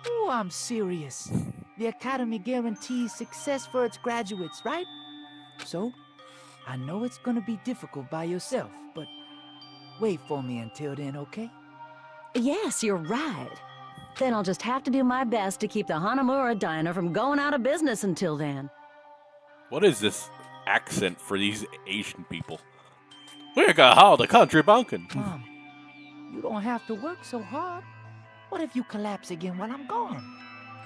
Oh, I'm serious. The Academy guarantees success for its graduates, right? So, I know it's gonna be difficult by yourself, but wait for me until then, okay? Yes, you're right. Then I'll just have to do my best to keep the Hanamura Diner from going out of business until then. What is this accent for these Asian people? We're gonna haul the country bunkin'. Mom, you don't have to work so hard. What if you collapse again while I'm gone?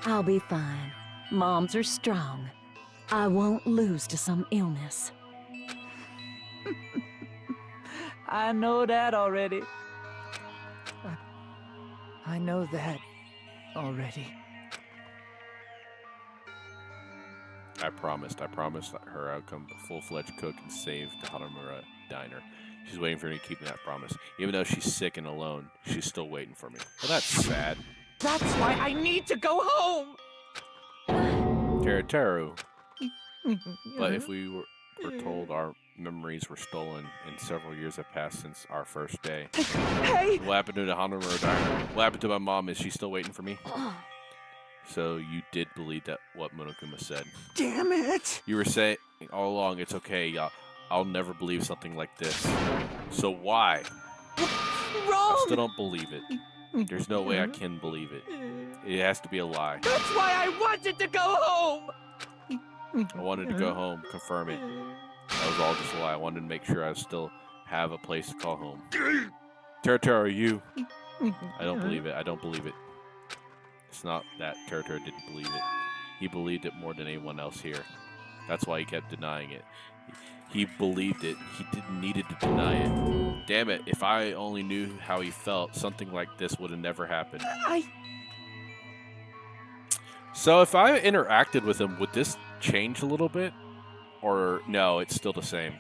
I'll be fine. Moms are strong. I won't lose to some illness. I know that already. I know that already. I promised her I'd come full-fledged cook and save the Hanamura Diner. She's waiting for me to keep that promise. Even though she's sick and alone, she's still waiting for me. Well, that's sad. That's why I need to go home! Teru. But if we were told our memories were stolen and several years have passed since our first day. Hey! What happened to the Hanamura Diner? What happened to my mom? Is she still waiting for me? So you did believe that what Monokuma said. Damn it! You were saying all along, it's okay, I'll never believe something like this. So why? Wrong! I still don't believe it. There's no way I can believe it. It has to be a lie. That's why I wanted to go home! I wanted to go home, confirm it. That was all just a lie. I wanted to make sure I still have a place to call home. Teru, you. I don't believe it. I don't believe it. It's not that Teru didn't believe it. He believed it more than anyone else here. That's why he kept denying it. He believed it. He didn't needed to deny it. Damn it, if I only knew how he felt, something like this would have never happened. So if I interacted with him, would this change a little bit? Or no, it's still the same?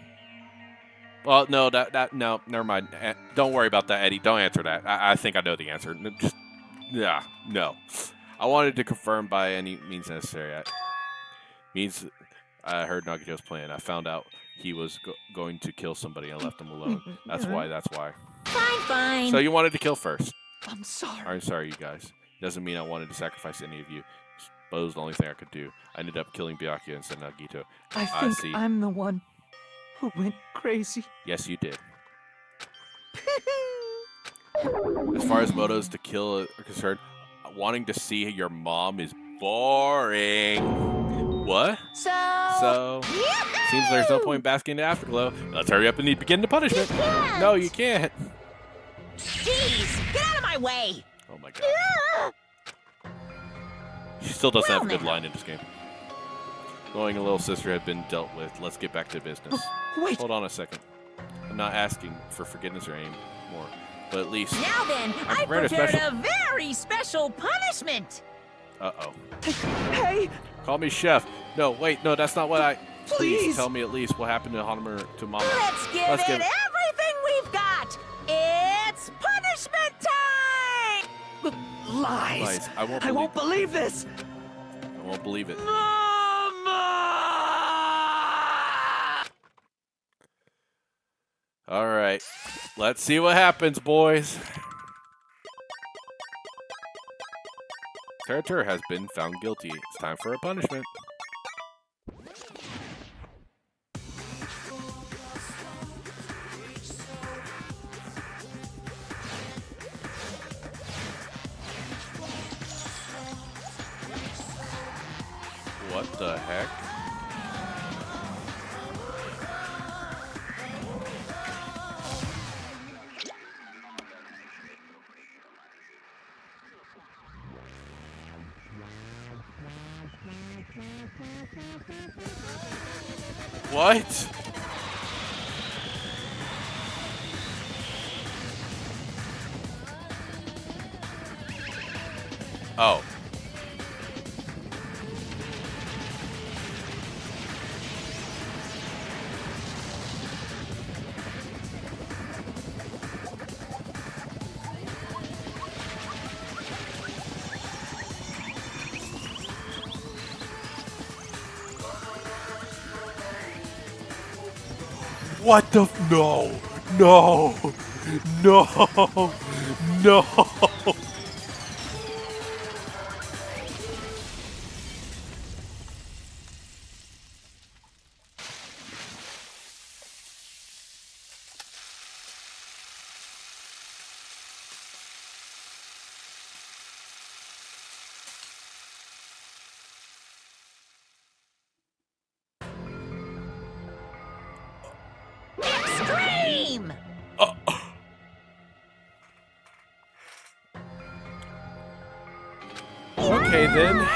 Well, no, no, never mind. Don't worry about that, Eddie. Don't answer that. I think I know the answer. Just, yeah, no. I wanted to confirm by any means necessary. I heard Nagito's plan. I found out he was going to kill somebody and left him alone. That's why. Fine. So you wanted to kill first. I'm sorry. I'm sorry, you guys. Doesn't mean I wanted to sacrifice any of you. That was the only thing I could do. I ended up killing Byakuya instead of Nagito. I think I'm the one who went crazy. Yes, you did. As far as motives to kill are concerned, wanting to see your mom is boring. What? So seems there's no point basking in the afterglow. Let's hurry up and begin the punishment. No, you can't. Jeez, get out of my way! Oh my god. She still doesn't have a good line in this game. Knowing a little sister had been dealt with, let's get back to business. Wait. Hold on a second. I'm not asking for forgiveness or any more, but at least Now then, I prepared a very special punishment! Uh-oh. Hey! Call me chef. No, wait, no, that's not what I... Please tell me at least what happened to Hanamura, to Mama. Let's give it everything we've got! It's punishment time! Lies. I won't believe this! I won't believe it. Mama! All right. Let's see what happens, boys. Teru has been found guilty. It's time for a punishment. What the heck? What? Oh. What the no, no, no, no. Extreme! Okay then.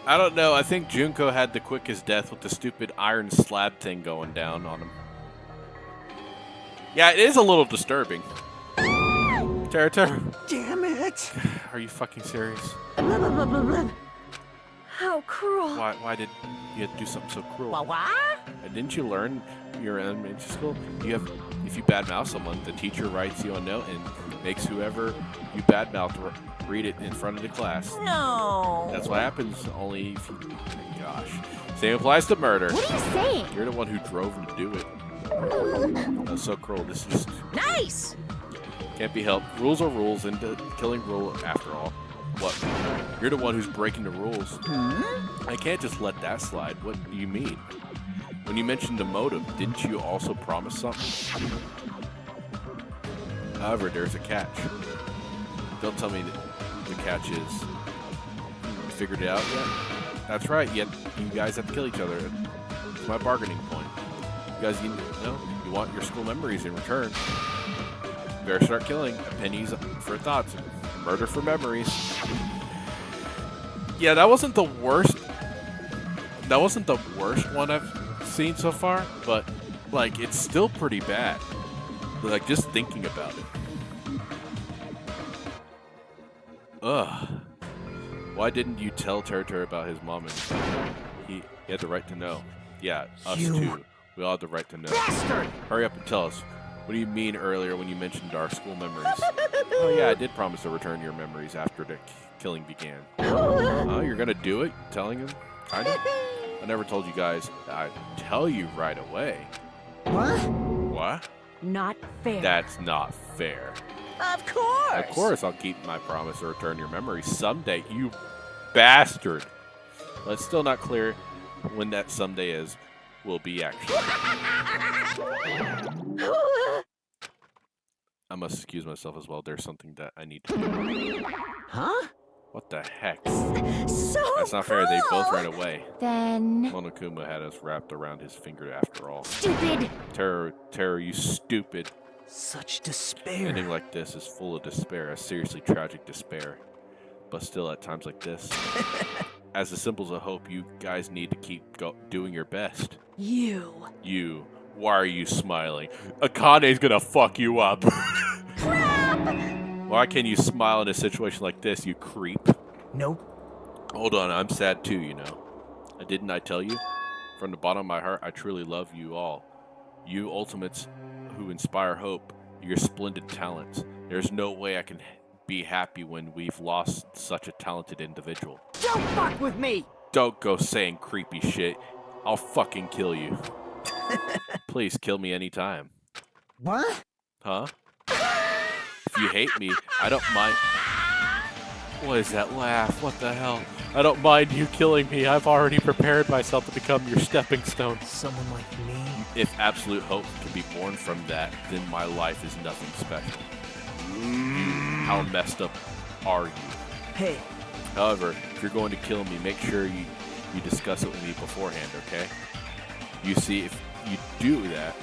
I don't know. I think Junko had the quickest death with the stupid iron slab thing going down on him. Yeah, it is a little disturbing. Tara. Damn it! Are you fucking serious? How cruel. Why did you have to do something so cruel? What? Didn't you learn your elementary school? If you badmouth someone, the teacher writes you a note and makes whoever you badmouth read it in front of the class. No. That's what happens. Only if you, gosh. Same applies to murder. What are you saying? You're the one who drove him to do it. That's so cruel. This is Nice. can't be helped. Rules are rules, and the killing rule after all. What? You're the one who's breaking the rules. I can't just let that slide. What do you mean? When you mentioned the motive, didn't you also promise something? However, there's a catch. Don't tell me that the catch is you figured it out yet? That's right, yet you guys have to kill each other. It's my bargaining point. You guys, you want your school memories in return. You better start killing. Pennies for thoughts, murder for memories. Yeah, that wasn't the worst. That wasn't the worst one I've seen so far, but like it's still pretty bad. Like just thinking about it. Ugh. Why didn't you tell Terter about his mom and he had the right to know? Yeah, us too. We all had the right to know. Bastard! Hurry up and tell us. What do you mean earlier when you mentioned our school memories? Oh yeah, I did promise to return your memories after the killing began. Oh, you're gonna do it? Telling him? Kinda? I never told you guys. I'd tell you right away. What? What? Not fair. That's not fair. Of course. Of course I'll keep my promise to return your memories someday, you bastard. But it's still not clear when that someday is. Will be actually. I must excuse myself as well. There's something that I need to do. Huh? What the heck? So That's not fair. They both ran away. Then... Monokuma had us wrapped around his finger after all. Stupid! Terror, you stupid. Such despair. Ending like this is full of despair, a seriously tragic despair. But still, at times like this, as the symbols of hope, you guys need to keep doing your best. You. Why are you smiling? Akane's gonna fuck you up. Why can't you smile in a situation like this, you creep? Nope. Hold on, I'm sad too, you know. Didn't I tell you? From the bottom of my heart, I truly love you all. You ultimates who inspire hope, your splendid talents. There's no way I can be happy when we've lost such a talented individual. Don't fuck with me! Don't go saying creepy shit. I'll fucking kill you. Please kill me anytime. What? Huh? If you hate me, I don't mind. What is that laugh? What the hell? I don't mind you killing me. I've already prepared myself to become your stepping stone. Someone like me? You If absolute hope can be born from that, then my life is nothing special. How messed up are you? Hey. However, if you're going to kill me, make sure you discuss it with me beforehand, okay? You see, if you do that,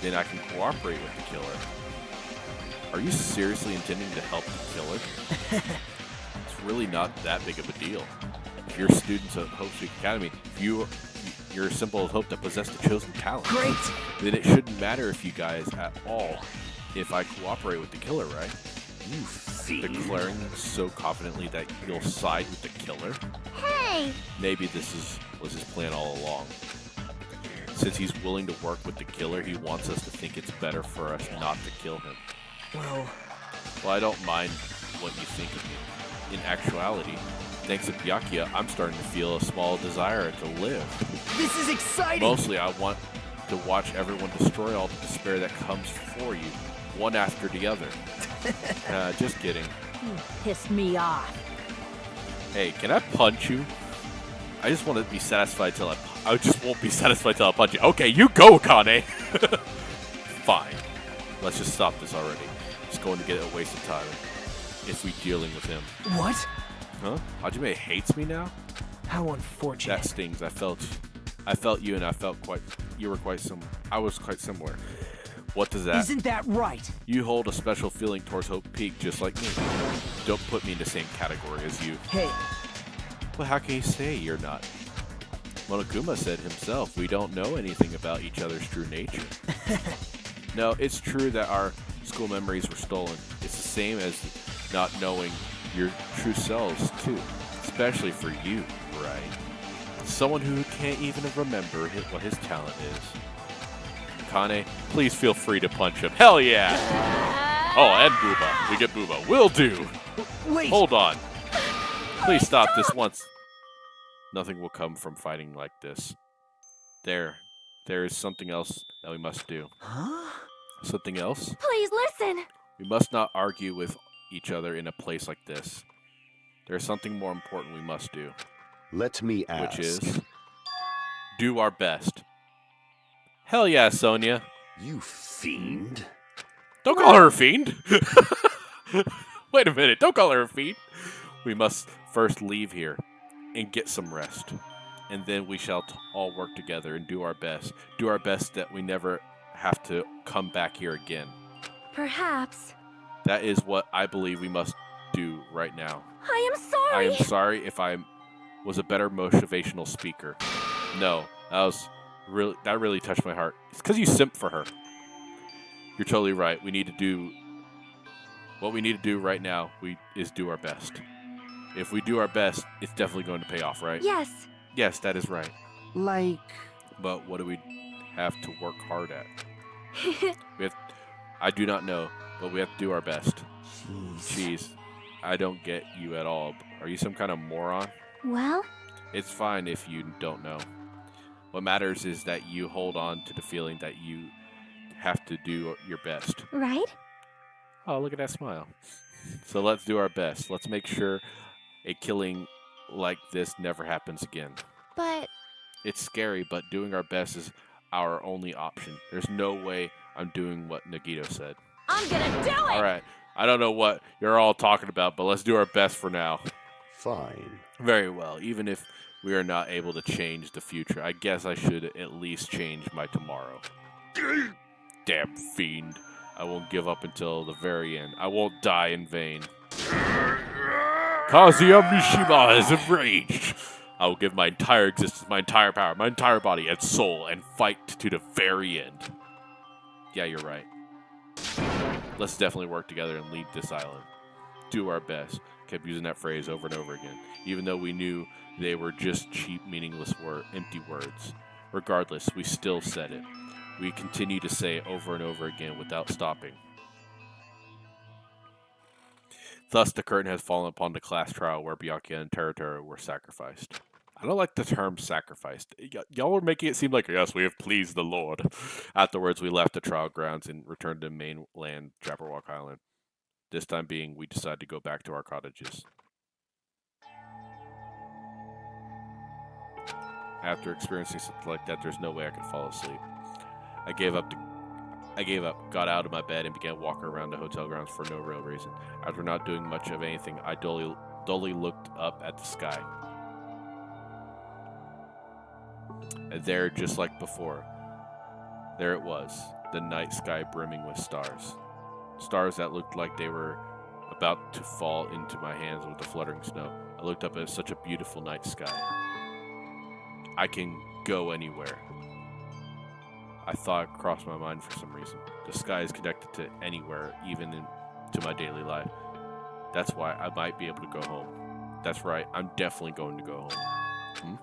then I can cooperate with the killer. Are you seriously intending to help the killer? It's really not that big of a deal. If you're students at Hope Street Academy, if you're a symbol of hope that possess the chosen talent. Great! Then it shouldn't matter if you guys at all, if I cooperate with the killer, right? You fiend. Declaring so confidently that you'll side with the killer? Hey! Maybe this was his plan all along. Since he's willing to work with the killer, he wants us to think it's better for us not to kill him. Well, I don't mind what you think of me. In actuality, thanks to Byakuya, I'm starting to feel a small desire to live. this is exciting! Mostly, I want to watch everyone destroy all the despair that comes for you, one after the other. Just kidding. You pissed me off. Hey, can I punch you? I just want to be satisfied till I just won't be satisfied till I punch you. Okay, you go, Kane. Fine. Let's just stop this already. It's going to get a waste of time if we dealing with him. What? Huh? Hajime hates me now? How unfortunate. That stings. I felt you, and you were quite similar. I was quite similar. What does that? Isn't that right? You hold a special feeling towards Hope Peak, just like me. Don't put me in the same category as you. Hey. Well, how can you say you're not? Monokuma said himself, we don't know anything about each other's true nature. No, it's true that our school memories were stolen. It's the same as not knowing your true selves, too. Especially for you, right? Someone who can't even remember what his talent is. Kane, please feel free to punch him. Hell yeah! Oh, and Booba. We get Booba. Will do! Wait! Hold on. Please stop this once. Nothing will come from fighting like this. There is something else that we must do. Huh? Something else? Please listen. We must not argue with each other in a place like this. There's something more important we must do. Let me ask. Which is do our best. Hell yeah, Sonia. You fiend. Don't call her a fiend. Wait a minute. Don't call her a fiend. We must first leave here and get some rest. And then we shall all work together and do our best. Do our best that we never have to come back here again. Perhaps. That is what I believe we must do right now. I am sorry. I am sorry if I was a better motivational speaker. No, that really touched my heart. It's because you simp for her. You're totally right. What we need to do right now is do our best. If we do our best, it's definitely going to pay off, right? Yes. Yes, that is right. Like... But what do we have to work hard at? I do not know, but we have to do our best. Jeez. I don't get you at all. Are you some kind of moron? Well? It's fine if you don't know. What matters is that you hold on to the feeling that you have to do your best. Right? Oh, look at that smile. So let's do our best. Let's make sure a killing like this never happens again. But... It's scary, but doing our best is our only option. There's no way I'm doing what Nagito said. I'm gonna do it! Alright, I don't know what you're all talking about, but let's do our best for now. Fine. Very well. Even if we are not able to change the future, I guess I should at least change my tomorrow. Damn fiend. I won't give up until the very end. I won't die in vain. Kazuya Mishima is enraged. I will give my entire existence, my entire power, my entire body and soul, and fight to the very end. Yeah, you're right. Let's definitely work together and lead this island. Do our best. Kept using that phrase over and over again, even though we knew they were just cheap, meaningless empty words. Regardless, we still said it. We continue to say it over and over again without stopping. Thus, the curtain has fallen upon the class trial where Byakuya and Teruteru were sacrificed. I don't like the term sacrificed. Y'all are making it seem like, yes, we have pleased the Lord. Afterwards, we left the trial grounds and returned to mainland Jabberwock Island. This time being, we decided to go back to our cottages. After experiencing something like that, there's no way I could fall asleep. I gave up, got out of my bed, and began walking around the hotel grounds for no real reason. After not doing much of anything, I dully looked up at the sky. And there, just like before, there it was, the night sky brimming with stars. Stars that looked like they were about to fall into my hands with the fluttering snow. I looked up at such a beautiful night sky. I can go anywhere. I thought crossed my mind for some reason. The sky is connected to anywhere, even to my daily life. That's why I might be able to go home. That's right, I'm definitely going to go home.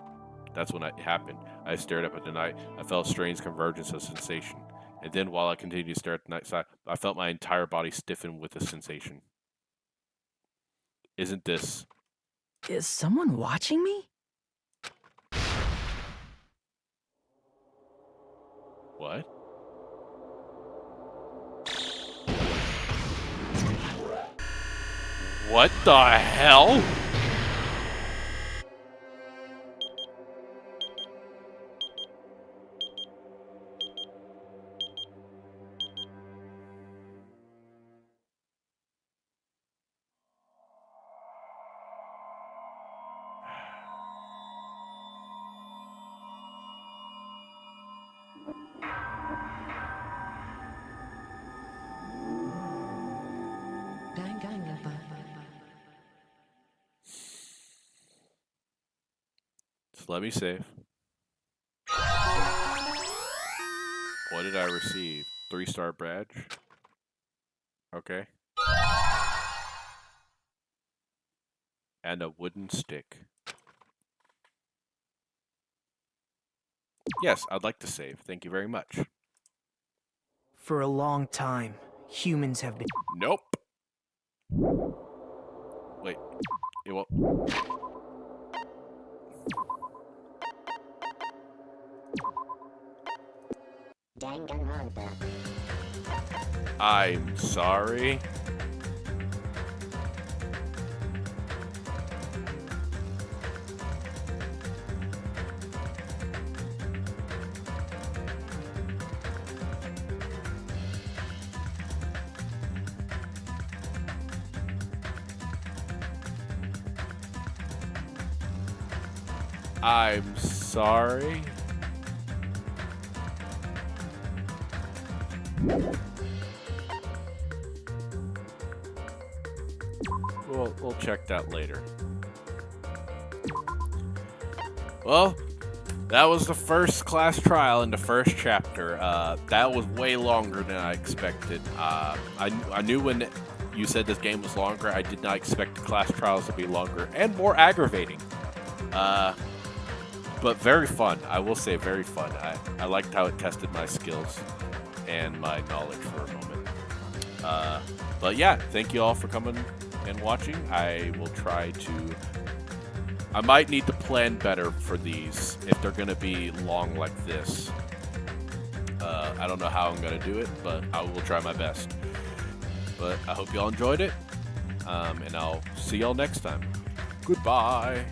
That's when it happened. I stared up at the night. I felt a strange convergence of sensation. And then while I continued to stare at the night sky, I felt my entire body stiffen with the sensation. Isn't this... Is someone watching me? What? What the hell? Just let me save. What did I receive? 3-star badge? Okay. And a wooden stick. Yes, I'd like to save. Thank you very much. For a long time, humans have been... Nope. Wait. It won't... I'm sorry. I'm sorry. We'll check that later. Well, that was the first class trial in the first chapter. That was way longer than I expected. I knew when you said this game was longer, I did not expect the class trials to be longer and more aggravating. But very fun. I will say very fun. I liked how it tested my skills and my knowledge for a moment. But yeah, thank you all for coming and watching. I will try to... I might need to plan better for these if they're going to be long like this. I don't know how I'm going to do it, but I will try my best. But I hope y'all enjoyed it, and I'll see y'all next time. Goodbye.